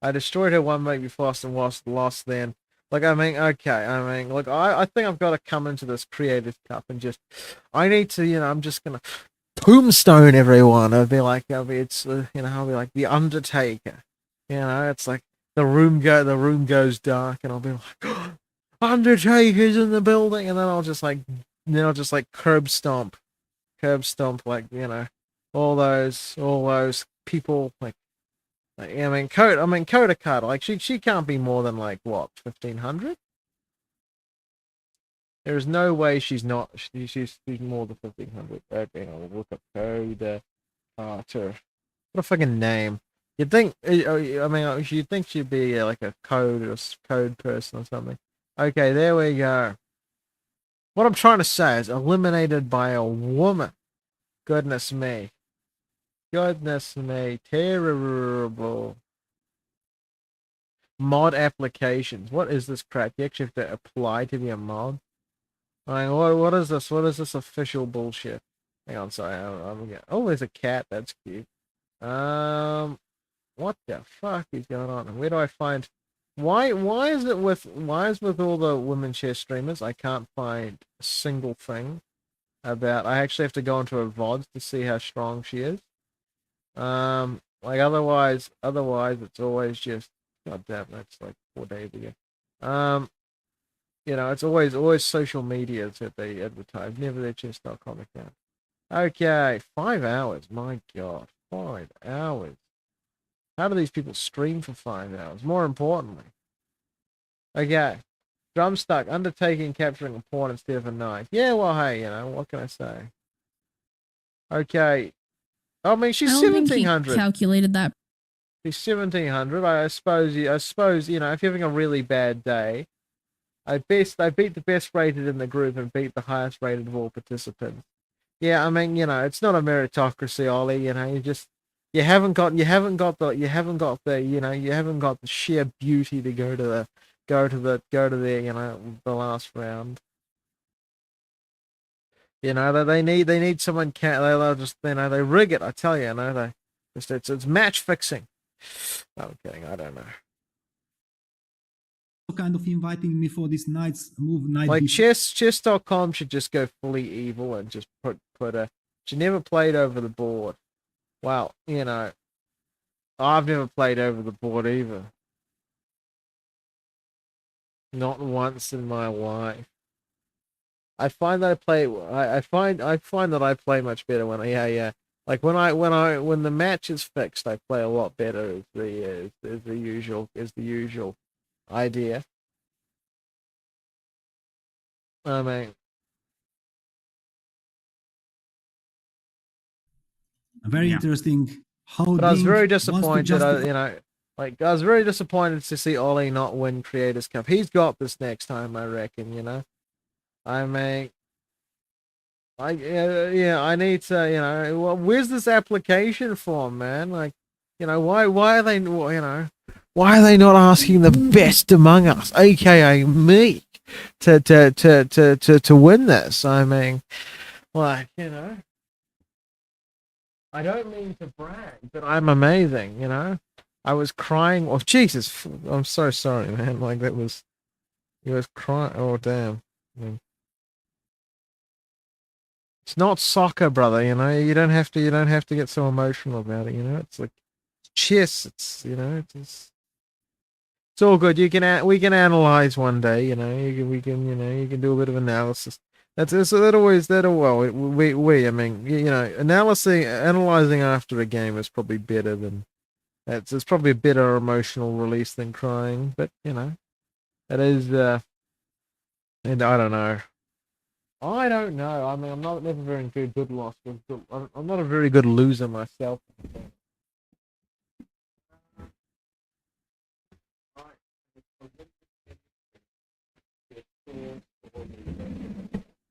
I destroyed her one mate before and lost then. Okay. Look, I think I've got to come into this Creative Cup and I need to, I'm just gonna tombstone everyone. I'll be like the Undertaker. It's like the room goes dark, and I'll be like, Undertaker's in the building, and then I'll just like curb stomp, like, you know, all those people, like I mean, Coda Carter, like she can't be more than like what, 1,500. There is no way she's not. She's more than 1,500. Okay, I'll look up Coda Carter. What a fucking name. You'd think. I mean, you'd think she'd be like a code person or something. Okay, there we go. What I'm trying to say is eliminated by a woman. Goodness me. Goodness me. Terrible. Mod applications. What is this crap? You actually have to apply to be a mod? I mean, what is this? What is this official bullshit? Hang on, sorry. Oh, there's a cat. That's cute. What the fuck is going on? Where do I find? Why is with all the women chess streamers? I can't find a single thing about. I actually have to go into her VODs to see how strong she is. Like otherwise it's always just. God damn, that's like 4 days ago. You know, it's always social media that they advertise, never their chess.com account. Okay, 5 hours. My God, 5 hours. How do these people stream for 5 hours? More importantly. Okay. Drumstuck, undertaking, capturing a pawn instead of a knight. Yeah, well, hey, you know, what can I say? Okay. I mean, she's 1,700. Calculated that. She's 1,700. I suppose, you know, if you're having a really bad day, I beat the best rated in the group and beat the highest rated of all participants. Yeah, I mean, you know, it's not a meritocracy, Ollie. You know, you haven't got the sheer beauty to go to the you know, the last round. You know, that they need someone they'll just, you know, they rig it. I tell you, you know, they just it's match fixing. No, I'm kidding. I don't know. Kind of inviting me for this night's move night. Like chess.com should just go fully evil and just put a. She never played over the board. Well, you know, I've never played over the board either. Not once in my life. I find that I find that I play much better when like when the match is fixed, I play a lot better. Is the usual idea. I mean, very interesting. But I was very disappointed. I was very disappointed to see Ollie not win Creators Cup. He's got this next time, I reckon. You know, I mean, I need to. You know, well, where's this application form, man? Like, you know, why are they? You know, why are they not asking the best among us, aka me, to win this? I mean, like, you know. I don't mean to brag, but I'm amazing, you know? I was crying. Oh, Jesus. I'm so sorry, man. Like, he was crying. Oh, damn. I mean, it's not soccer, brother, you know? You don't have to get so emotional about it, you know? It's like chess. It's, you know, it's all good. We can analyze one day, you know? You can do a bit of analysis. I mean, you know, analyzing after a game is probably better than it's probably a better emotional release than crying, but you know, it is and I don't know. I mean, I'm not never very good loss. I'm not a very good loser myself.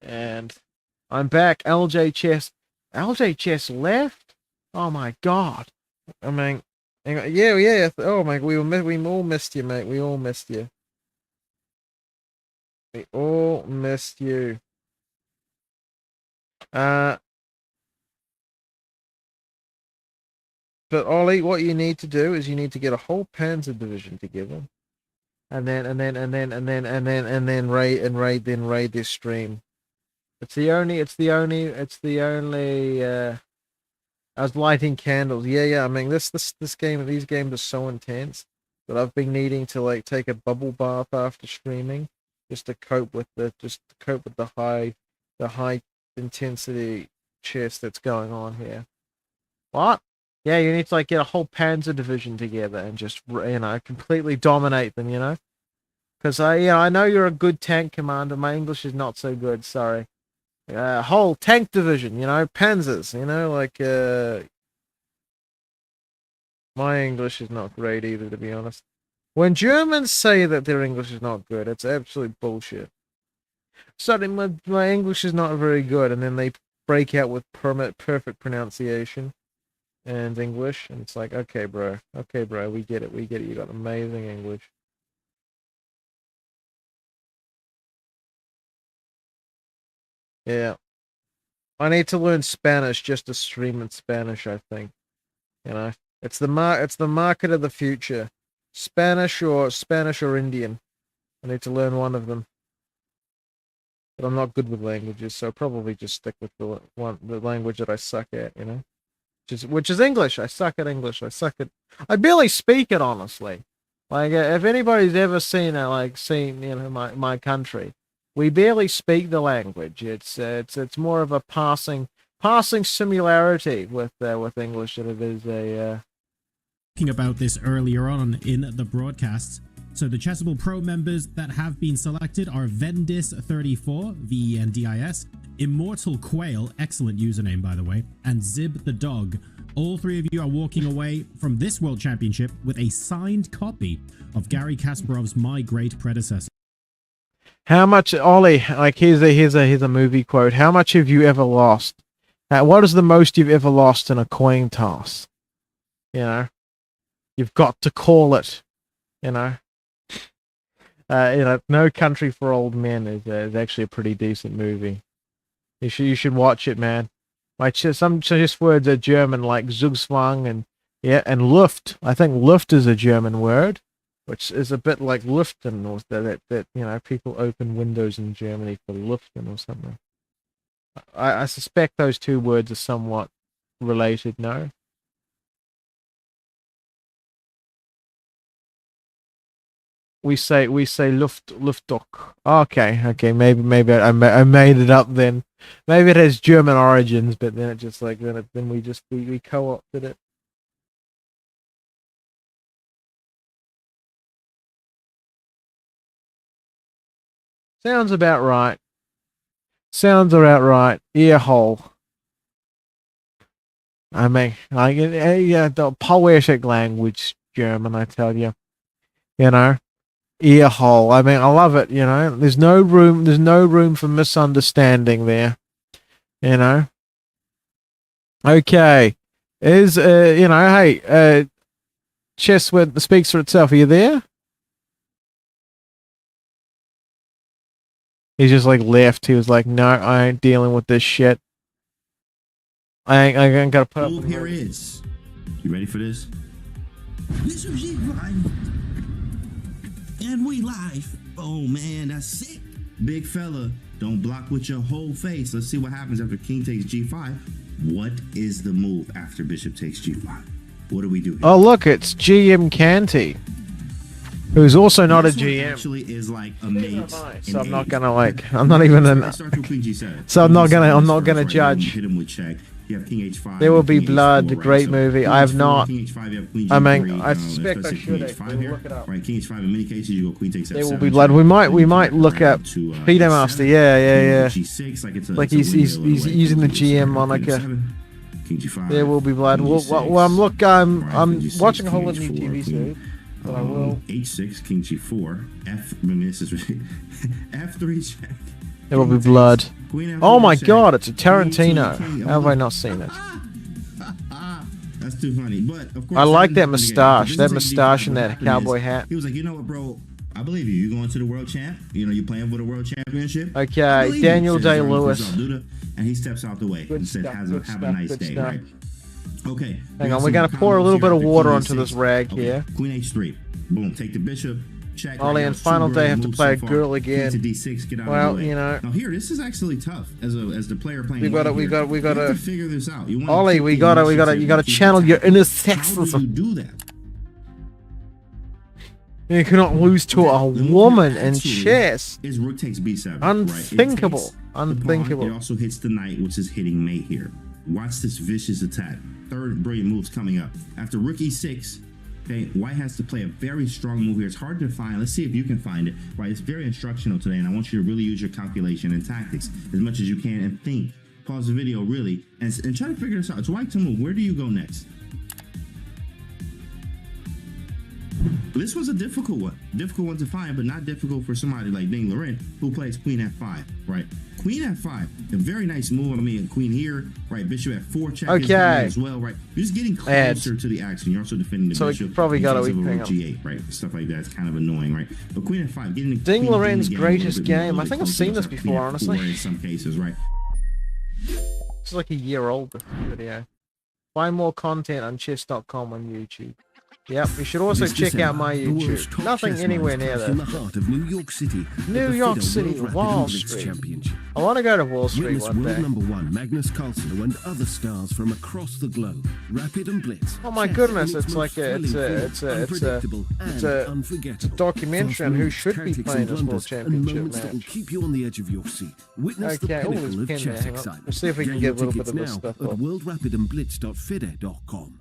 And I'm back. LJ Chess left. Oh my God. I mean, yeah. Oh my, we all missed you, mate. We all missed you. But Ollie, what you need to do is you need to get a whole Panzer division together, and then raid this stream. It's the only. I was lighting candles. Yeah. I mean, these games are so intense. but I've been needing to like take a bubble bath after streaming, just to cope with the high intensity chess that's going on here. What? Yeah, you need to like get a whole Panzer division together and just completely dominate them. Because I know you're a good tank commander. My English is not so good. Sorry. Whole tank division. Panzers. My English is not great either, to be honest. When Germans say that their English is not good, it's absolute bullshit. Suddenly, my English is not very good, and then they break out with perfect pronunciation and English, and it's like, okay, bro, we get it, you got amazing English. Yeah. I need to learn Spanish just to stream in Spanish, I think. It's the market of the future. Spanish or Indian. I need to learn one of them. But I'm not good with languages, so I'll probably just stick with the language that I suck at, which is English. I suck at English. I barely speak it, honestly. Like, if anybody's ever seen my country, we barely speak the language. It's more of a passing similarity with English than it is a. Talking about this earlier on in the broadcast. So the Chessable Pro members that have been selected are Vendis34, VENDIS, Immortal Quail, excellent username by the way, and Zib the Dog. All three of you are walking away from this World Championship with a signed copy of Garry Kasparov's My Great Predecessor. How much, Ollie? Like, here's a movie quote. How much have you ever lost? What is the most you've ever lost in a coin toss? You've got to call it. No Country for Old Men is actually a pretty decent movie. You should watch it, man. Some just words are German, like Zugzwang and Luft. I think Luft is a German word, which is a bit like Luften, or that people open windows in Germany for Luften or something. I suspect those two words are somewhat related. No. We say Luftdruck. Okay. Maybe I made it up then. Maybe it has German origins, but then it just like then we co-opted it. Sounds about right. Ear hole. I mean, the poetic language, German. I tell you, ear hole. I mean, I love it. There's no room for misunderstanding there. Okay, hey, Chess speaks for itself. Are you there? He just like left. He was like, no, I ain't dealing with this shit. I ain't gotta put up. Here is. You ready for this? Bishop G5. And we live. Oh man, that's sick. Big fella, don't block with your whole face. Let's see what happens after king takes G5. What is the move after bishop takes G5? What do we do here? Oh look, it's GM Canty, who's also not a GM. Actually is like a mate. So I'm not gonna like. I'm not even an. So I'm not gonna judge. Hit him with check. You have king H5. There Will Be Blood, H4, great right? movie. So I have not. King H5, you have queen I mean, G3, I suspect I king should H5 actually here. look it up. Right, king H5. In many cases, you go queen takes F7. There Will Be Blood. We might look up Peter Master. Yeah. G6, Like he's using the GM moniker. King G5. There Will Be Blood. Well, I'm watching a whole lot of new TV series. But I will. H6, king G4, F3 check. There Will Be Blood. Oh my God! It's a Tarantino. How have I not seen it? That's too funny. But of course, I like that mustache. That mustache and that cowboy hat. He was like, you know what, bro? I believe you. You're going to the world champ. You're playing for the world championship. Okay, Daniel Day-Lewis. And he steps out the way and said, have a nice day, right? Okay. Hang on, we're gonna pour a little bit of water onto this rag here. Queen H3. Boom. Take the bishop. Check. Ollie, and final day have to play a girl again. To D6, get out well, of the way. Now here, this is actually tough as the player playing. We gotta figure this out. Ollie, you gotta channel your inner sexism. How do you do that? You cannot lose to a The move woman here in actually chess. Is rook takes b7. Unthinkable. Right? It takes the pawn, Unthinkable. it also hits the knight, which is hitting mate here. Watch this vicious attack. Third brilliant move's coming up. After rook e6, okay, white has to play a very strong move here. It's hard to find. Let's see if you can find it. Right, it's very instructional today, and I want you to really use your calculation and tactics as much as you can and think. Pause the video, really, and try to figure this out. It's white to move. Where do you go next? This was a difficult one to find, but not difficult for somebody like Ding Laurent, who plays queen f5, right? Queen f5, a very nice move. I mean, queen here, right? Bishop f4 check is coming as well, right? You're just getting closer to the action. You're also defending the bishop. So probably got to rook hang g8, right? Stuff like that is kind of annoying, right? But queen f5, getting the Ding queen Laurent's game greatest a little game. I bit think I've closer seen to this queen before, f4 honestly. in some cases, right? It's like a year old, this video. Find more content on chess.com on YouTube. Yep, you should also This check out my December, the world's YouTube. top Nothing chess anywhere minds near clash in that. the heart of New York City. at New the York FIDE City, World Rapid Wall and Blitz Street. Championship. I want to go to Wall Street Witness one world day. number one Magnus Carlsen and other stars from across the globe. Rapid and Blitz. Oh my Chess goodness, in its it's most like thrilling form, unpredictable it's and a unforgettable. documentary on Fast who moves, should be tactics playing and this World blunders, and Championship moments that will match. keep you on the edge of your seat. Witness the Okay, oh, there's pinnacle of pin there. chess Hang on. excitement. Let's see if we can Gain get a your little bit tickets of this now stuff at off. worldrapidandblitz.fide.com.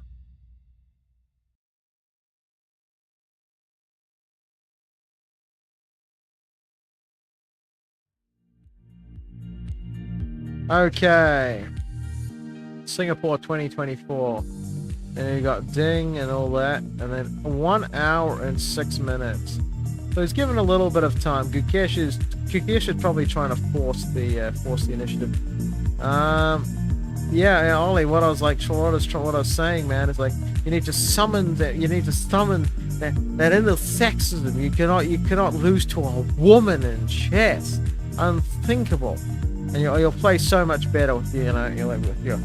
Okay. Singapore 2024. And you got Ding and all that. And then 1 hour and 6 minutes. So he's given a little bit of time. Gukesh is probably trying to force the initiative. Yeah, Ollie, what I was saying, man, is like you need to summon that inner sexism. You cannot lose to a woman in chess. Unthinkable. And you'll play so much better with you're like with your.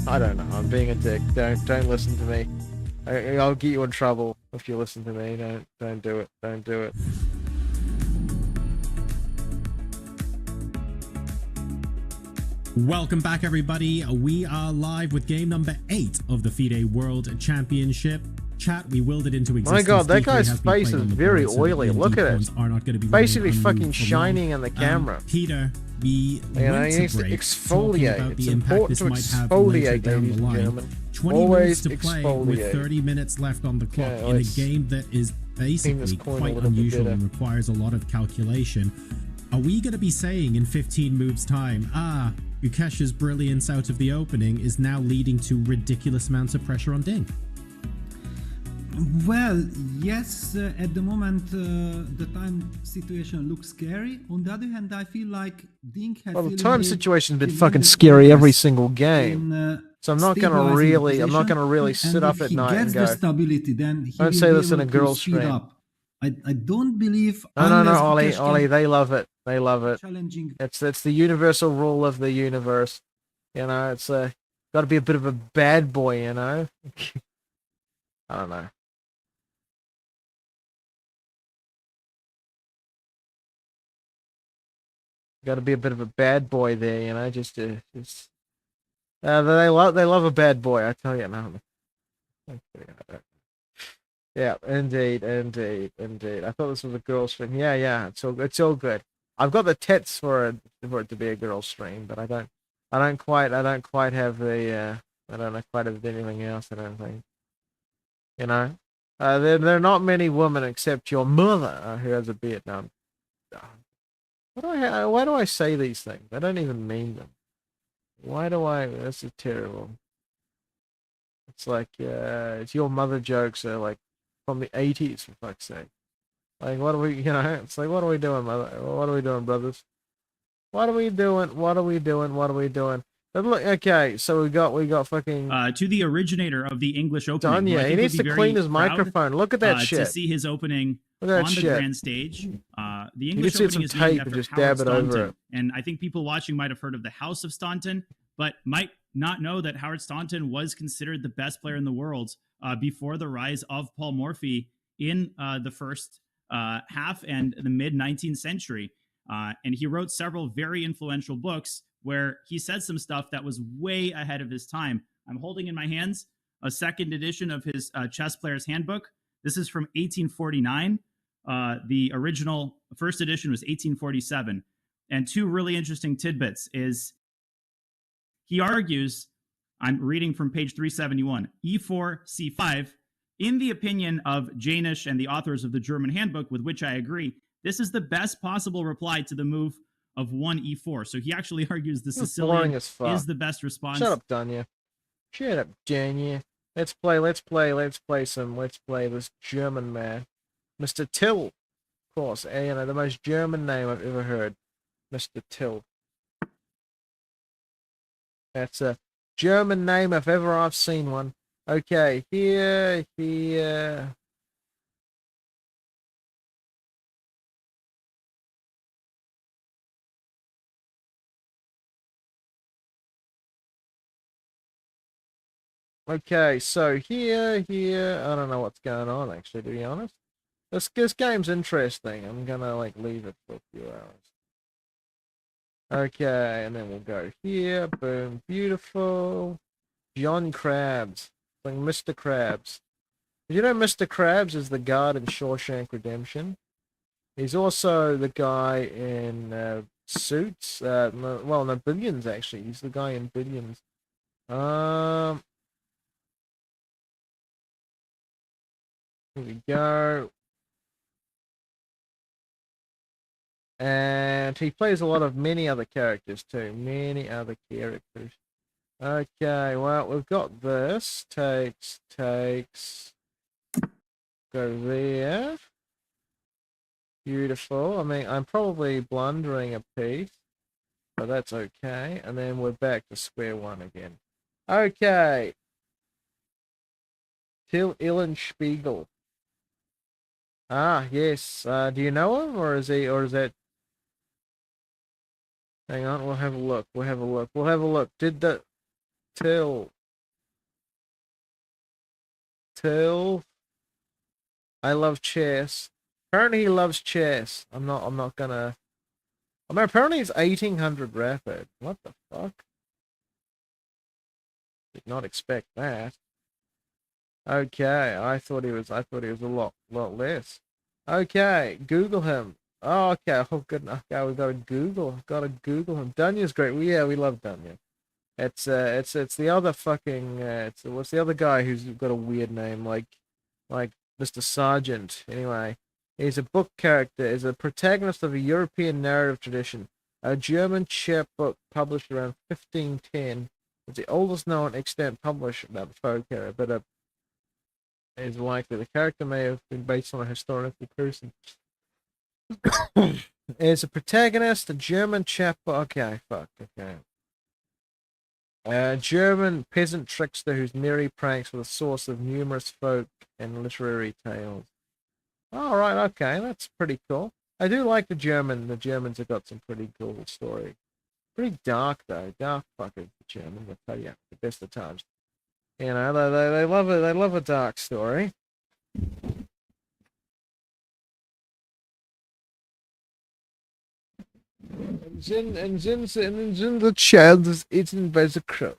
I don't know. I'm being a dick. Don't listen to me. I'll get you in trouble if you listen to me. Don't do it. Don't do it. Welcome back, everybody. We are live with game number 8 of the FIDE World Championship. Chat, we willed it into existence. My God, that D3 guy's has been face played is on the very board, so oily. the Look at pawns it. are not going to be Basically running fucking unmoved for shining long. in the camera. Peter, we You know, went he to needs to break exfoliate. talking about It's the impact important this to might have later exfoliate, down ladies the and line. gentlemen. 20 Always minutes to play with exfoliate. 30 minutes left on the clock Okay, in a let's game that is basically coin a quite little bit unusual better. and requires a lot of calculation. Are we going to be saying in 15 moves time, Ukesh's brilliance out of the opening is now leading to ridiculous amounts of pressure on Ding? Well, yes, at the moment the time situation looks scary. On the other hand, I feel like Ding has Well, the really time made situation's been tremendous fucking scary every progress single game. in, So I'm not gonna stabilizing really, the I'm not position, gonna really and sit up if at he night and gets go. the stability, then he Don't will say be this in able a to girl's speed stream. up. I don't believe No, unless Ollie, Gukesh Ollie, can they love it. They love it. challenging. It's the universal rule of the universe. You know, it's got to be a bit of a bad boy. You know. I don't know. Got to be a bit of a bad boy there. You know, they love a bad boy. I tell you, no. Yeah, indeed. I thought this was a girl stream. Yeah. It's all good. I've got the tits for it to be a girl stream, but I don't quite have the I don't quite have anything else. I don't think. You know, there are not many women except your mother who has a beard. Now, why do I say these things? I don't even mean them. Why do I? This is terrible. It's like it's your mother jokes are like from the 80s, for fuck's sake. Like, what are we, it's like, what are we doing, mother? What are we doing, brothers? What are we doing? But look, okay, so we got fucking to the originator of the English opening. Danya. He needs to clean his microphone. Look at that To shit. see his opening Look at that on the shit. grand stage. The can English see opening some is named tape after and just Howard dab it over Staunton. it. And I think people watching might have heard of the House of Staunton, but might not know that Howard Staunton was considered the best player in the world before the rise of Paul Morphy in the first half and the mid 19th century. And he wrote several very influential books where he said some stuff that was way ahead of his time. I'm holding in my hands a second edition of his Chess Player's Handbook This is from 1849. The original first edition was 1847. And two really interesting tidbits is he argues, I'm reading from page 371, e4, c5. In the opinion of Janisch and the authors of the German handbook, with which I agree, this is the best possible reply to the move of 1 e4. So he actually argues the This is Sicilian boring as fuck. is the best response. Shut up, Danya. Shut up, Danya. Let's play this German man. Mr. Till, of course. You know, the most German name I've ever heard. Mr. Till. That's a German name if ever I've seen one. Okay, here. Okay, so here, I don't know what's going on actually, to be honest. This game's interesting. I'm gonna like leave it for a few hours. Okay, and then we'll go here. Boom, beautiful. John Krabs, like Mr. Krabs. Did you know Mr. Krabs is the guard in Shawshank Redemption? He's also the guy in Suits. No, Billions actually. He's the guy in Billions. Here we go. And he plays a lot of many other characters too. Many other characters. Okay, well, we've got this. Takes. Go there. Beautiful. I mean, I'm probably blundering a piece, but that's okay. And then we're back to square one again. Okay. Till Illenspiegel. Ah, yes. Do you know him, or is that? Hang on, we'll have a look. Did the Till? I love chess. Apparently he loves chess. I'm not gonna. I mean, apparently it's 1800 rapid. What the fuck? Did not expect that. Okay, I thought he was a lot less. Okay, Google him. Oh, okay. Oh, good enough. Okay, we gotta Google him. Dunya's great. Well, yeah, we love Dunya. It's the other fucking what's the other guy who's got a weird name like Mr. Sargent. Anyway, he's a book character. Is a protagonist of a European narrative tradition. A German chapbook published around 1510. It's the oldest known extant published about the folk era, but is likely the character may have been based on a historical person. As a protagonist, a German chapbook. Okay, fuck. Okay. A German peasant trickster whose merry pranks were the source of numerous folk and literary tales. All right, okay, that's pretty cool. I do like the German. The Germans have got some pretty cool story. Pretty dark though. Dark fuckers, the Germans. I tell you, the best of times. You know, they love it. They love a dark story. And then the child is eaten by the crow.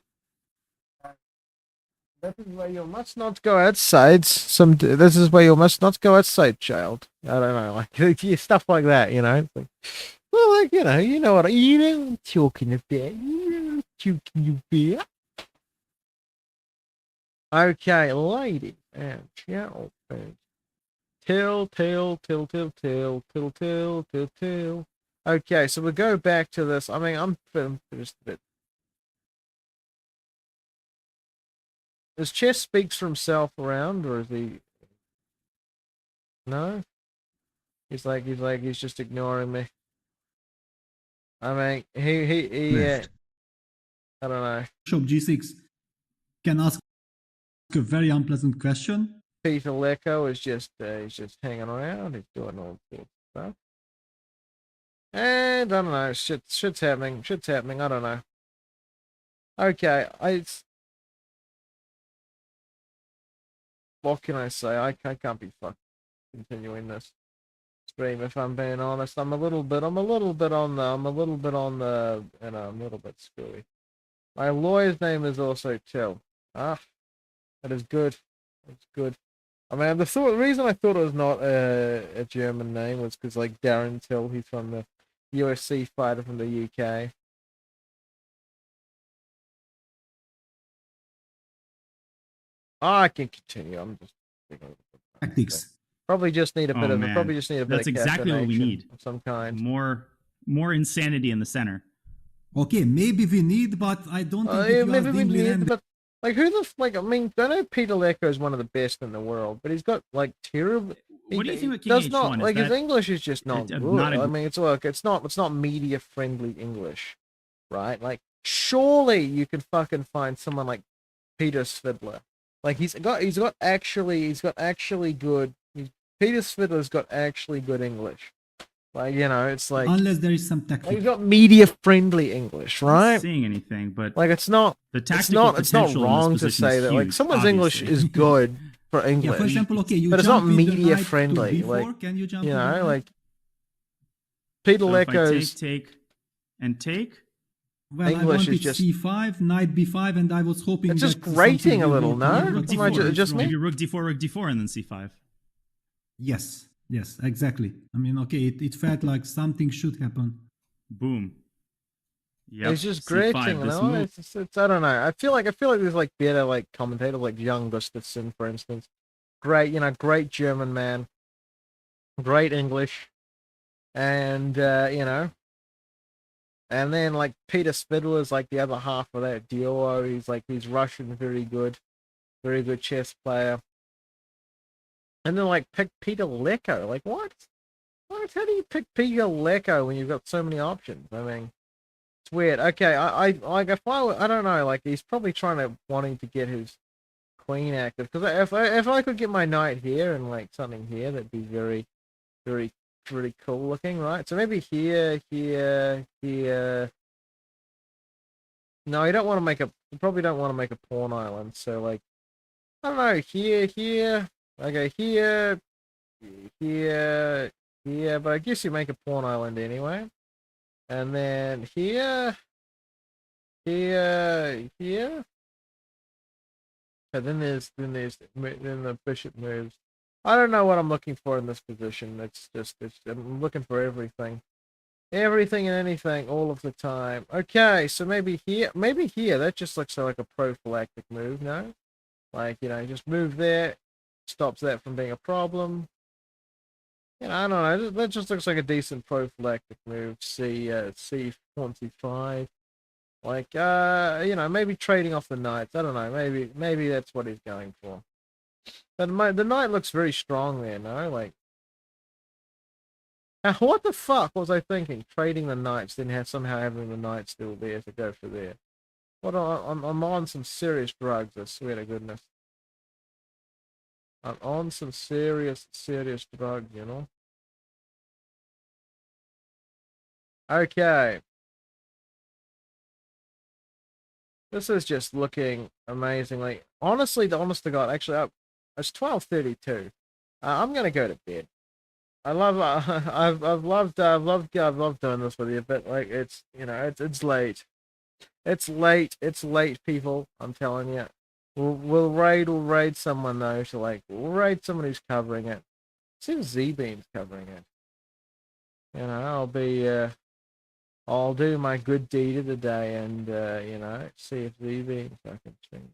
That is why you must not go outside. This is why you must not go outside, child. I don't know, like stuff like that. You know, like, well, like you know what I'm talking about. Okay, lady and gentlemen. Till. Okay, so we'll go back to this. I mean, I'm just a bit. Does Chess speaks for himself around, or is he? No. He's just ignoring me. I mean, he I don't know. Bishop G6 can ask a very unpleasant question. Peter Lecco is he's just hanging around. He's doing all sorts of stuff. And I don't know. Shit's happening. I don't know. Okay, what can I say? I can't be fucking continuing this stream if I'm being honest. I'm a little bit on the, you know, I'm a little bit screwy. My lawyer's name is also Till. Ah, that is good. That's good. I mean, the reason I thought it was not a German name was because, like, Darren Till, he's from the UFC fighter from the UK. I can continue. I'm just Tactics. probably just need a bit Oh, of man. probably just need a bit That's of exactly what we caffeination need. of some kind. More insanity in the center. Okay, maybe we need, but I don't think if you Maybe ask we Dingley need, and but like who the like? I mean, I know Peter Lecco is one of the best in the world, but he's got like terrible. What do you think with King does H1? not Is like his that- English is just not good. not a- I mean, it's not media friendly English, right? Like, surely you can fucking find someone like Peter Svidler. Like he's got actually good. Peter Svidler's got actually good English. Like, you know, it's like unless there is some he's tactic. got media friendly English, I'm not right? seeing anything, but Like it's not the it's tactical not potential wrong in to this position say is that like huge, someone's English obviously. is good for English. Yeah, for example, okay, you but it's jump not with the media knight to friendly, B4. like, Can you jump you with the know, knight? like Peter So if I Lecco's take, Well, English I wanted is just C5, knight B5, and I was hoping it's just that grating a something little, will no? be- rook Am I d4, just me? maybe rook d4, and then c5. Yes, yes, exactly. I mean, okay, it felt like something should happen. Boom. Yep. It's just C5, grating, you this know. move. It's I don't know. I feel like there's like better like commentators like Jan Gustafsson, for instance. Great, you know, great German man, great English, and you know, and then like Peter Svidler is like the other half of that duo. He's Russian, very good chess player. And then like pick Peter Lecco. Like what? What? How do you pick Peter Lecco when you've got so many options? I mean, it's weird. Okay, I like if I don't know, like he's probably wanting to get his queen active, because if I could get my knight here and like something here, that'd be very really cool looking, right? So maybe here. No, you probably don't want to make a pawn island. So like, I don't know, here. Okay, here, but I guess you make a pawn island anyway. And then here. And then the bishop moves. I don't know what I'm looking for in this position. I'm looking for everything. Everything and anything all of the time. Okay, so maybe here. That just looks like a prophylactic move, no? Like, you know, just move there. Stops that from being a problem. You know, I don't know. That just looks like a decent prophylactic move. C4, C5. Like, you know, maybe trading off the knights. I don't know. Maybe that's what he's going for. But the knight looks very strong there, no? Like, what the fuck was I thinking? Trading the knights, then somehow having the knight still there to go for there. I'm on some serious drugs, I swear to goodness. I'm on some serious drugs, you know? Okay. This is just looking amazingly. Honestly, the honest to God, actually, it's 12:32. I'm gonna go to bed. I've loved doing this with you, but like it's, you know, it's late. It's late, people. I'm telling you. We'll raid someone though. We'll raid someone who's covering it. See if Z-Beam's covering it. You know, I'll do my good deed of the day and, you know, see if Z-Beam's fucking streaming.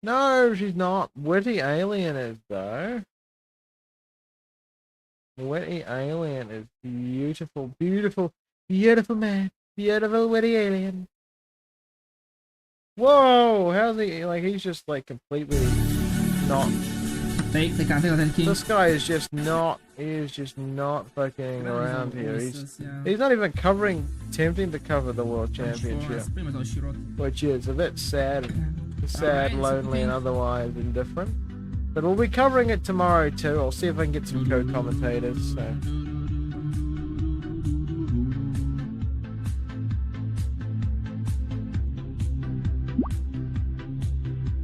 No, she's not. Witty Alien is, though. Witty Alien is beautiful man. Beautiful Witty Alien. Whoa! How's he, like, he's just, like, completely not... This guy is just not fucking around here. He's not even attempting to cover the world championship, which is a bit sad, lonely, and otherwise indifferent. But we'll be covering it tomorrow too. I'll see if I can get some co-commentators. So.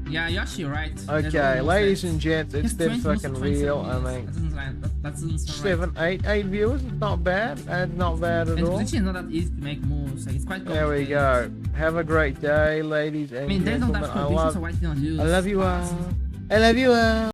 Yeah, you're actually right. Okay, ladies and gents, it's been fucking real. I mean, that's 8 viewers. It's not bad. It's not bad at all. It's not that easy to make moves. Like, it's quite There we go. Have a great day, ladies and I mean, there's not gentlemen. that cool. I love you all. I love you all.